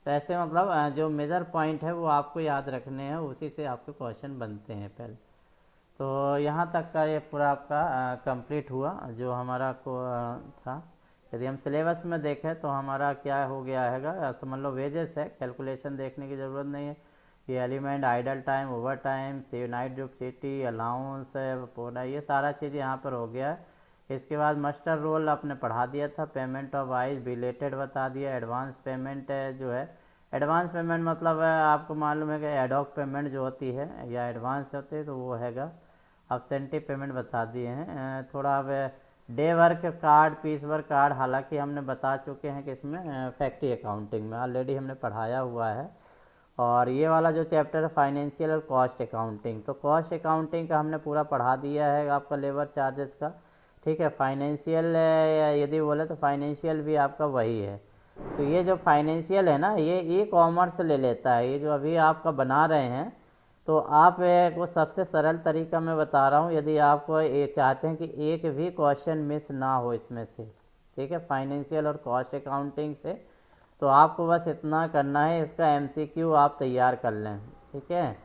तो ऐसे मतलब जो मेजर पॉइंट है वो आपको याद रखने हैं, उसी से आपके क्वेश्चन बनते हैं पहले। तो यहाँ तक का ये पूरा आपका कंप्लीट हुआ जो हमारा को था। यदि हम सिलेबस में देखें तो हमारा क्या हो गया हैगा, समझ लो वेजेस है, कैलकुलेशन देखने की ज़रूरत नहीं है। ये element, idle time, over time, save night duty, allowance है, पूरा ये सारा चीज़ यहाँ पर हो गया है। इसके बाद मास्टर रोल आपने पढ़ा दिया था, पेमेंट ऑफ आइज रिलेटेड बता दिया। एडवांस पेमेंट जो है, एडवांस पेमेंट मतलब आपको मालूम है कि एडॉक पेमेंट जो होती है या एडवांस होती है तो वो हैगा। अब्सेंटी पेमेंट बता दिए हैं। थोड़ा अब day work card, piece work card हालांकि हमने बता चुके हैं कि इसमें फैक्ट्री अकाउंटिंग में ऑलरेडी हमने पढ़ाया हुआ है। और ये वाला जो चैप्टर है फाइनेंशियल और कॉस्ट अकाउंटिंग, तो कॉस्ट अकाउंटिंग का हमने पूरा पढ़ा दिया है आपका लेबर चार्जेस का, ठीक है। फाइनेंशियल यदि बोले तो फाइनेंशियल भी आपका वही है। तो ये जो फाइनेंशियल है ना ये ई-कॉमर्स ले लेता है। ये जो अभी आपका बना रहे हैं तो आप को सबसे सरल तरीका मैं बता रहा हूँ, यदि आपको ये चाहते हैं कि एक भी क्वेश्चन मिस ना हो इसमें से, ठीक है, फाइनेंशियल और कॉस्ट अकाउंटिंग से, तो आपको बस इतना करना है, इसका MCQ आप तैयार कर लें, ठीक है।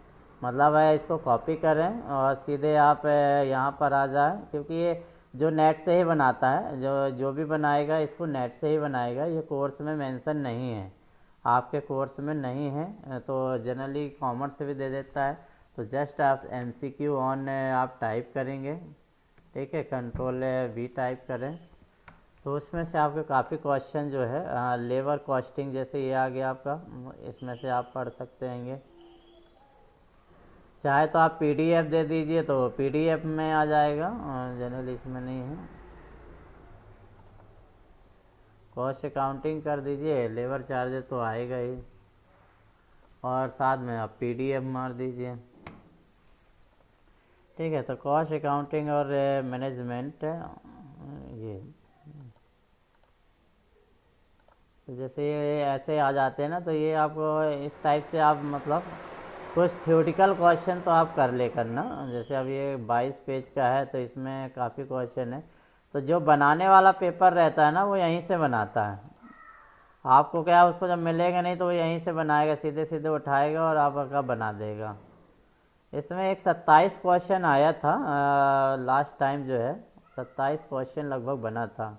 मतलब इसको कॉपी करें और सीधे आप यहाँ पर आ जाएं, क्योंकि ये जो नेट से ही बनाता है, जो भी बनाएगा इसको नेट से ही बनाएगा। ये कोर्स में मेंशन नहीं है, आपके कोर्स में नहीं है, तो जनरली कॉमर्स से भी दे देता है। तो जस्ट आप MCQ ऑन आप टाइप करेंगे, ठीक है, Ctrl+V टाइप करें तो उसमें से आपके काफ़ी क्वेश्चन जो है लेबर कॉस्टिंग जैसे ये आ गया आपका, इसमें से आप पढ़ सकते हैंगे। चाहे तो आप PDF दे दीजिए तो PDF में आ जाएगा, जनरली इसमें नहीं है। कॉस्ट अकाउंटिंग कर दीजिए, लेबर चार्जेस तो आएगा ही, और साथ में आप PDF मार दीजिए, ठीक है। तो कॉस्ट अकाउंटिंग और मैनेजमेंट ये तो जैसे ये ऐसे आ जाते हैं ना, तो ये आपको इस टाइप से आप मतलब कुछ थ्योरेटिकल क्वेश्चन तो आप कर ले करना। जैसे अब ये 22 पेज का है तो इसमें काफ़ी क्वेश्चन है, तो जो बनाने वाला पेपर रहता है ना वो यहीं से बनाता है। आपको क्या उसको जब मिलेगा नहीं तो वो यहीं से बनाएगा, सीधे सीधे उठाएगा और आपका बना देगा। इसमें एक 27 क्वेश्चन आया था लास्ट टाइम जो है, 27 क्वेश्चन लगभग बना था,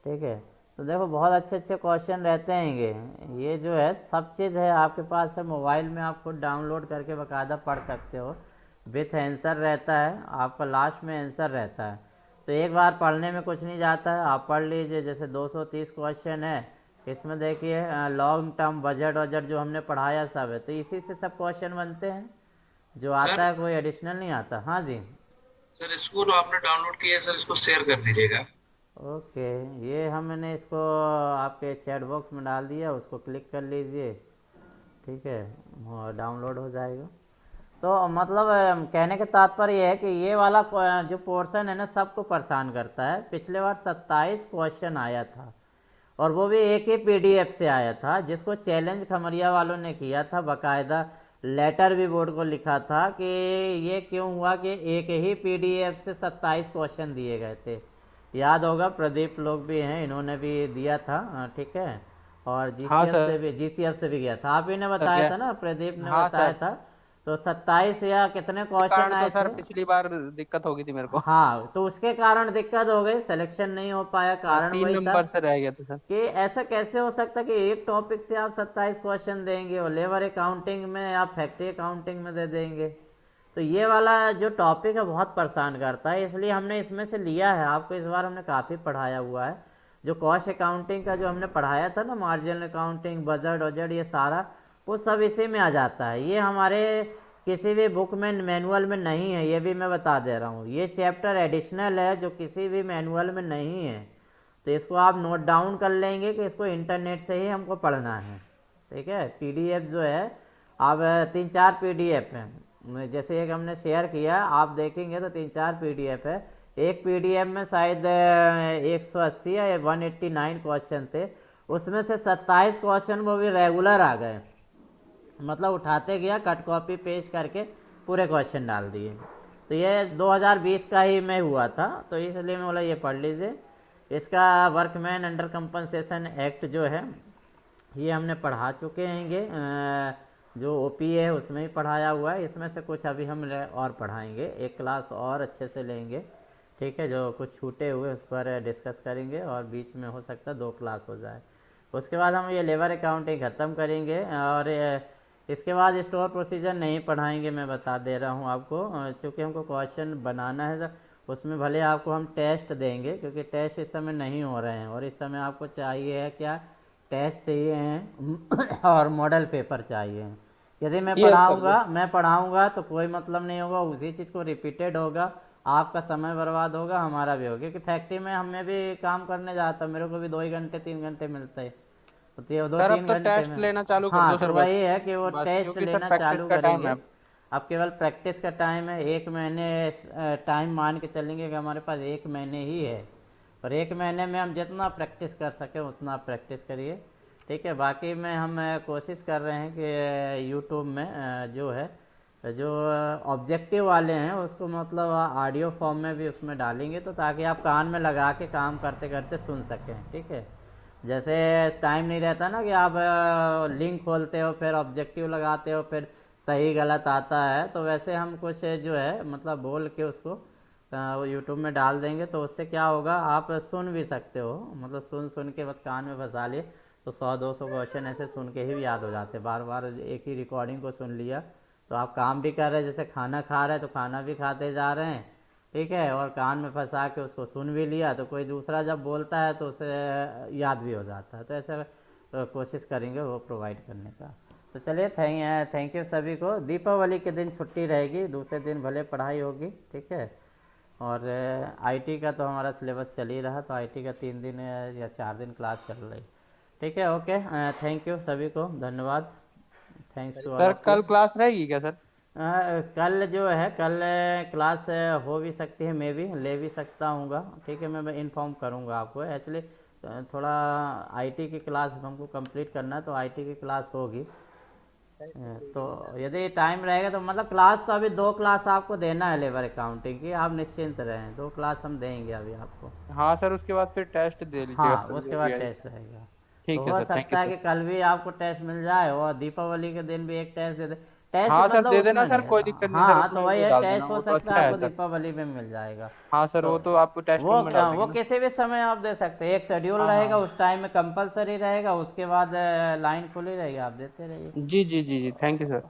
ठीक है। तो देखो बहुत अच्छे अच्छे क्वेश्चन रहते हैं। ये जो है सब चीज़ है आपके पास है, मोबाइल में आप खुद डाउनलोड करके बाकायदा पढ़ सकते हो, विथ आंसर रहता है आपका, लास्ट में आंसर रहता है। तो एक बार पढ़ने में कुछ नहीं जाता है, आप पढ़ लीजिए। जैसे 230 क्वेश्चन है, इसमें देखिए लॉन्ग टर्म बजट वजट जो हमने पढ़ाया सब है, तो इसी से सब क्वेश्चन बनते हैं, जो आता है कोई एडिशनल नहीं आता। हाँ जी सर, इसको जो आपने डाउनलोड किया है सर इसको शेयर कर दीजिएगा। ओके, ये हमने इसको आपके चैट बॉक्स में डाल दिया, उसको क्लिक कर लीजिए, ठीक है, और डाउनलोड हो जाएगा। तो मतलब कहने का तात्पर्य ये है कि ये वाला जो पोर्शन है ना सबको परेशान करता है। पिछले बार 27 क्वेश्चन आया था और वो भी एक ही PDF से आया था, जिसको चैलेंज खमरिया वालों ने किया था बाकायदा। लेटर भी बोर्ड को लिखा था कि ये क्यों हुआ कि एक ही पीडीएफ से 27 क्वेश्चन दिए गए थे। याद होगा, प्रदीप लोग भी हैं, इन्होंने भी दिया था। ठीक है, और जीसीएफ से भी गया था। आप ही ने बताया था ना, प्रदीप ने बताया था। तो 27 या कितने क्वेश्चन आए सर थे? पिछली बार दिक्कत हो गई थी मेरे को। हाँ, तो उसके कारण दिक्कत हो गई, सिलेक्शन नहीं हो पाया। कारण 3 वही था नंबर से रह गया था सर कि ऐसा कैसे हो सकता है कि एक टॉपिक से आप 27 क्वेश्चन देंगे और लेबर अकाउंटिंग में आप फैक्ट्री अकाउंटिंग में दे देंगे। तो ये वाला जो टॉपिक है बहुत परेशान करता है, इसलिए हमने इसमें से लिया है। आपको इस बार हमने काफ़ी पढ़ाया हुआ है। जो कॉस्ट अकाउंटिंग का जो हमने पढ़ाया था ना, मार्जिनल अकाउंटिंग, बजट वजट, ये सारा वो सब इसी में आ जाता है। ये हमारे किसी भी बुक में मैनुअल में नहीं है, ये भी मैं बता दे रहा हूँ। ये चैप्टर एडिशनल है जो किसी भी मैनुअल में नहीं है। तो इसको आप नोट डाउन कर लेंगे कि इसको इंटरनेट से ही हमको पढ़ना है। ठीक है, पीडीएफ जो है अब 3-4 पीडीएफ हैं। जैसे एक हमने शेयर किया, आप देखेंगे तो 3-4 पीडीएफ है। एक पीडीएफ में शायद 180 या 189 क्वेश्चन थे, उसमें से 27 क्वेश्चन वो भी रेगुलर आ गए। मतलब उठाते गया, कट कॉपी पेस्ट करके पूरे क्वेश्चन डाल दिए। तो ये 2020 का ही में हुआ था, तो इसलिए मैं बोला ये पढ़ लीजिए। इसका वर्कमैन अंडर कंपनसेशन एक्ट जो है ये हमने पढ़ा चुके हैंगे। जो ओपी है उसमें ही पढ़ाया हुआ है। इसमें से कुछ अभी हम और पढ़ाएंगे, एक क्लास और अच्छे से लेंगे। ठीक है, जो कुछ छूटे हुए उस पर डिस्कस करेंगे और बीच में हो सकता है 2 क्लास हो जाए। उसके बाद हम ये लेबर अकाउंटिंग ख़त्म करेंगे और इसके बाद स्टोर प्रोसीजर नहीं पढ़ाएंगे, मैं बता दे रहा हूँ आपको। चूँकि हमको क्वेश्चन बनाना है, तो उसमें भले आपको हम टेस्ट देंगे, क्योंकि टेस्ट इस समय नहीं हो रहे हैं। और इस समय आपको चाहिए है क्या, टेस्ट चाहिए हैं और मॉडल पेपर चाहिए हैं। यदि मैं पढ़ाऊँगा तो कोई मतलब नहीं होगा, उसी चीज़ को रिपीटेड होगा, आपका समय बर्बाद होगा, हमारा भी होगा। क्योंकि फैक्ट्री में हमें भी काम करने जाता, मेरे को भी 2 घंटे 3 घंटे मिलते हैं। तो 2-3 घंटे टेस्ट लेना चालू कर दो सर। वही है कि वो टेस्ट लेना चालू करेंगे। अब केवल प्रैक्टिस का टाइम है, 1 महीने टाइम मान के चलेंगे कि हमारे पास 1 महीने ही है। और 1 महीने में हम जितना प्रैक्टिस कर सकें उतना प्रैक्टिस करिए। ठीक है, बाकी में हम कोशिश कर रहे हैं कि यूट्यूब में जो है, जो ऑब्जेक्टिव वाले हैं उसको मतलब ऑडियो फॉर्म में भी उसमें डालेंगे, तो ताकि आप कान में लगा के काम करते करते सुन सकें। ठीक है, जैसे टाइम नहीं रहता ना कि आप लिंक खोलते हो, फिर ऑब्जेक्टिव लगाते हो, फिर सही गलत आता है, तो वैसे हम कुछ जो है मतलब बोल के उसको वो यूट्यूब में डाल देंगे। तो उससे क्या होगा, आप सुन भी सकते हो, मतलब सुन के बस कान में फंसा लिए तो 100-200 क्वेश्चन ऐसे सुन के ही याद हो जाते। बार बार एक ही रिकॉर्डिंग को सुन लिया तो आप काम भी कर रहे हैं, जैसे खाना खा रहे हैं तो खाना भी खाते जा रहे हैं। ठीक है, और कान में फंसा के उसको सुन भी लिया, तो कोई दूसरा जब बोलता है तो उसे याद भी हो जाता है। तो ऐसे कोशिश करेंगे वो प्रोवाइड करने का। तो चलिए, थैंक यू सभी को। दीपावली के दिन छुट्टी रहेगी, दूसरे दिन भले पढ़ाई होगी। ठीक है, और आईटी का तो हमारा सिलेबस चल ही रहा, तो आईटी का 3 दिन या 4 दिन क्लास चल रही। ठीक है, ओके, थैंक यू सभी को, धन्यवाद। Thanks to sir. कल क्लास रहेगी क्या सर? कल जो है, कल क्लास हो भी सकती है, मैं भी ले भी सकता हूँगा। ठीक है, मैं इन्फॉर्म करूँगा आपको। एक्चुअली थोड़ा आईटी की क्लास हमको कंप्लीट करना है, तो आईटी की क्लास होगी। तो यदि टाइम रहेगा तो मतलब क्लास तो अभी 2 क्लास आपको देना है लेबर अकाउंटिंग की, आप निश्चिंत रहें, 2 क्लास हम देंगे अभी आपको। हाँ सर, उसके बाद फिर टेस्ट दे लीजिए। हाँ, उसके बाद टेस्ट रहेगा। ठीक तो है हो सर, सकता है कि कल भी आपको टेस्ट मिल जाए और दीपावली के दिन भी एक टेस्ट दे दे। टेस्ट हाँ सर, मतलब दे देना उसमें सर, नहीं कोई है। दिक्कत नहीं सर, हाँ, तो उसमें वही वो है, डाल टेस्ट देना, हो वो तो सकता अच्छा है है आपको सर। दीपावली में मिल जाएगा। हाँ सर, वो तो आपको टेस्ट रूम में डाल देंगे वो ना। किसी भी समय आप दे सकते हैं, एक शेड्यूल रहेगा, उस टाइम में कंपलसरी रहेगा, उसके बाद लाइन खुली रहेगी, आप देते रहिए। जी जी जी जी, थैंक यू सर।